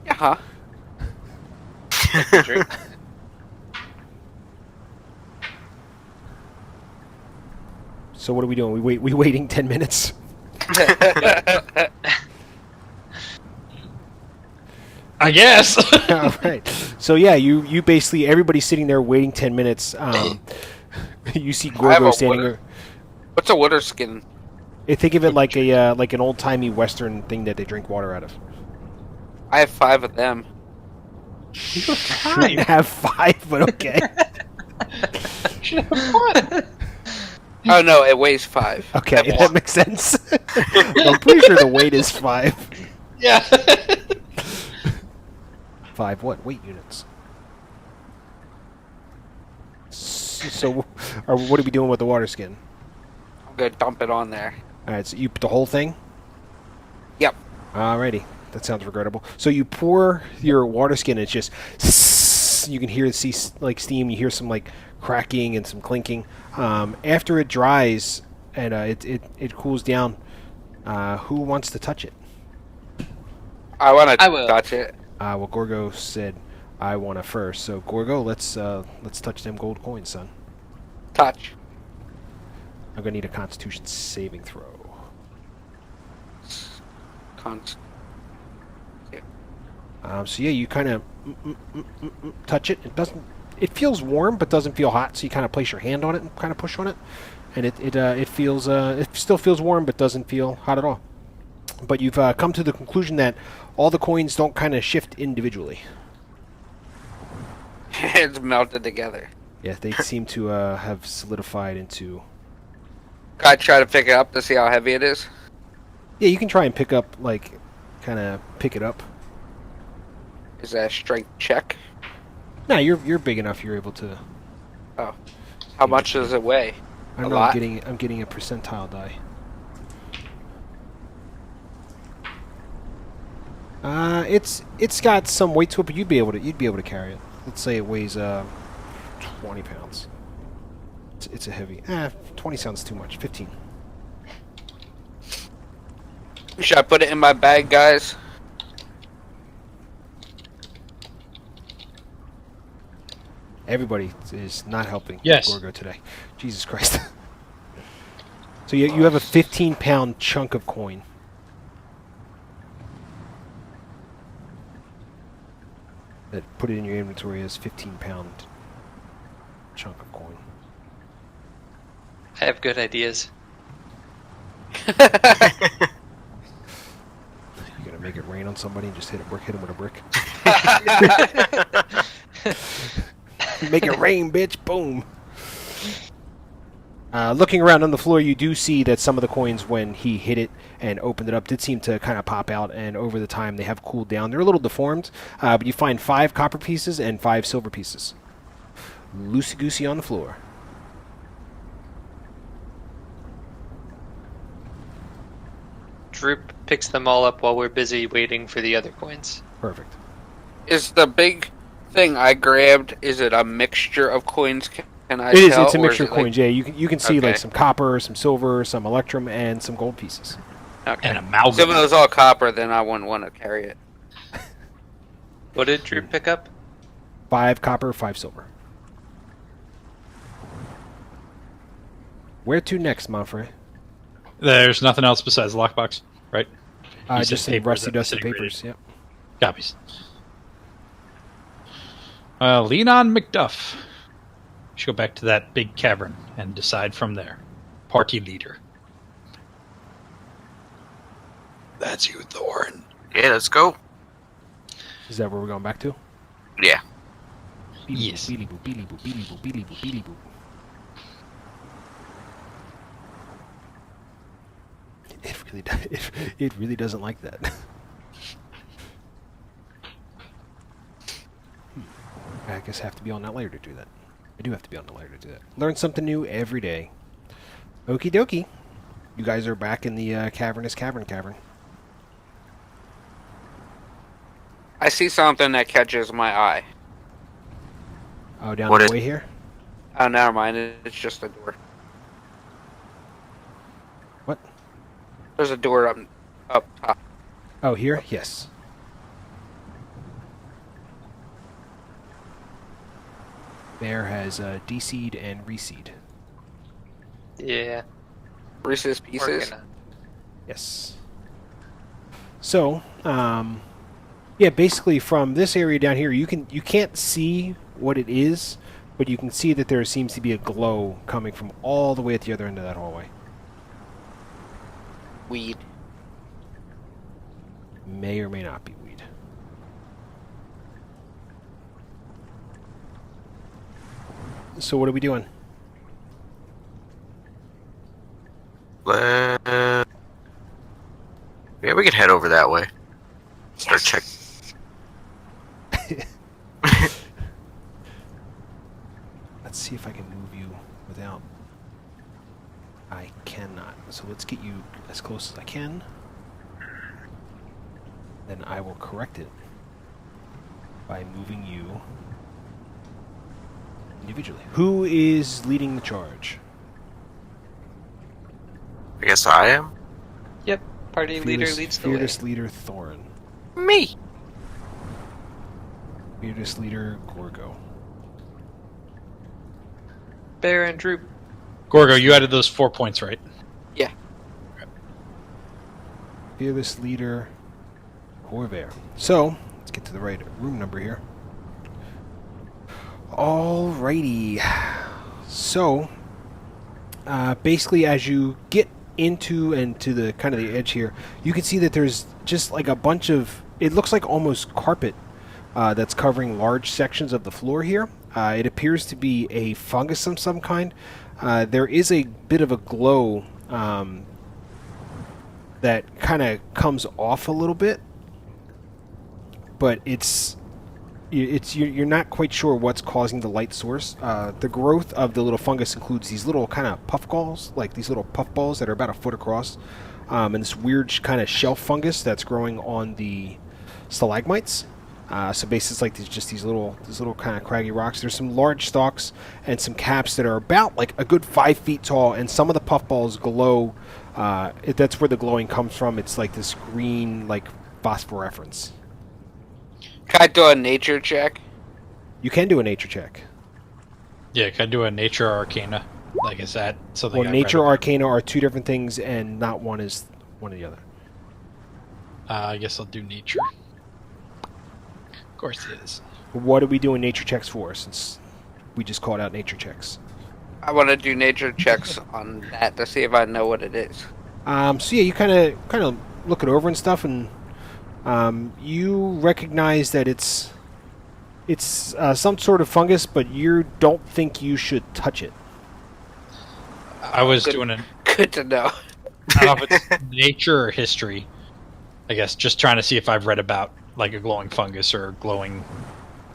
Yeah. Drink. So what are we doing? We waiting 10 minutes? I guess. All right. So yeah, you basically, everybody's sitting there waiting 10 minutes. You see Gorgo standing there. What's a water skin? Think of it like a like an old timey Western thing that they drink water out of. I have 5 of them. You have Shouldn't have 5, but okay. should have one. Oh no, it weighs 5. Okay, that makes sense. I'm pretty sure the weight is 5. Yeah. 5 what? Weight units. So, what are we doing with the water skin? I'm gonna dump it on there. Alright, so you put the whole thing? Yep. Alrighty. That sounds regrettable. So you pour your water skin, and it's just... You can hear like steam, you hear some like cracking and some clinking. After it dries and it cools down, who wants to touch it? I want to I will. touch it. Well, Gorgo said I want to first. So Gorgo, let's touch them gold coins, son. Touch. I'm gonna need a Constitution saving throw. So yeah, you kind of touch it. It doesn't. It feels warm, but doesn't feel hot. So you kind of place your hand on it and kind of push on it, and it feels it still feels warm, but doesn't feel hot at all. But you've come to the conclusion that all the coins don't kind of shift individually. It's melted together. Yeah, they seem to have solidified into. I try to pick it up to see how heavy it is. Yeah, you can try and pick up, like, kind of pick it up. Is that a strength check? No, you're big enough. You're able to. Oh, how much does it weigh? I don't know. I'm getting a percentile die. It's got some weight to it, but you'd be able to carry it. Let's say it weighs 20 pounds. It's a heavy. 20 sounds too much. 15. Should I put it in my bag, guys? Everybody is not helping Gorgo today. Jesus Christ. So you have a 15-pound chunk of coin. Put it in your inventory as 15-pound chunk of coin. I have good ideas. You gonna make it rain on somebody and just hit him with a brick? Make it rain, bitch! Boom. Looking around on the floor, you do see that some of the coins, when he hit it and opened it up, did seem to kind of pop out, and over the time they have cooled down. They're a little deformed, but you find 5 copper pieces and 5 silver pieces. Loosey-goosey on the floor. Droop picks them all up while we're busy waiting for the other coins. Perfect. Is the big thing I grabbed, is it a mixture of coins? Can I It is. tell, It's a or mixture is of it coins. Yeah, you can see Okay. like some copper, some silver, some electrum, and some gold pieces. Okay. And So if amalgam. it was all copper, then I wouldn't want to carry it. What did Drew pick up? 5 copper, 5 silver. Where to next, Manfred? There's nothing else besides the lockbox, right? You said Just some papers rusty, that were dusty sitting papers. Yep. Copies. Lean on Macduff. We should go back to that big cavern and decide from there. Party leader. That's you, Thorn. Yeah, let's go. Is that where we're going back to? Yeah. Yes. Beely boop, beely boop, beely boop, beely boop, beely boop. It really doesn't like that. I guess I have to be on that layer to do that. I do have to be on the layer to do that. Learn something new every day. Okie dokie. You guys are back in the cavernous cavern. I see something that catches my eye. Oh, down What the is- way here? Oh, never mind. It's just a door. What? There's a door up top. Oh, here? Yes. Bear has de-seed and reseed. Yeah. Reese's Pieces. Working on. Yes. So, yeah, basically from this area down here, you can't see what it is, but you can see that there seems to be a glow coming from all the way at the other end of that hallway. Weed. May or may not be weed. So what are we doing? Yeah, we can head over that way. Start check. Let's see if I can move you without... I cannot. So let's get you as close as I can. Then I will correct it by moving you individually. Who is leading the charge? I guess I am. Yep. Party leader leads the way. Fearless leader Thorin. Me. Fearless leader Gorgo. Bear and Droop. Gorgo, you added those 4 points, right? Yeah. Fearless leader Corvair. So, let's get to the right room number here. Alrighty. So, basically as you get into the kind of the edge here, you can see that there's just like a bunch of, it looks like almost carpet that's covering large sections of the floor here. It appears to be a fungus of some kind. There is a bit of a glow that kind of comes off a little bit, but you're not quite sure what's causing the light source. The growth of the little fungus includes these little kind of puffballs, like these little puffballs that are about a foot across, and this weird kind of shelf fungus that's growing on the stalagmites. So basically, it's like these little kind of craggy rocks. There's some large stalks and some caps that are about like a good 5 feet tall, and some of the puffballs glow. That's where the glowing comes from. It's like this green, like phosphorescence. Can I do a nature check? You can do a nature check. Yeah, can I do a nature arcana? Like, is that something? Well, I've nature read about? arcana are two different things, and not one is one or the other. I guess I'll do nature. Of course it is. What are we doing nature checks for, since we just called out nature checks? I want to do nature checks on that to see if I know what it is. So yeah, you kind of look it over and stuff, and you recognize that it's some sort of fungus, but you don't think you should touch it. I was Good. doing a Good to know. I don't know if it's nature or history. I guess just trying to see if I've read about like a glowing fungus or glowing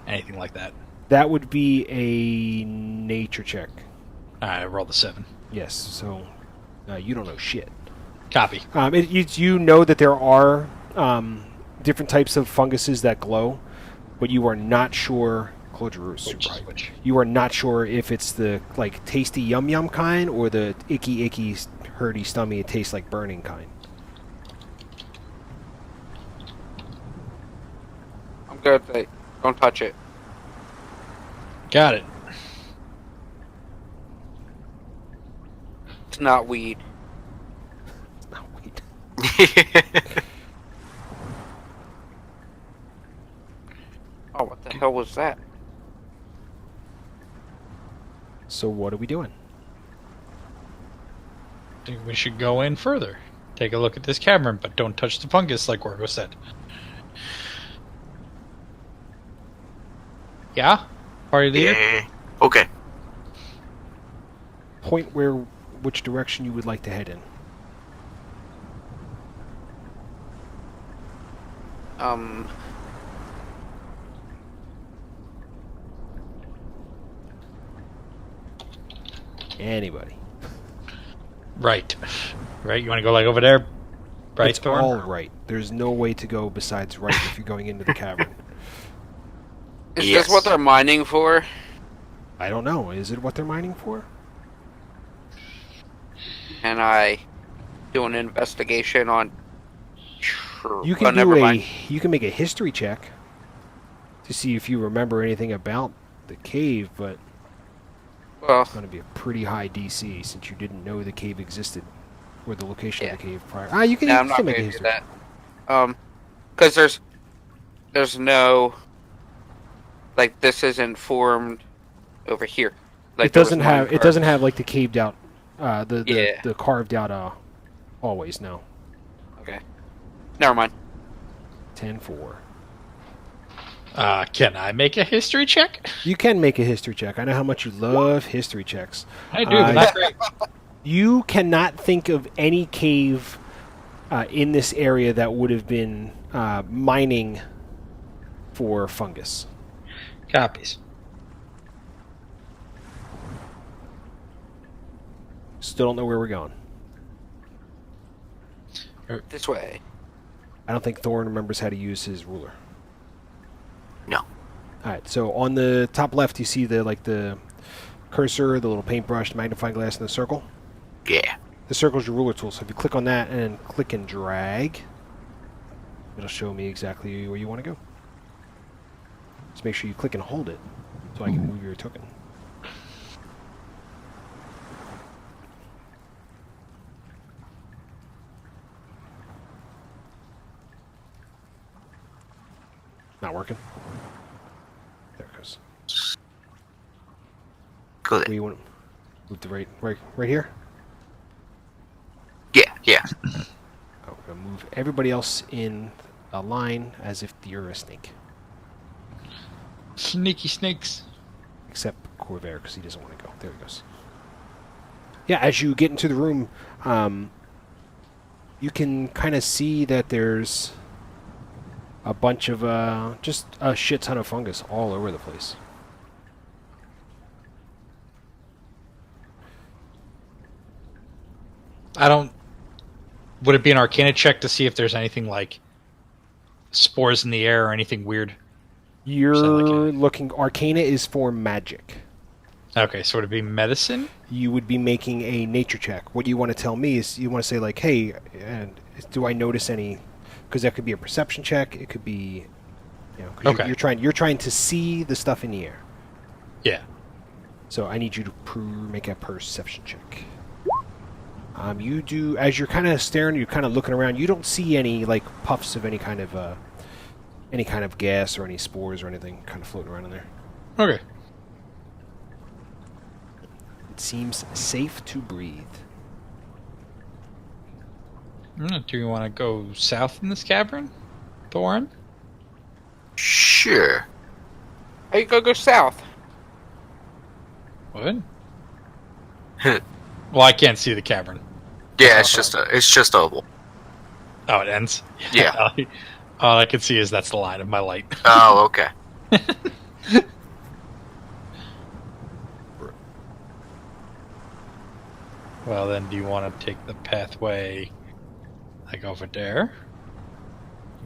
anything like that. That would be a nature check. I rolled a 7. Yes, so you don't know shit. Copy. You know that there are different types of funguses that glow, but you are not sure Claude Giroux is super high. You are not sure if it's the like tasty yum yum kind or the icky hurty stomach. It tastes like burning kind. I'm good. Don't touch it. Got it. It's not weed. It's not weed. Oh, what the hell was that? So what are we doing? I think we should go in further. Take a look at this cavern, but don't touch the fungus like Gorgo said. Yeah? Party leader? Yeah. Okay. Point which direction you would like to head in. Anybody. Right. Right? You want to go like over there? Right, It's all right. There's no way to go besides right if you're going into the cavern. Is this what they're mining for? I don't know. Is it what they're mining for? Can I do an investigation on? You can you can make a history check to see if you remember anything about the cave, but it's going to be a pretty high DC since you didn't know the cave existed or the location of the cave prior. You can still make a history. That. Because there's no this isn't formed over here. Like it doesn't have like the caved out, the carved out hallways. No. Okay. Never mind. 10-4. Can I make a history check? You can make a history check. I know how much you love history checks. I do, but not great. You cannot think of any cave in this area that would have been mining for fungus. Copies. Still don't know where we're going. This way. I don't think Thorn remembers how to use his ruler. No. Alright, so on the top left you see the cursor, the little paintbrush, the magnifying glass, and the circle? Yeah. The circle is your ruler tool, so if you click on that and click and drag, it'll show me exactly where you want to go. Just make sure you click and hold it so I can move your token. Not working. There it goes. Go there. Where you want to move to right here? Yeah. I'm going to move everybody else in a line as if you're a snake. Sneaky snakes. Except Corvair, because he doesn't want to go. There he goes. Yeah, as you get into the room, you can kind of see that there's a bunch of, just a shit ton of fungus all over the place. Would it be an Arcana check to see if there's anything like spores in the air or anything weird? You're looking... Arcana is for magic. Okay, so would it be medicine? You would be making a nature check. What you want to tell me is you want to say, like, hey, do I notice any... Because that could be a perception check. It could be... Okay. You're trying to see the stuff in the air. Yeah. So I need you to make a perception check. You do... As you're kind of staring, you're kind of looking around, you don't see any, like, puffs of any kind of gas or any spores or anything kind of floating around in there. Okay. It seems safe to breathe. Do you want to go south in this cavern, Thorn? Sure. How you gonna go south? What? Well, I can't see the cavern. Yeah, it's just oval. Oh, it ends? Yeah. All I can see is that's the line of my light. Oh, okay. Well, then, do you want to take the pathway like over there?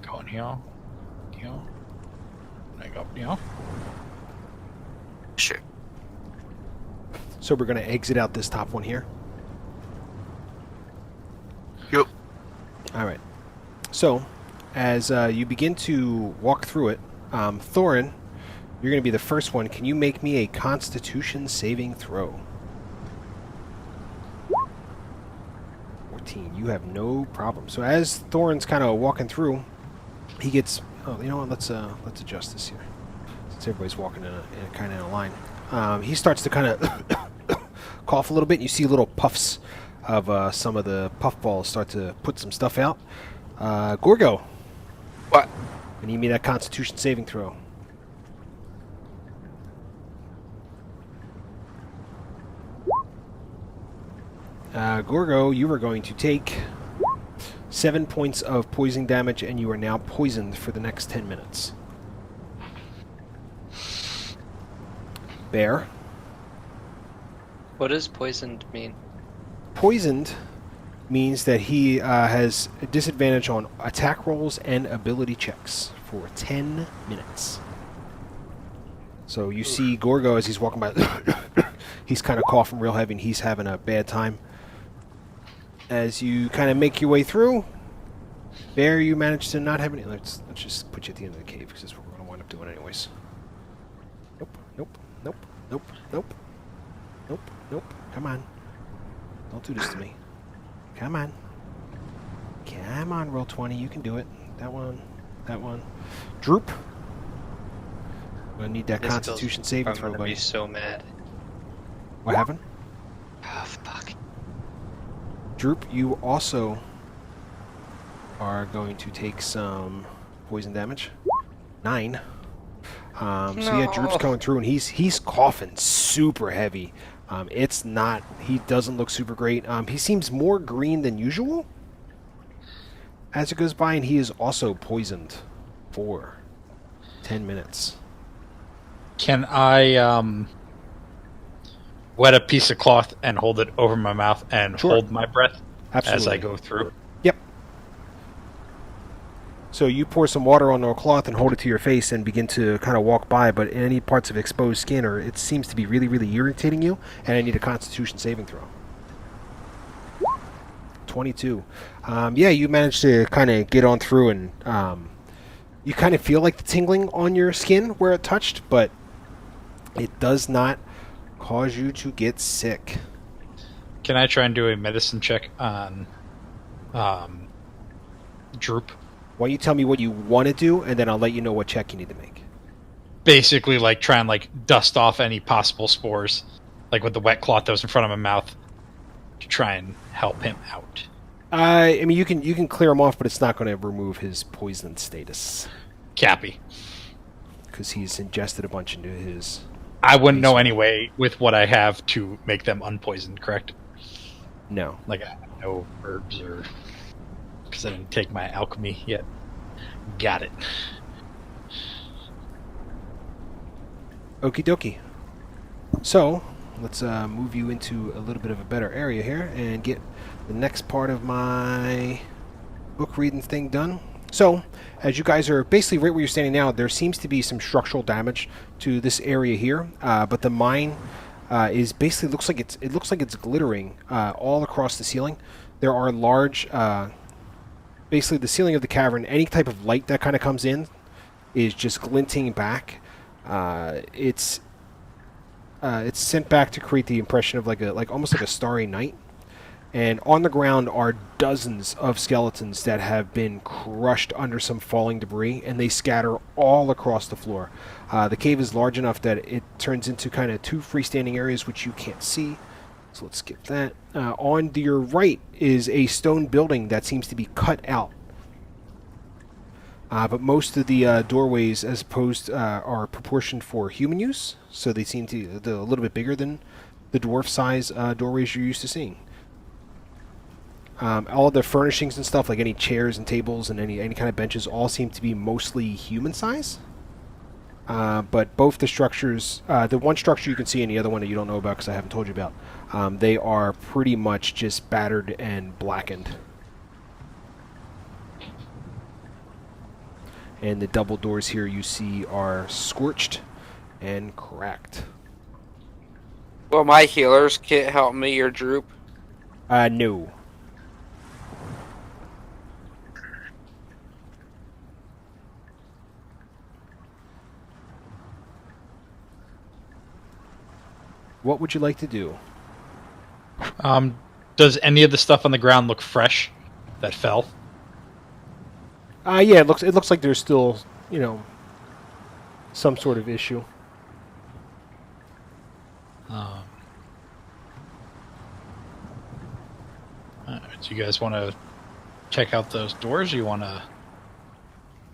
Go in here. I go up here. So we're going to exit out this top one here. Yep. All right. So, as you begin to walk through it, Thorin, you're going to be the first one. Can you make me a Constitution saving throw? 14. You have no problem. So as Thorin's kind of walking through, he gets. Oh, you know what? Let's adjust this here, since everybody's walking in a kind of in a line. He starts to kind of cough a little bit. And you see little puffs of some of the puffballs start to put some stuff out. Gorgo. What? And you need that Constitution saving throw. Gorgo, you are going to take 7 points of poison damage, and you are now poisoned for the next 10 minutes. Bear. What does poisoned mean? Poisoned means that he has a disadvantage on attack rolls and ability checks for 10 minutes. So you see Gorgo as he's walking by. He's kind of coughing real heavy, and he's having a bad time. As you kind of make your way through, Bear, you manage to not have any. Let's just put you at the end of the cave, because that's what we're going to wind up doing anyways. Nope, nope, nope, nope, nope, nope, nope. Come on. Don't do this to me. Come on. Come on, roll 20. You can do it. That one. That one. Droop. I'm going to need that Constitution saving throw, buddy. I'm going to be so mad. What happened? Oh, fuck. Droop, you also are going to take some poison damage. 9. So yeah, Droop's going through, and he's coughing super heavy. It's not. He doesn't look super great. He seems more green than usual as it goes by, and he is also poisoned for 10 minutes. Can I wet a piece of cloth and hold it over my mouth and hold my breath as I go through? Yep. So you pour some water on the cloth and hold it to your face and begin to kind of walk by, but in any parts of exposed skin, or it seems to be really, really irritating you, and I need a Constitution saving throw. 22. Yeah, you managed to kind of get on through, and you kind of feel like the tingling on your skin where it touched, but it does not cause you to get sick. Can I try and do a medicine check on Droop? Why don't you tell me what you want to do, and then I'll let you know what check you need to make. Basically, like, try and, like, dust off any possible spores, like with the wet cloth that was in front of my mouth, to try and help him out. I mean, you can clear him off, but it's not going to remove his poison status. Cappy. Because he's ingested a bunch into his... I wouldn't know anyway with what I have to make them unpoisoned, correct? No. Like, I have no herbs or... Because I didn't take my alchemy yet. Got it. Okie dokie. So, let's move you into a little bit of a better area here and get the next part of my book reading thing done. So, as you guys are basically right where you're standing now, there seems to be some structural damage to this area here, but the mine is basically looks like it's glittering all across the ceiling. There are large, basically the ceiling of the cavern. Any type of light that kind of comes in is just glinting back. It's sent back to create the impression of almost like a starry night. And on the ground are dozens of skeletons that have been crushed under some falling debris, and they scatter all across the floor. The cave is large enough that it turns into kind of two freestanding areas which you can't see. So let's skip that. On to your right is a stone building that seems to be cut out. But most of the doorways, as opposed, are proportioned for human use, so they seem to be a little bit bigger than the dwarf-size doorways you're used to seeing. All of the furnishings and stuff, like any chairs and tables and any kind of benches, all seem to be mostly human size. But both the structures, the one structure you can see and the other one that you don't know about because I haven't told you about, they are pretty much just battered and blackened. And the double doors here you see are scorched and cracked. Will my healer's kit help me or Droop? No. What would you like to do? Does any of the stuff on the ground look fresh that fell? Yeah, it looks like there's still, some sort of issue. Do you guys want to check out those doors? Or you want to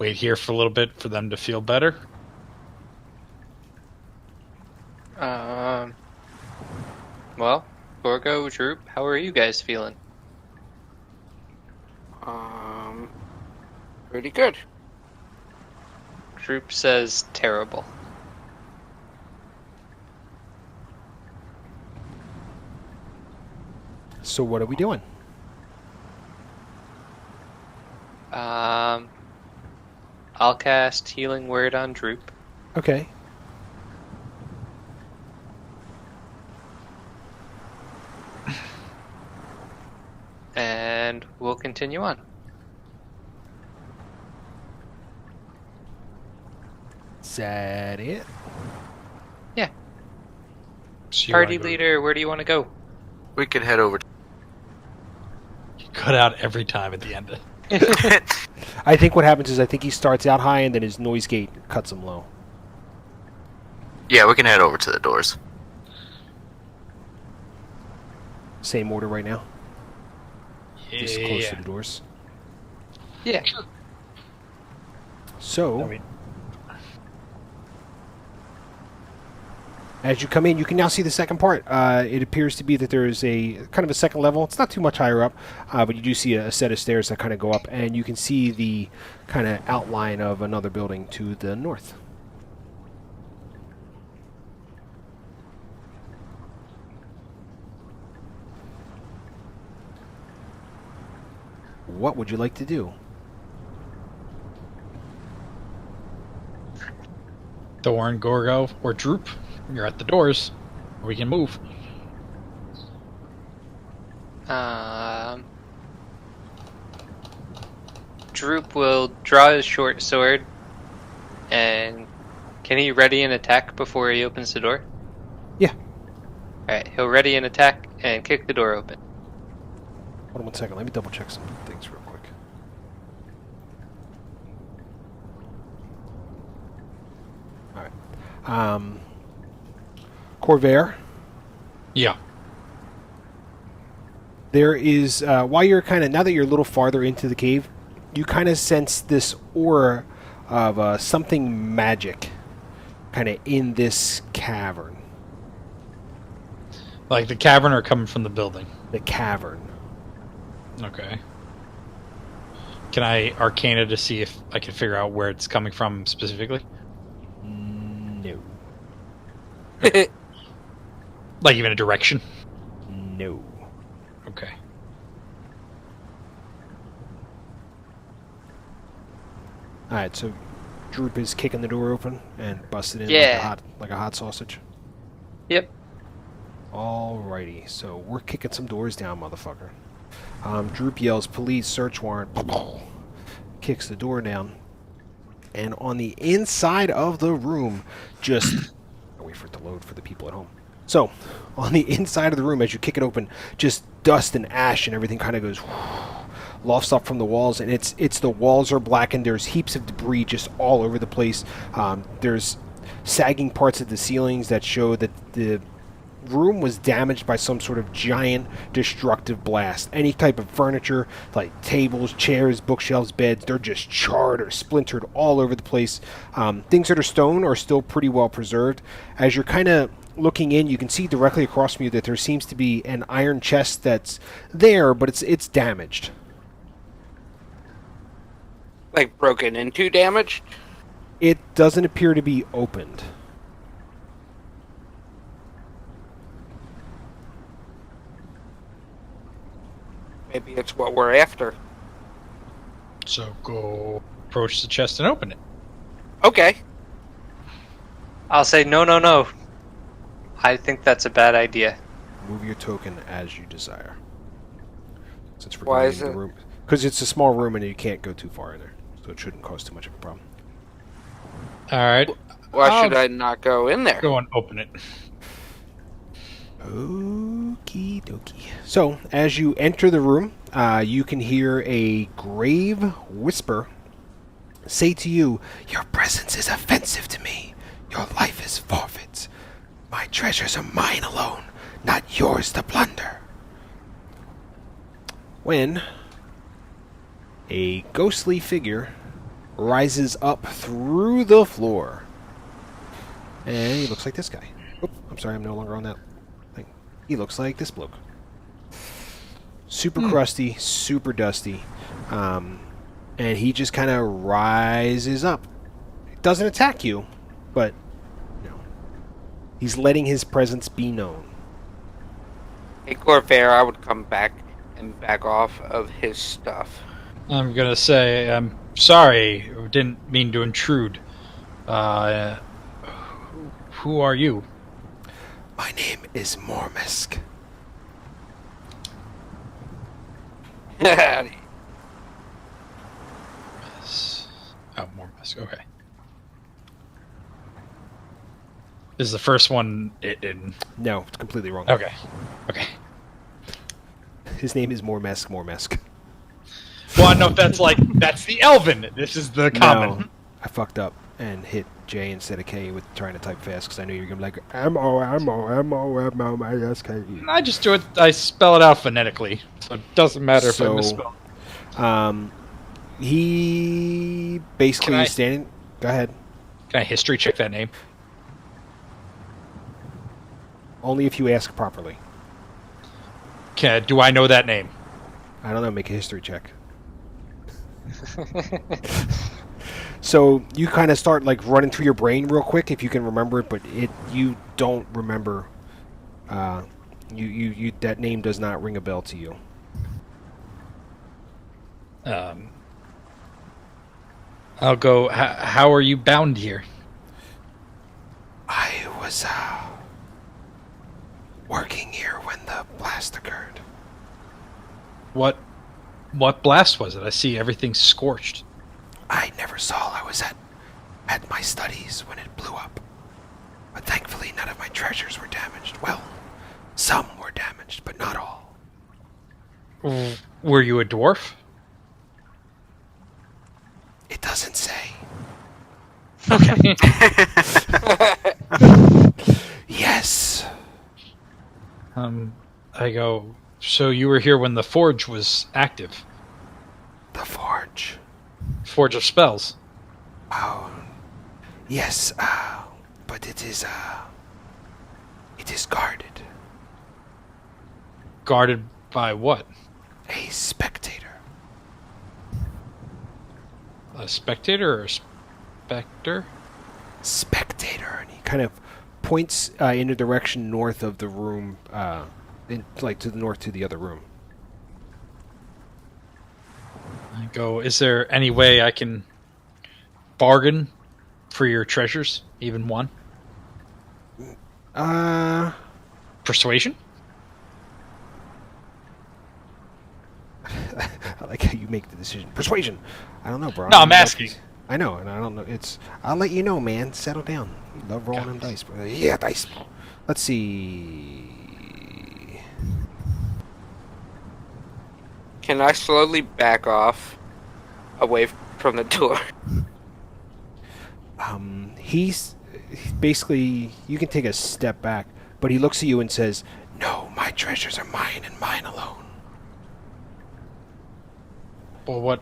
wait here for a little bit for them to feel better? Well, Gorgo, Droop, how are you guys feeling? Pretty good. Droop says terrible. So what are we doing? I'll cast Healing Word on Droop. Okay. And we'll continue on. Is that it? Yeah. So Party leader, where do you want to go? We can head over. You cut out every time at the end. I think what happens is I think he starts out high and then his noise gate cuts him low. Yeah, we can head over to the doors. Same order right now. Yeah. Just close to the doors. Yeah. So, as you come in, you can now see the second part. It appears to be that there is a kind of a second level. It's not too much higher up, but you do see a set of stairs that kind of go up, and you can see the kind of outline of another building to the north. What would you like to do? Thorn, Gorgo, or Droop, you're at the doors. We can move. Droop will draw his short sword, and can he ready an attack before he opens the door? Yeah. Alright, he'll ready an attack and kick the door open. Hold on 1 second. Let me double check some things real quick. All right. Corvair. Yeah. There is, while you're now that you're a little farther into the cave, you kind of sense this aura of something magic kind of in this cavern. Like the cavern or coming from the building? The cavern. Okay. Can I Arcana to see if I can figure out where it's coming from specifically? No. Like even a direction? No. Okay. Alright, so Droop is kicking the door open and busting in like a hot sausage. Yep. Alrighty, so we're kicking some doors down, motherfucker. Droop yells, "Police, search warrant." Kicks the door down. And on the inside of the room, just... I'll wait for it to load for the people at home. So, on the inside of the room, as you kick it open, just dust and ash and everything kind of goes... lofts up from the walls, and it's the walls are blackened. There's heaps of debris just all over the place. There's sagging parts of the ceilings that show that the room was damaged by some sort of giant destructive blast. Any type of furniture, like tables, chairs, bookshelves, beds, they're just charred or splintered all over the place. Things that are stone are still pretty well preserved. As you're kind of looking in, you can see directly across from you that there seems to be an iron chest that's there, but it's damaged. Like broken into, damaged? It doesn't appear to be opened. Maybe it's what we're after. So go approach the chest and open it. Okay. I'll say no. I think that's a bad idea. Move your token as you desire. Since we're Why going is into it? the room, because it's a small room and you can't go too far in there, so it shouldn't cause too much of a problem. All right. Why should I not go in there? Go and open it. Okie dokie. So, as you enter the room, you can hear a grave whisper say to you, "Your presence is offensive to me. Your life is forfeit. My treasures are mine alone, not yours to plunder." When a ghostly figure rises up through the floor, and he looks like this guy. Oop, I'm sorry, I'm no longer on that thing. He looks like this bloke. Super crusty, super dusty, and he just kind of rises up. Doesn't attack you, but he's letting his presence be known. Hey, Corvair, I would come back and back off of his stuff. I'm gonna say I'm sorry. Didn't mean to intrude. Who are you? My name is Mormisk. Oh, more mask. Okay. Is the first one it didn't? No, it's completely wrong. Okay. Okay. His name is Mormesk. Well, I know if that's the Elven. This is the common. No, I fucked up and hit J instead of K with trying to type fast because I knew you were gonna be like M-O-M-O-M-O-M-O-M-I-S-K. I just do it. I spell it out phonetically, so it doesn't matter if I misspell. He basically is standing. Go ahead. Can I history check that name? Only if you ask properly. Do I know that name? I don't know. Make a history check. So you kind of start like running through your brain real quick if you can remember it, but you don't remember. You that name does not ring a bell to you. I'll go. How are you bound here? I was working here when the blast occurred. What blast was it? I see everything scorched. I never saw. I was at my studies when it blew up. But thankfully none of my treasures were damaged. Well, some were damaged, but not all. Were you a dwarf? It doesn't say. Okay. Yes. I go, so you were here when the forge was active? The forge. Forge of spells. Oh, yes, but it is guarded. Guarded by what? A spectator. A spectator or a specter? Spectator, and he kind of points in a direction north of the room, to the north to the other room. I go, is there any way I can bargain for your treasures? Even one? Persuasion? I like how you make the decision. Persuasion. I don't know, bro. No, I'm asking. I know, and I don't know. I'll let you know, man. Settle down. You love rolling them dice, bro. Yeah, dice. Let's see. Can I slowly back off away from the door? He's basically, you can take a step back, but he looks at you and says, "No, my treasures are mine and mine alone." Well,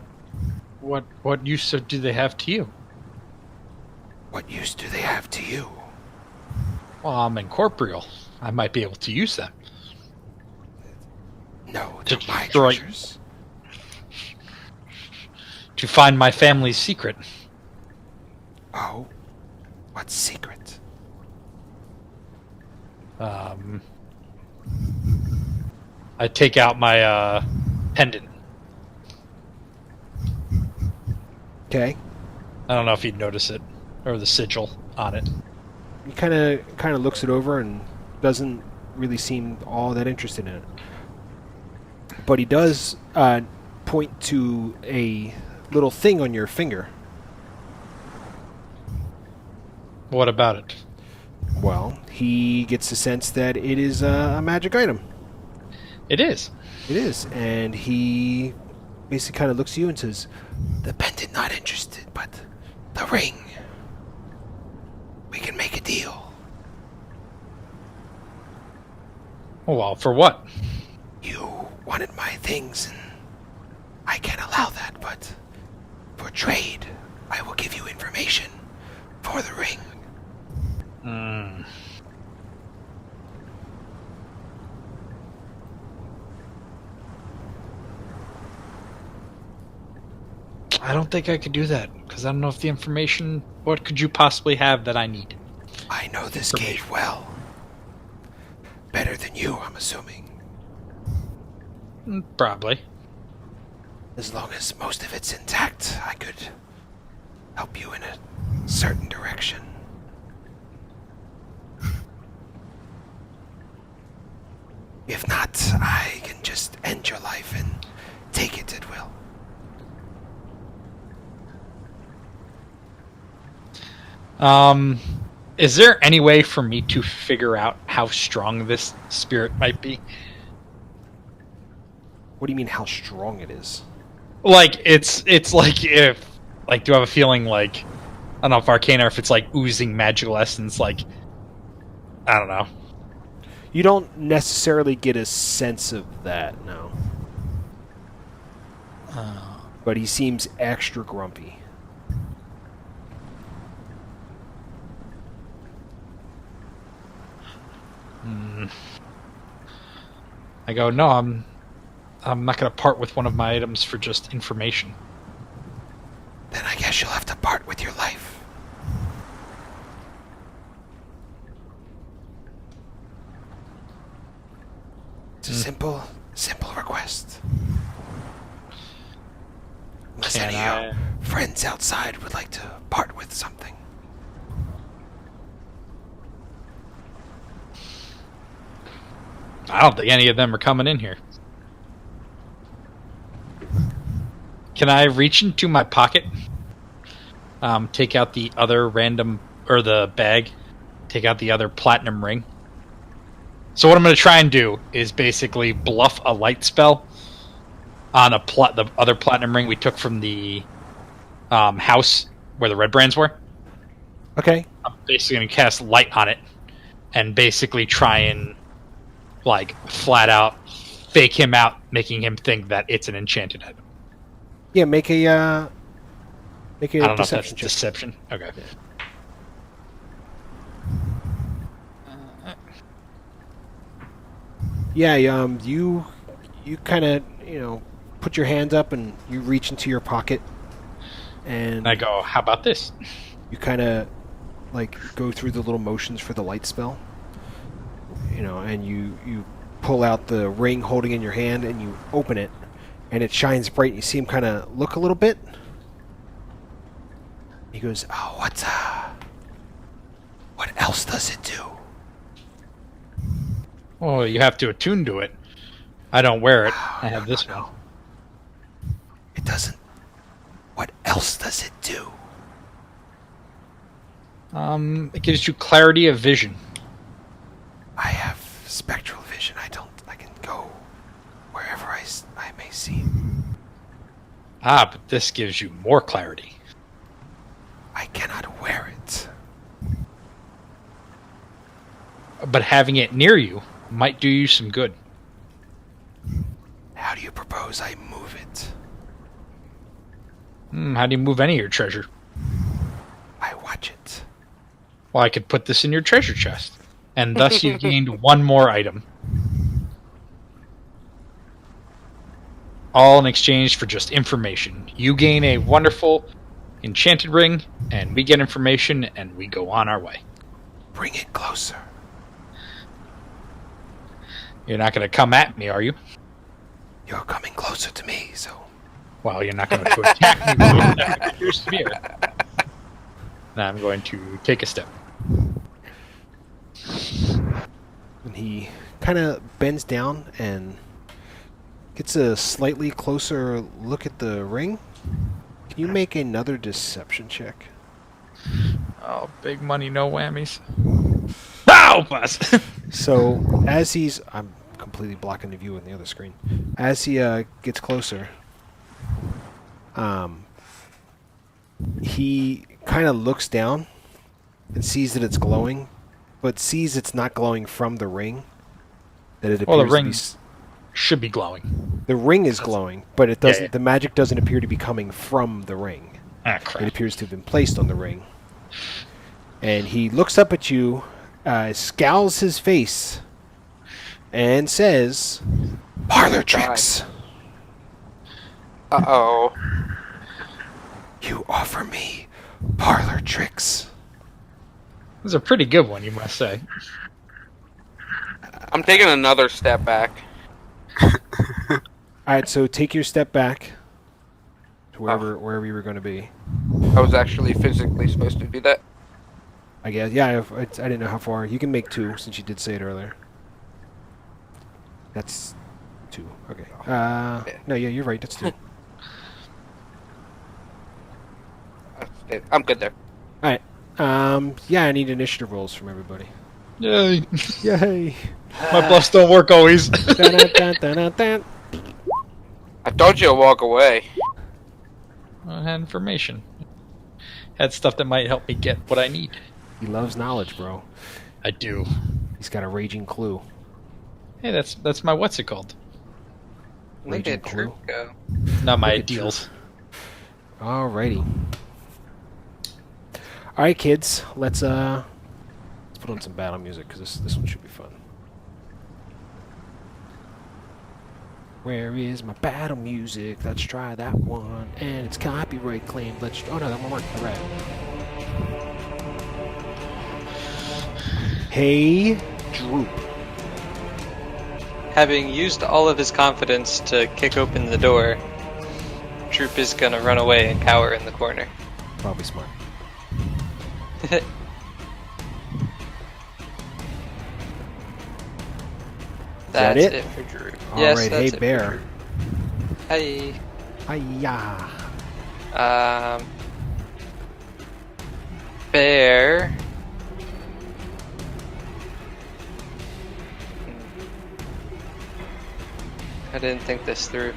what use do they have to you? What use do they have to you? Well, I'm incorporeal. I might be able to use them. No, they're my destroy- treasures. To find my family's secret. Oh, what secret? I take out my pendant. Okay. I don't know if you'd notice it, or the sigil on it. He kind of looks it over and doesn't really seem all that interested in it. But he does point to a little thing on your finger. What about it? Well, he gets the sense that it is a magic item. It is. It is, and he basically kind of looks at you and says, "The pendant not interested, but the ring. We can make a deal." Oh, well, for what? You wanted my things, and I can't allow that, but for trade, I will give you information for the ring. Hmm. I don't think I could do that, because I don't know if the information... What could you possibly have that I need? I know this cave well. Better than you, I'm assuming. Probably. As long as most of it's intact, I could help you in a certain direction. If not, I can just end your life and take it at will. Is there any way for me to figure out how strong this spirit might be? What do you mean how strong it is? Like, it's like if... Like, do you have a feeling like... I don't know if Arcana, or if it's like oozing magical essence, like... I don't know. You don't necessarily get a sense of that, no. But he seems extra grumpy. I go, no, I'm not going to part with one of my items for just information. Then I guess you'll have to part with your life. It's a simple request. Unless any of your friends outside would like to part with something. I don't think any of them are coming in here. Can I reach into my pocket? Take out the other random... Or the bag. Take out the other platinum ring. So what I'm going to try and do is basically bluff a light spell on the other platinum ring we took from the house where the red brands were. Okay. I'm basically going to cast light on it and basically try and, like, flat out fake him out, making him think that it's an enchanted item. Yeah, make a I don't know if that's deception check. deception. Okay. Yeah, you kind of, put your hand up and you reach into your pocket, and I go, how about this? you kind of, like, go through the little motions for the light spell, and you pull out the ring holding in your hand, and you open it, and it shines bright, and you see him kind of look a little bit. He goes, "Oh, what else does it do?" Well, you have to attune to it. I don't wear it. I have this one. It doesn't. What else does it do? It gives you clarity of vision. I have spectral vision. I can go wherever I may see. Ah, but this gives you more clarity. I cannot wear it. But having it near you might do you some good. How do you propose I move it? How do you move any of your treasure? I watch it. Well, I could put this in your treasure chest. And thus you've gained one more item. All in exchange for just information. You gain a wonderful enchanted ring, and we get information, and we go on our way. Bring it closer. You're not going to come at me, are you? You're coming closer to me, so... Well, you're not going to attack me with your spear. Now I'm going to take a step. And he kind of bends down and gets a slightly closer look at the ring. Can you make another deception check? Oh, big money, no whammies. Ow! Pass! So, as he's... I'm completely blocking the view on the other screen. As he gets closer, he kind of looks down and sees that it's glowing, but sees it's not glowing from the ring. That it appears the ring to be should be glowing. The ring is glowing, but it doesn't. Yeah. The magic doesn't appear to be coming from the ring. Ah, crap. It appears to have been placed on the ring. And he looks up at you, scowls his face, and says, "Parlor tricks." Uh-oh. You offer me parlor tricks. This is a pretty good one, you must say. I'm taking another step back. Alright, so take your step back to wherever you were going to be. I was actually physically supposed to do that. I guess, yeah, I didn't know how far. You can make 2, since you did say it earlier. That's 2, okay. No, yeah, you're right, that's 2. I'm good there. Alright, yeah, I need initiative rolls from everybody. Yay! Yay! My bluffs don't work always. Dun. I told you to walk away. I had information. Had stuff that might help me get what I need. He loves knowledge, bro. I do. He's got a raging clue. Hey, that's my what's it called? Look at Troop go. Not my ideals. Alrighty. Alright, kids. Let's put on some battle music, because this one should be fun. Where is my battle music? Let's try that one. And it's copyright claimed. Oh no, that won't work. Alright. Hey, Droop. Having used all of his confidence to kick open the door, Droop is gonna run away and cower in the corner. Probably smart. That's it for Drew. Yes, Alright, hey Bear. Hi. Hiya. Bear. I didn't think this through.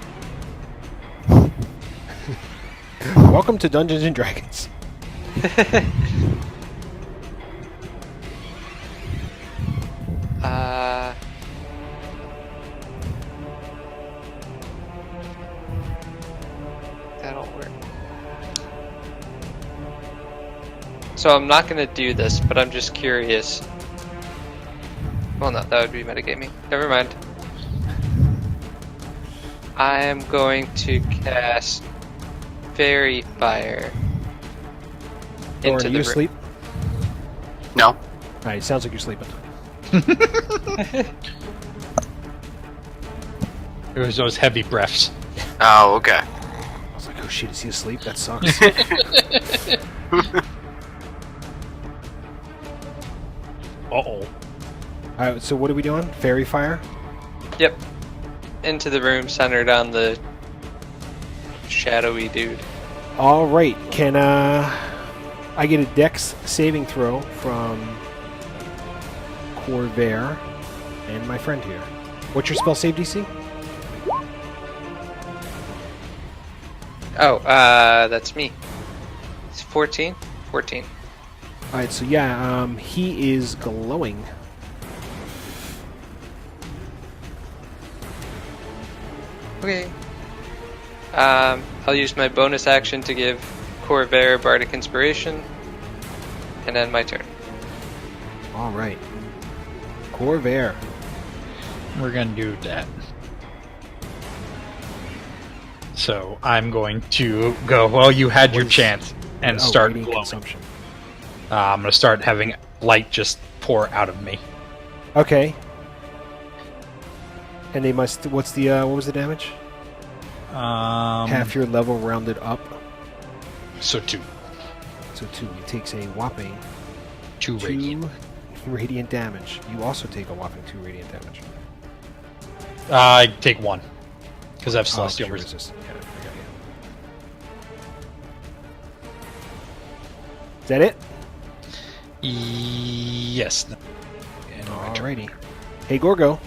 Welcome to Dungeons and Dragons. That'll work. So I'm not gonna do this, but I'm just curious. Well, no, that would be metagaming. Never mind. I am going to cast Fairy Fire into Are you asleep? No. Alright, sounds like you're sleeping. It was those heavy breaths. Oh, okay. I was like, oh shit, is he asleep? That sucks. Uh-oh. Alright, so what are we doing? Fairy fire? Yep. Into the room centered on the shadowy dude. Alright, can I get a dex saving throw from Corvair and my friend here? What's your spell save DC? Oh, that's me. It's 14? 14. Alright, so yeah, he is glowing. Okay. I'll use my bonus action to give Corvair Bardic Inspiration, and end my turn. Alright. Corvair. We're gonna do that. So I'm going to go, well, you had your chance, and start glowing. Consumption. I'm gonna start having light just pour out of me. Okay. And they must, what was the damage? Half your level rounded up. So 2. So 2. He takes a whopping 2 radiant. radiant damage. You also take a whopping 2 radiant damage. I take 1 because I have celestial resist. Yeah, I forgot, yeah. Is that it? Yes. Alrighty. Hey, Gorgo.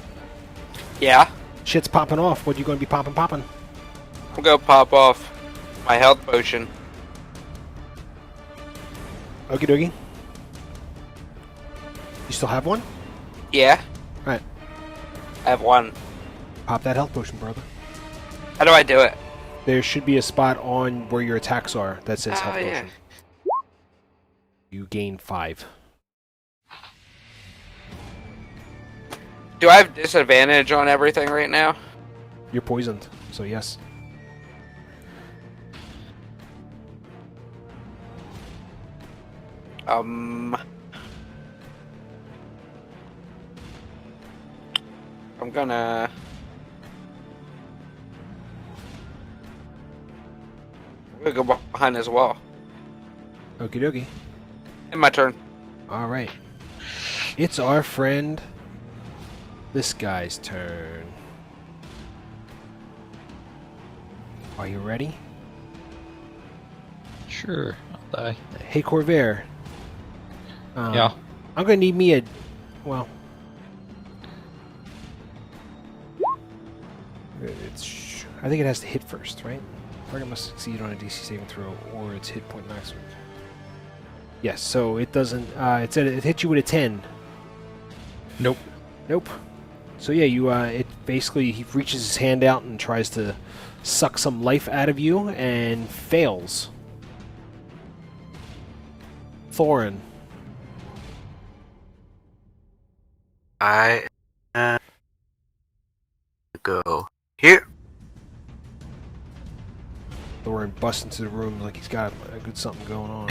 Yeah? Shit's popping off. What are you going to be popping? I'm gonna pop off my health potion. Okie dokie. You still have one? Yeah? Alright. I have 1. Pop that health potion, brother. How do I do it? There should be a spot on where your attacks are that says health yeah. potion. You gain 5. Do I have disadvantage on everything right now? You're poisoned, so yes. I'm gonna... go behind this wall. Okie dokie. In my turn. Alright. It's our friend... this guy's turn. Are you ready? Sure, I'll die. Hey, Corvair. Yeah. I'm gonna need me a... well... I think it has to hit first, right? Target must succeed on a DC saving throw or its hit point maximum. Yes, so it doesn't... it said it hit you with a 10. Nope. Nope. So yeah, you it basically, he reaches his hand out and tries to suck some life out of you and fails. Thorin. I go here. Thorin busts into the room like he's got a good something going on.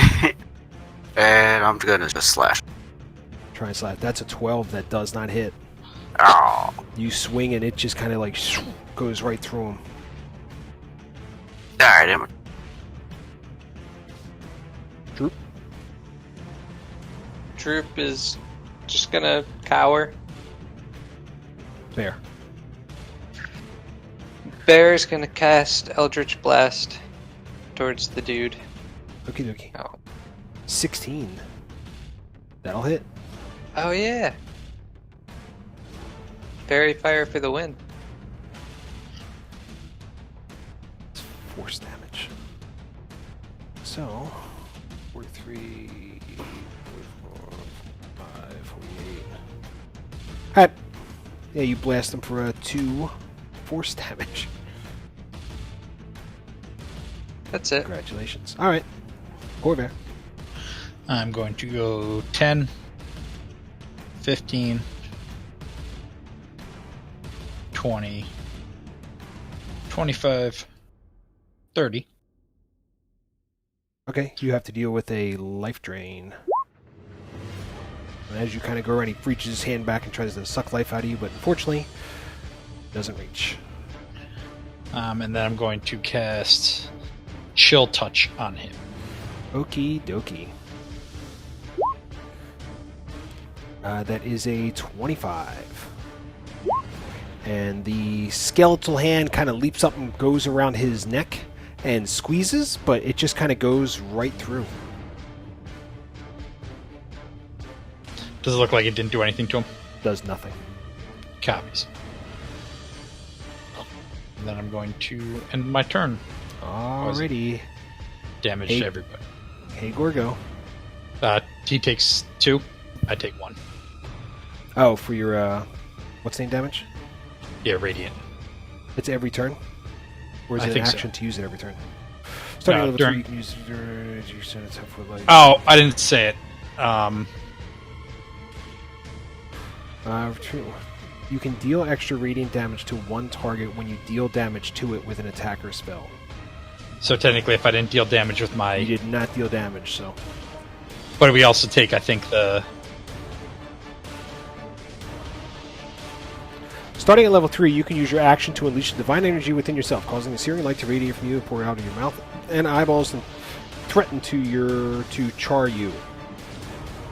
And I'm gonna just slash. Try and slap. That's a 12 that does not hit. Oh. You swing and it just kind of like goes right through him. Alright, Emma. Droop. Droop is just gonna cower. Bear. Bear is gonna cast Eldritch Blast towards the dude. Okie dokie. Oh. 16. That'll hit. Oh yeah. Fairy Fire for the win. It's force damage. So, 43, 44, 45, 48. Alright. Yeah, you blast him for a 2 force damage. That's it. Congratulations. Alright. Corvair. I'm going to go 10, 15, 20, 25, 30. Okay, you have to deal with a life drain. And as you kind of go around, he reaches his hand back and tries to suck life out of you, but unfortunately, doesn't reach. And then I'm going to cast Chill Touch on him. Okie dokie. That is a 25. And the skeletal hand kind of leaps up and goes around his neck and squeezes, but it just kind of goes right through. Does it look like it didn't do anything to him? Does nothing. Copies. And then I'm going to end my turn. Alrighty. Damage to everybody. Hey, Gorgo. He takes 2. I take 1. Oh, for your, what's name damage? Yeah, Radiant. It's every turn? Or is I it an think action so. to use it every turn? Starting at level during- 3, you can use your send attack for life. Oh, I didn't say it. True. You can deal extra radiant damage to one target when you deal damage to it with an attack or spell. So technically, if I didn't deal damage with my... You did not deal damage, so... But we also take, I think, the... Starting at level 3, you can use your action to unleash divine energy within yourself, causing a searing light to radiate from you and pour out of your mouth and eyeballs and threaten to char you.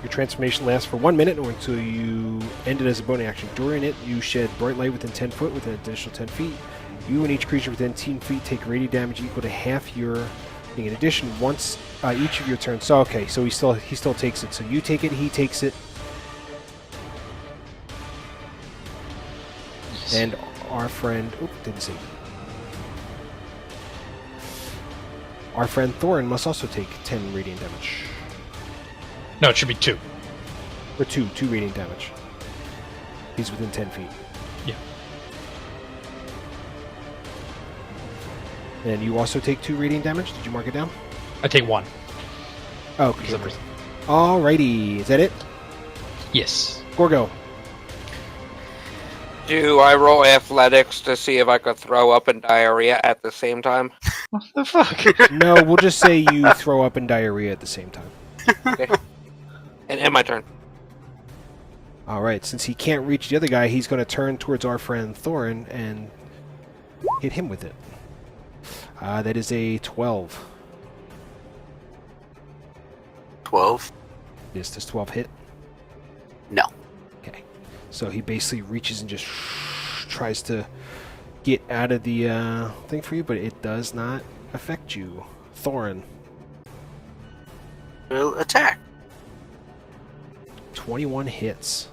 Your transformation lasts for 1 minute or until you end it as a bonus action. During it, you shed bright light within 10 foot within an additional 10 feet. You and each creature within 10 feet take radiant damage equal to half your thing. In addition, once each of your turns. So okay, so he still takes it. So you take it, he takes it, and our friend. Didn't see. Our friend Thorin must also take 10 radiant damage. No, it should be 2. Or 2 radiant damage. He's within 10 feet. Yeah. And you also take 2 radiant damage? Did you mark it down? I take 1. Oh, okay. Alrighty. Is that it? Yes. Gorgo. Do I roll athletics to see if I could throw up and diarrhea at the same time? What the fuck? No, we'll just say you throw up and diarrhea at the same time. Okay. And my turn. Alright, since he can't reach the other guy, he's going to turn towards our friend Thorin and hit him with it. That is a 12. 12? Does 12 hit? No. Okay. So he basically reaches and just tries to get out of the thing for you, but it does not affect you. Thorin. Will attack. 21 hits.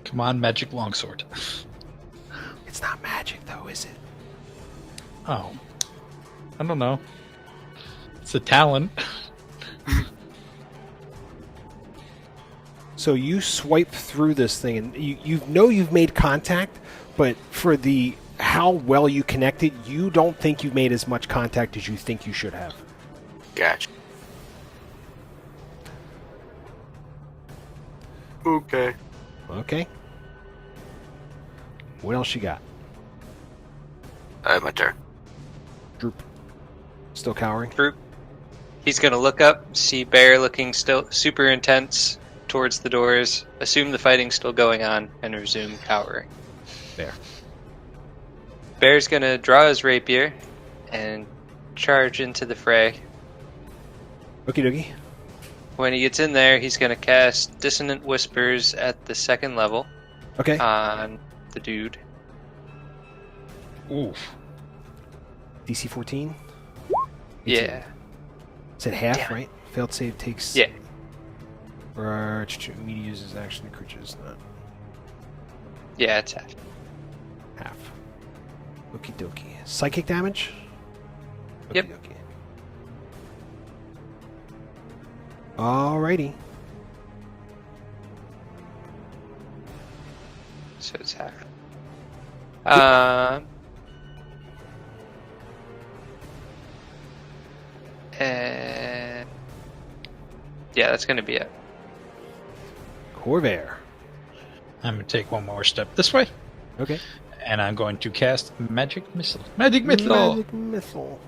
Come on, magic longsword. It's not magic, though, is it? Oh. I don't know. It's a talent. So you swipe through this thing, and you know you've made contact, but for the how well you connected, you don't think you've made as much contact as you think you should have. Gotcha. Okay. Okay. What else you got? My turn. Droop. Still cowering? Droop. He's gonna look up, see Bear looking still super intense towards the doors, assume the fighting's still going on, and resume cowering. Bear. Bear's gonna draw his rapier and charge into the fray. Okie dokie. When he gets in there, he's gonna cast Dissonant Whispers at the 2nd level Okay. on the dude. Oof. DC 14? Yeah. Is it half, Damn it. right? Failed save takes... Yeah. Or media uses action to creatures, not Yeah, it's half. half. Okie dokie. Psychic damage? Yep. Okie dokie. Alrighty. So it's half. And yeah, that's gonna be it. Corvair. I'm going to take one more step this way, Okay. and I'm going to cast Magic Missile. Magic Missile! Magic missile.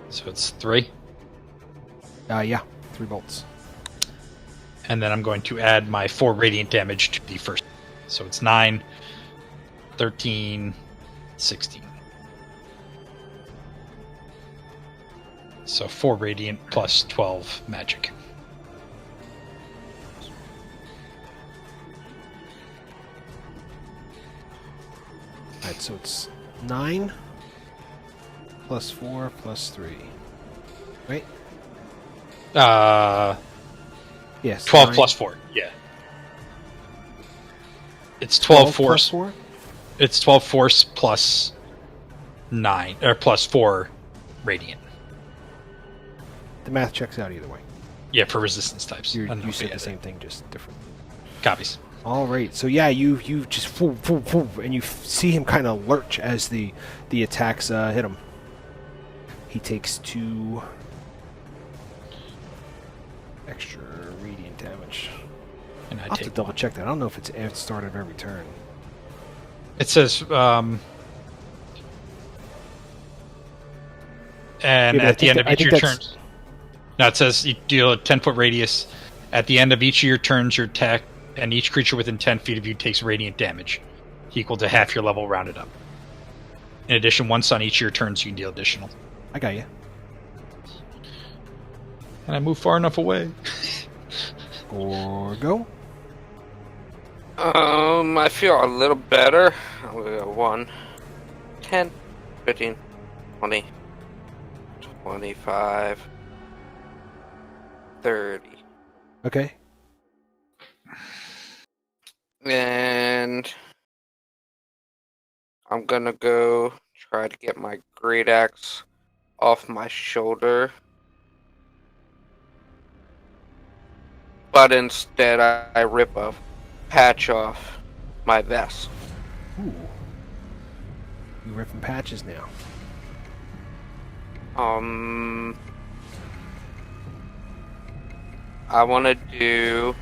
So it's 3. Yeah. 3 bolts. And then I'm going to add my 4 radiant damage to the first. So it's 9, 13, 16. So 4 radiant plus 12 magic. Alright, so it's 9 plus 4 plus 3. Right? Yes. 12 9 plus 4. Yeah. It's 12 force. Plus 4? It's 12 force plus 9 or plus 4 radiant. The math checks out either way. Yeah, for resistance types. You said the same thing, just different. Copies. All right, so yeah, you just and you see him kind of lurch as the attacks hit him. He takes 2 extra radiant damage. And I I'll have to take double check that. I don't know if it's at the start of every turn. It says, and Yeah, at the end of I each of think your that's- turns. No, it says you deal a 10-foot radius. At the end of each of your turns, your attack, and each creature within 10 feet of you takes radiant damage. equal to half your level rounded up. In addition, once on each of your turns, you can deal additional. I got you. And I move far enough away. Or go. I feel a little better. We got 1, 10, 15, 20, 25, 30. Okay. And I'm gonna go try to get my great axe off my shoulder. But instead, I rip a patch off my vest. Ooh. You ripping patches now. I want to do.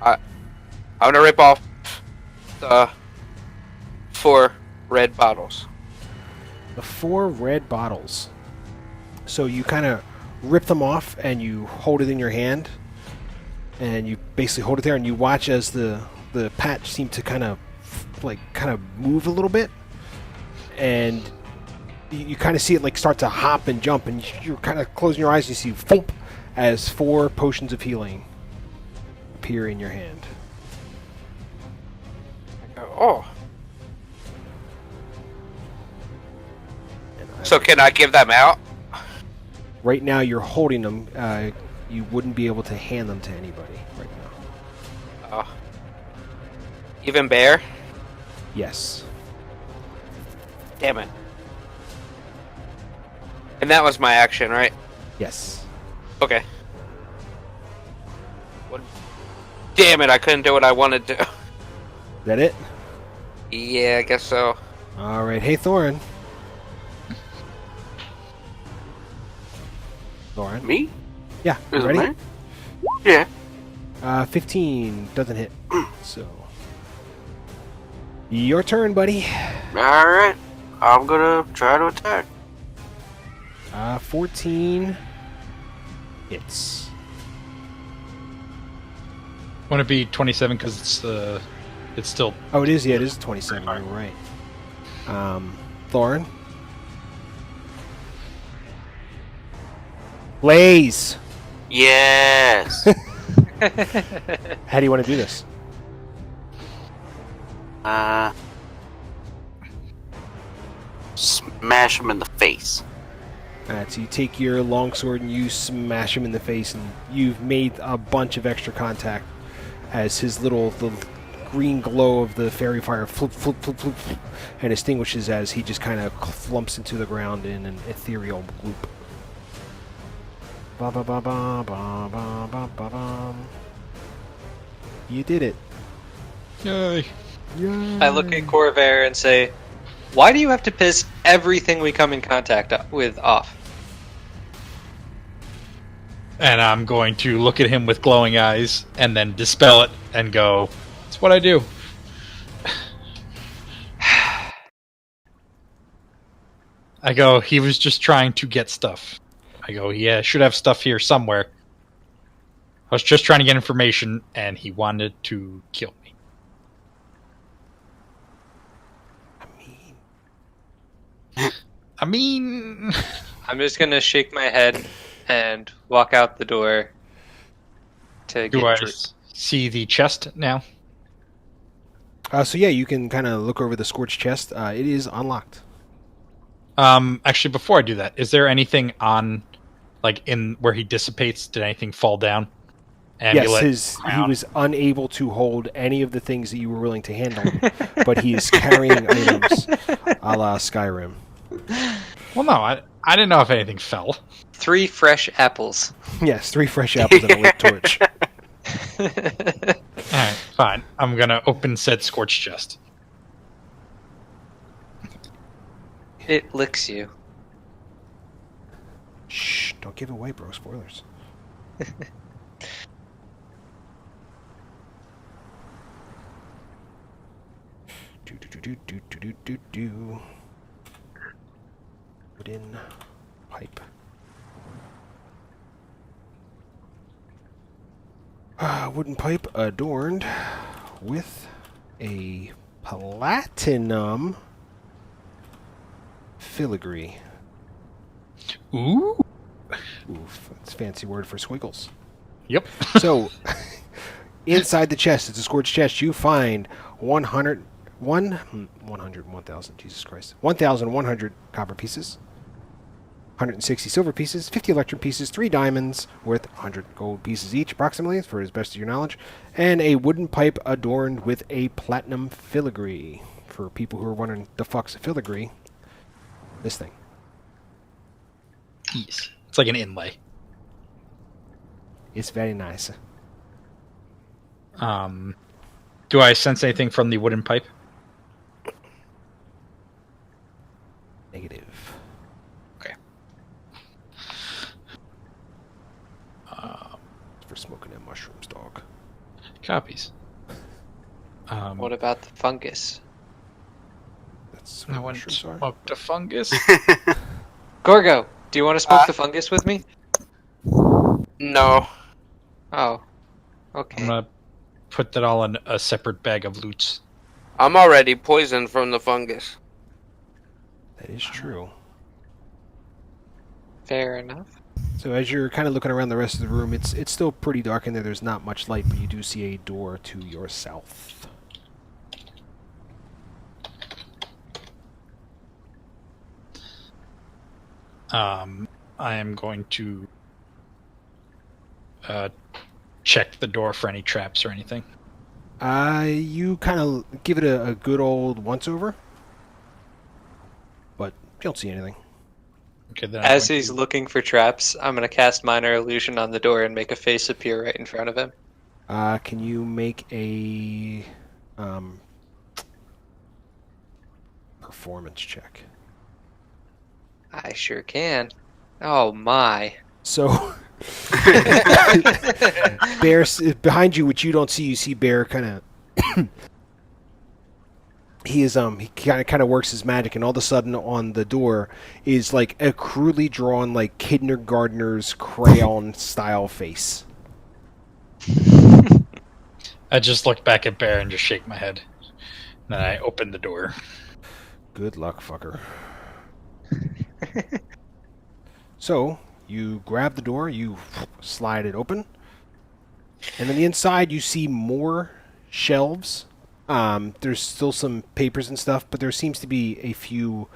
I want to rip off the 4 red bottles. The 4 red bottles. So you kind of rip them off and you hold it in your hand. And you basically hold it there and you watch as the patch seem to kind of move a little bit. And you kind of see it like start to hop and jump. And you're kind of closing your eyes and you see thump as 4 potions of healing appear in your hand. Oh. So can I give them out? Right now you're holding them. You wouldn't be able to hand them to anybody right now. Oh. Even Bear? Yes. Damn it. And that was my action, right? Yes. Okay. What? Damn it, I couldn't do what I wanted to. Is that it? Yeah, I guess so. Alright, hey Thorin. Thorin? Me? Yeah, Is it ready? me? Yeah. 15 doesn't hit. So your turn, buddy. Alright. I'm gonna try to attack. 14 hits. Want to be 27 because it's still. Oh, it is. Yeah, it is 27. You're right. Thorin. Blaze. Yes. How do you want to do this? Smash him in the face. Alright, so you take your longsword and you smash him in the face, and you've made a bunch of extra contact as the green glow of the fairy fire flip, and extinguishes as he just kind of flumps into the ground in an ethereal gloop. Ba ba ba ba ba ba ba ba ba. You did it. Yay. Yay. I look at Corvair and say, "Why do you have to piss everything we come in contact with off?" And I'm going to look at him with glowing eyes and then dispel it and go, "It's what I do." I go, "He was just trying to get stuff." I go, "Yeah, should have stuff here somewhere. I was just trying to get information and he wanted to kill me." I mean... I'm just gonna shake my head and walk out the door to Do get I Drew. see the chest now? So yeah, you can kind of look over the scorched chest. It is unlocked. Actually, before I do that, is there anything on, like, in where he dissipates? Did anything fall down? Amulet, Yes, he crown? was unable to hold any of the things that you were willing to handle, but he is carrying items a la Skyrim. Well, no, I didn't know if anything fell. 3 fresh apples. Yes, 3 fresh apples and a lit torch. Alright, fine. I'm gonna open said scorched chest. It licks you. Shh, don't give away, bro. Spoilers. Do. Wooden pipe. Wooden pipe adorned with a platinum filigree. Ooh. Oof, that's a fancy word for squiggles. Yep. So, inside the chest, it's a scorched chest, you find 1,000, Jesus Christ, 1,100 copper pieces, 160 silver pieces, 50 electrum pieces, 3 diamonds worth 100 gold pieces each, approximately, for as best of your knowledge, and a wooden pipe adorned with a platinum filigree. For people who are wondering, the fuck's a filigree? This thing. Yes. It's like an inlay. It's very nice. Do I sense anything from the wooden pipe? Negative. Okay. For smoking them mushrooms, dog. Copies. What about the fungus? That's I what want mushrooms are. smoke the fungus. Gorgo, do you want to smoke the fungus with me? No. Oh. Okay. I'm gonna put that all in a separate bag of loots. I'm already poisoned from the fungus. That is true. Fair enough. So as you're kind of looking around the rest of the room, it's still pretty dark in there. There's not much light, but you do see a door to your south. I am going to check the door for any traps or anything. You kind of give it a good old once-over, but you don't see anything. Okay, then As he's looking for traps, I'm going to cast Minor Illusion on the door and make a face appear right in front of him. Can you make a performance check? I sure can. Oh my. So, Bear behind you, which you don't see, you see Bear kind of. He kind of works his magic, and all of a sudden on the door is like a crudely drawn, like kindergartner's crayon style face. I just look back at Bear and just shake my head. Then I open the door. Good luck, fucker. So, you grab the door, you slide it open, and on the inside you see more shelves. There's still some papers and stuff, but there seems to be a few,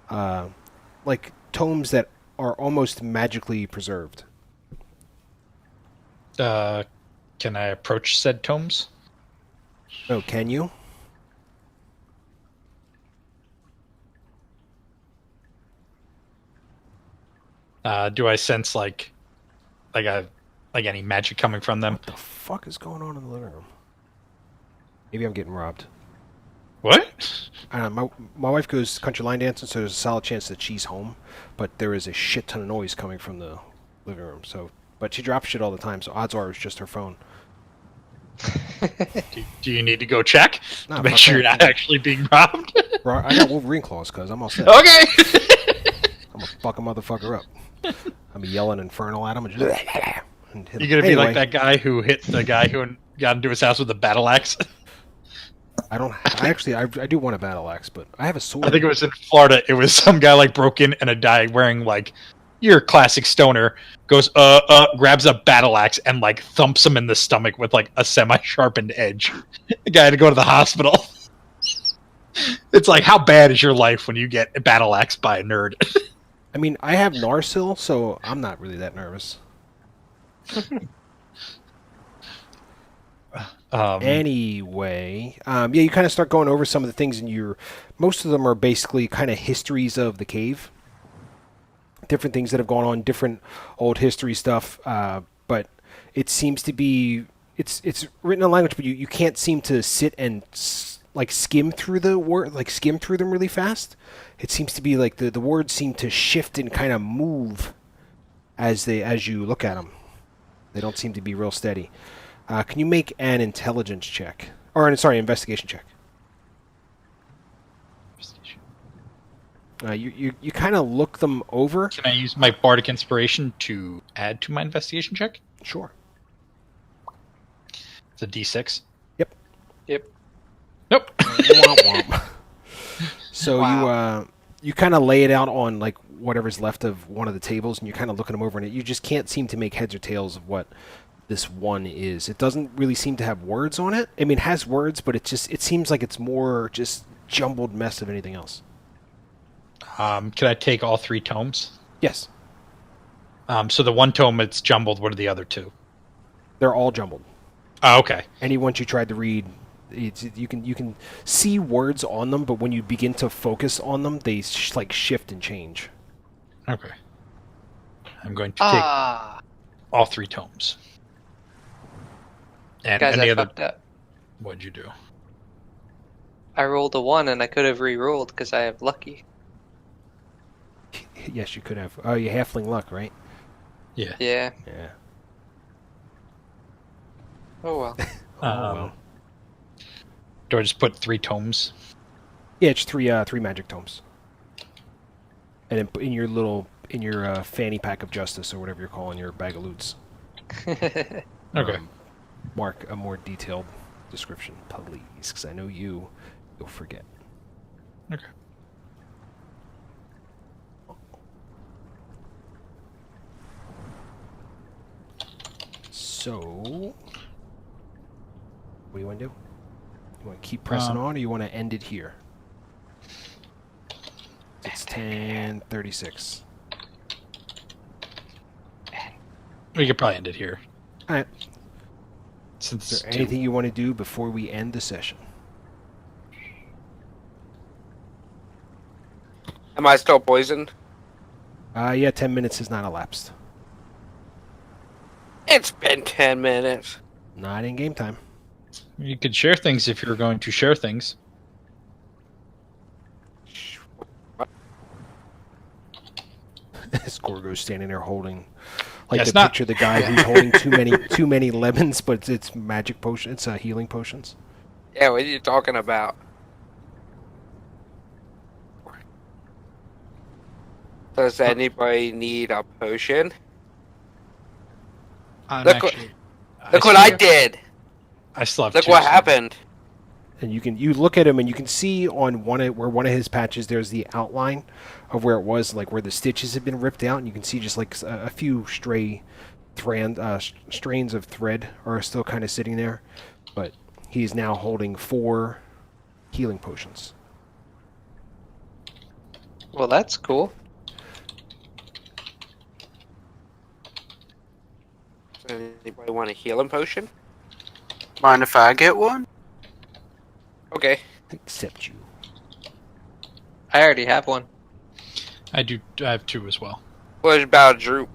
like, tomes that are almost magically preserved. Can I approach said tomes? Oh, can you? Do I sense like any magic coming from them? What the fuck is going on in the living room? Maybe I'm getting robbed. What? I don't know, my wife goes country line dancing, so there's a solid chance that she's home, but there is a shit ton of noise coming from the living room. So, but she drops shit all the time, so odds are it's just her phone. Do you need to go check Nah, to make fuck sure you're that. not actually being robbed? Bro, I got Wolverine claws, cuz I'm all set. Okay. I'm gonna fuck a motherfucker up. I'm yelling infernal at him and just. And hit him. You're gonna be like Anyway, that guy who hit the guy who got into his house with a battle axe. I do want a battle axe, but I have a sword. I think it was in Florida. It was some guy like broke in and a guy wearing like your classic stoner goes grabs a battle axe and like thumps him in the stomach with like a semi-sharpened edge. The guy had to go to the hospital. It's like, how bad is your life when you get a battle axe by a nerd? I mean, I have Narsil, so I'm not really that nervous. Anyway, yeah, you kind of start going over some of the things, and most of them are basically kind of histories of the cave. Different things that have gone on, different old history stuff, but it seems to be, it's written in language, but you can't seem to sit and like skim through the word, like skim through them really fast. It seems to be like the words seem to shift and kind of move as you look at them. They don't seem to be real steady. Can you make an intelligence check? Investigation check. You kind of look them over. Can I use my bardic inspiration to add to my investigation check? Sure. It's a D6. Yep. Yep. Nope. Womp womp. So you kind of lay it out on like whatever's left of one of the tables, and you're kind of looking them over, and you just can't seem to make heads or tails of what this one is. It doesn't really seem to have words on it. I mean, it has words, but it seems like it's more just jumbled mess of anything else. Can I take all 3 tomes? Yes. So the one tome it's jumbled. What are the other 2? They're all jumbled. Oh, okay. Any ones you tried to read, you can see words on them, but when you begin to focus on them, they shift and change. Okay. I'm going to take all 3 tomes. And guys, any I other? fucked up. What'd you do? I rolled a 1 and I could have re-rolled because I have lucky. Yes, you could have. Oh, you halfling luck, right? Yeah. Yeah. Yeah. Oh well. Well. Do I just put 3 tomes? Yeah, it's 3 magic tomes. And in your fanny pack of justice, or whatever you're calling your bag of loots. Okay. Mark a more detailed description, please, because I know you'll forget. Okay. So, what do you want to do? You want to keep pressing on, or you want to end it here? It's 10:36. We could probably end it here. All right. Since Is there anything you want to do before we end the session? Am I still poisoned? Yeah, 10 minutes has not elapsed. It's been 10 minutes. Not in game time. You could share things if you're going to share things. Scorgo's standing there holding, like Yeah, the not... picture of the guy who's holding too many lemons, but it's magic potion. It's healing potions. Yeah, what are you talking about? Does anybody need a potion? Look what I did. I still have Look 2. what happened. And you look at him, and you can see on one of his patches, there's the outline of where it was, like where the stitches had been ripped out, and you can see just like a few stray strains of thread are still kind of sitting there. But he's now holding 4 healing potions. Well, that's cool. Does anybody want a healing potion? Mind if I get one? Okay. Except you. I already have one. I have 2 as well. What about Droop?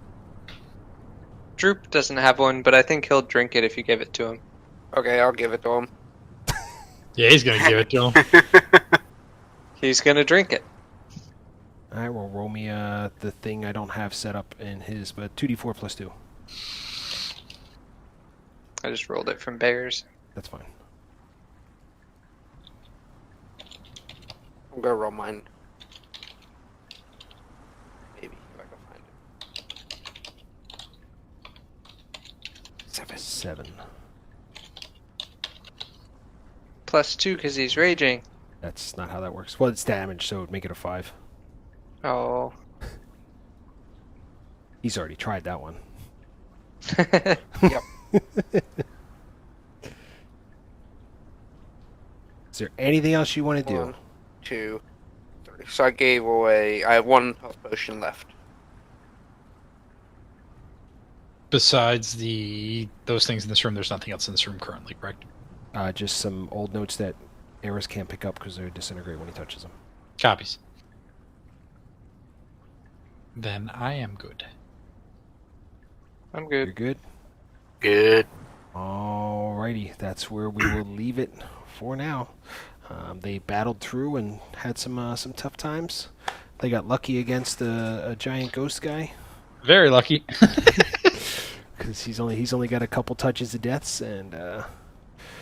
Droop doesn't have one, but I think he'll drink it if you give it to him. Okay, I'll give it to him. Yeah, he's gonna give it to him. He's gonna drink it. Alright, well, roll me the thing I don't have set up in his, but 2d4 plus 2. I just rolled it from Bears. That's fine. I'm gonna roll mine. Maybe if I can find it. 7. Plus 2 because he's raging. That's not how that works. Well, it's damage, so it would make it a 5. Oh. He's already tried that one. Yep. Is there anything else you want to do? 1, 2, 3. So I gave away. I have 1 health potion left. Besides those things in this room, there's nothing else in this room currently, correct? Just some old notes that Eris can't pick up because they disintegrate when he touches them. Copies. Then I am good. I'm good. You're good? Good. Alrighty, that's where we will leave it for now. They battled through and had some tough times. They got lucky against a giant ghost guy. Very lucky. Because he's only got a couple touches of deaths, and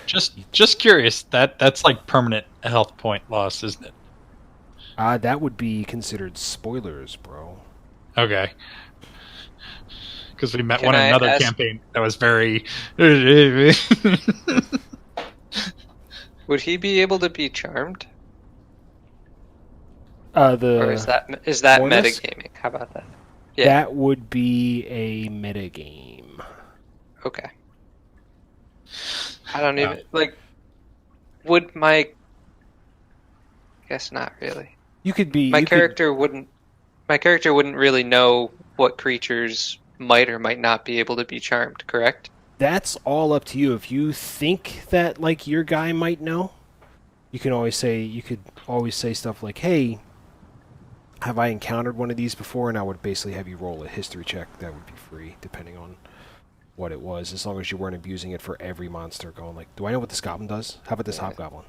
just curious. That's like permanent health point loss, isn't it? that would be considered spoilers, bro. Okay. Because we met Can one in I another ask- campaign that was very. Would Would he be able to be charmed? Or is that Mortis? metagaming? How about that? Yeah. That would be a metagame. Okay. I don't even would my guess not really. You could be My character wouldn't really know what creatures might or might not be able to be charmed, correct? That's all up to you. If you think that like your guy might know, you could always say stuff like, "Hey, have I encountered one of these before?" And I would basically have you roll a history check. That would be free, depending on what it was, as long as you weren't abusing it for every monster. Going like, "Do I know what this goblin does? How about this hobgoblin?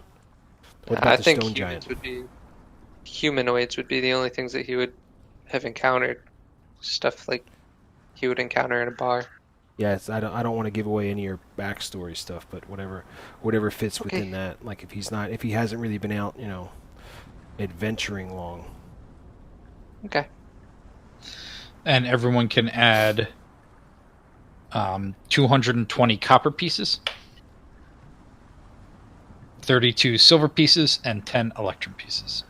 What about I the think stone giant?" Humanoids would be the only things that he would have encountered. Stuff like he would encounter in a bar. Yes, I don't want to give away any of your backstory stuff, but whatever fits within that. Like if he hasn't really been out, adventuring long. Okay. And everyone can add 220 copper pieces, 32 silver pieces, and 10 electrum pieces.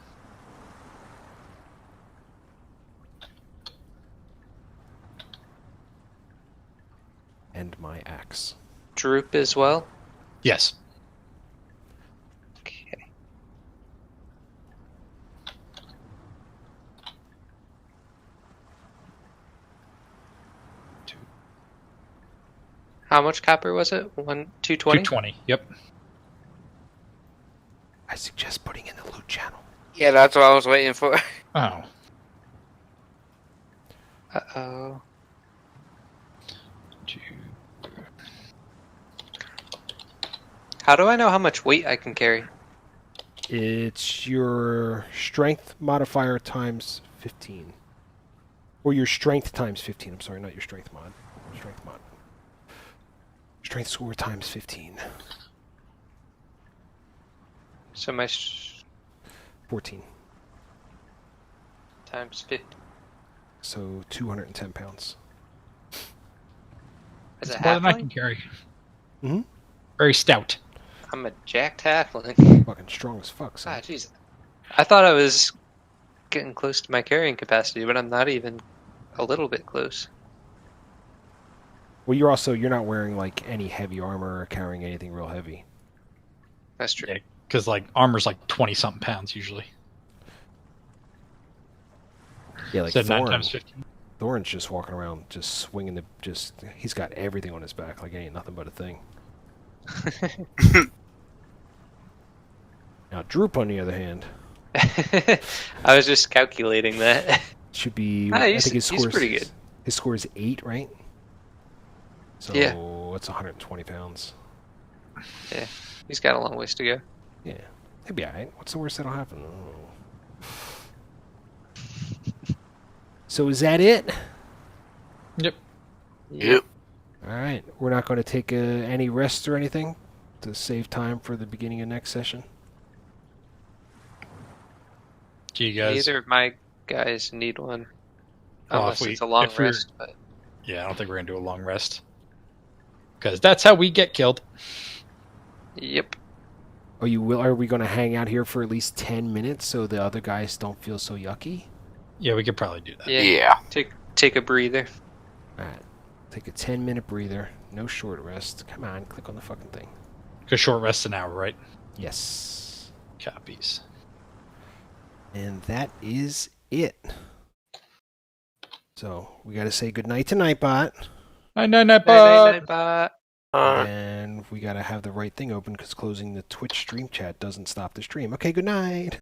And my axe. Droop as well? Yes. Okay. How much copper was it? 220? 220, yep. I suggest putting in the loot channel. Yeah, that's what I was waiting for. Oh. Uh-oh. How do I know how much weight I can carry? It's your strength modifier times 15. Or your strength times 15. I'm sorry, not your strength mod. Strength mod. Strength score times 15. So my 14. times 50. So 210 pounds. Is it more than I can halfling? carry. Mm-hmm. Very stout. I'm a jacked halfling. Fucking strong as fuck, son. Ah, jeez. I thought I was getting close to my carrying capacity, but I'm not even a little bit close. Well, you're not wearing like any heavy armor or carrying anything real heavy. That's true. Yeah, because like armor's like 20-something pounds usually. Yeah, like So 9 Thorn. times 15. Thorn's just walking around, just swinging he's got everything on his back, like it ain't nothing but a thing. Now, Droop, on the other hand, I was just calculating that. should be. I think his he's score pretty good. His score is 8, right? So Yeah. that's 120 pounds. Yeah, he's got a long ways to go. Yeah, he'll be alright. What's the worst that'll happen? So is that it? Yep. Yep. Alright, we're not going to take any rest or anything to save time for the beginning of next session. Do you guys? Neither of my guys need one. Well, Unless it's a long rest. But Yeah, I don't think we're gonna do a long rest. Because that's how we get killed. yep. Are we going to hang out here for at least 10 minutes so the other guys don't feel so yucky? Yeah, we could probably do that. Yeah. Take a breather. Alright. Take a 10-minute breather. No short rest. Come on, click on the fucking thing. Because short rest's an hour, right? Yes. Copies. And that is it. So, we got to say goodnight to Nightbot. Night, Bye. And we got to have the right thing open because closing the Twitch stream chat doesn't stop the stream. Okay, good night.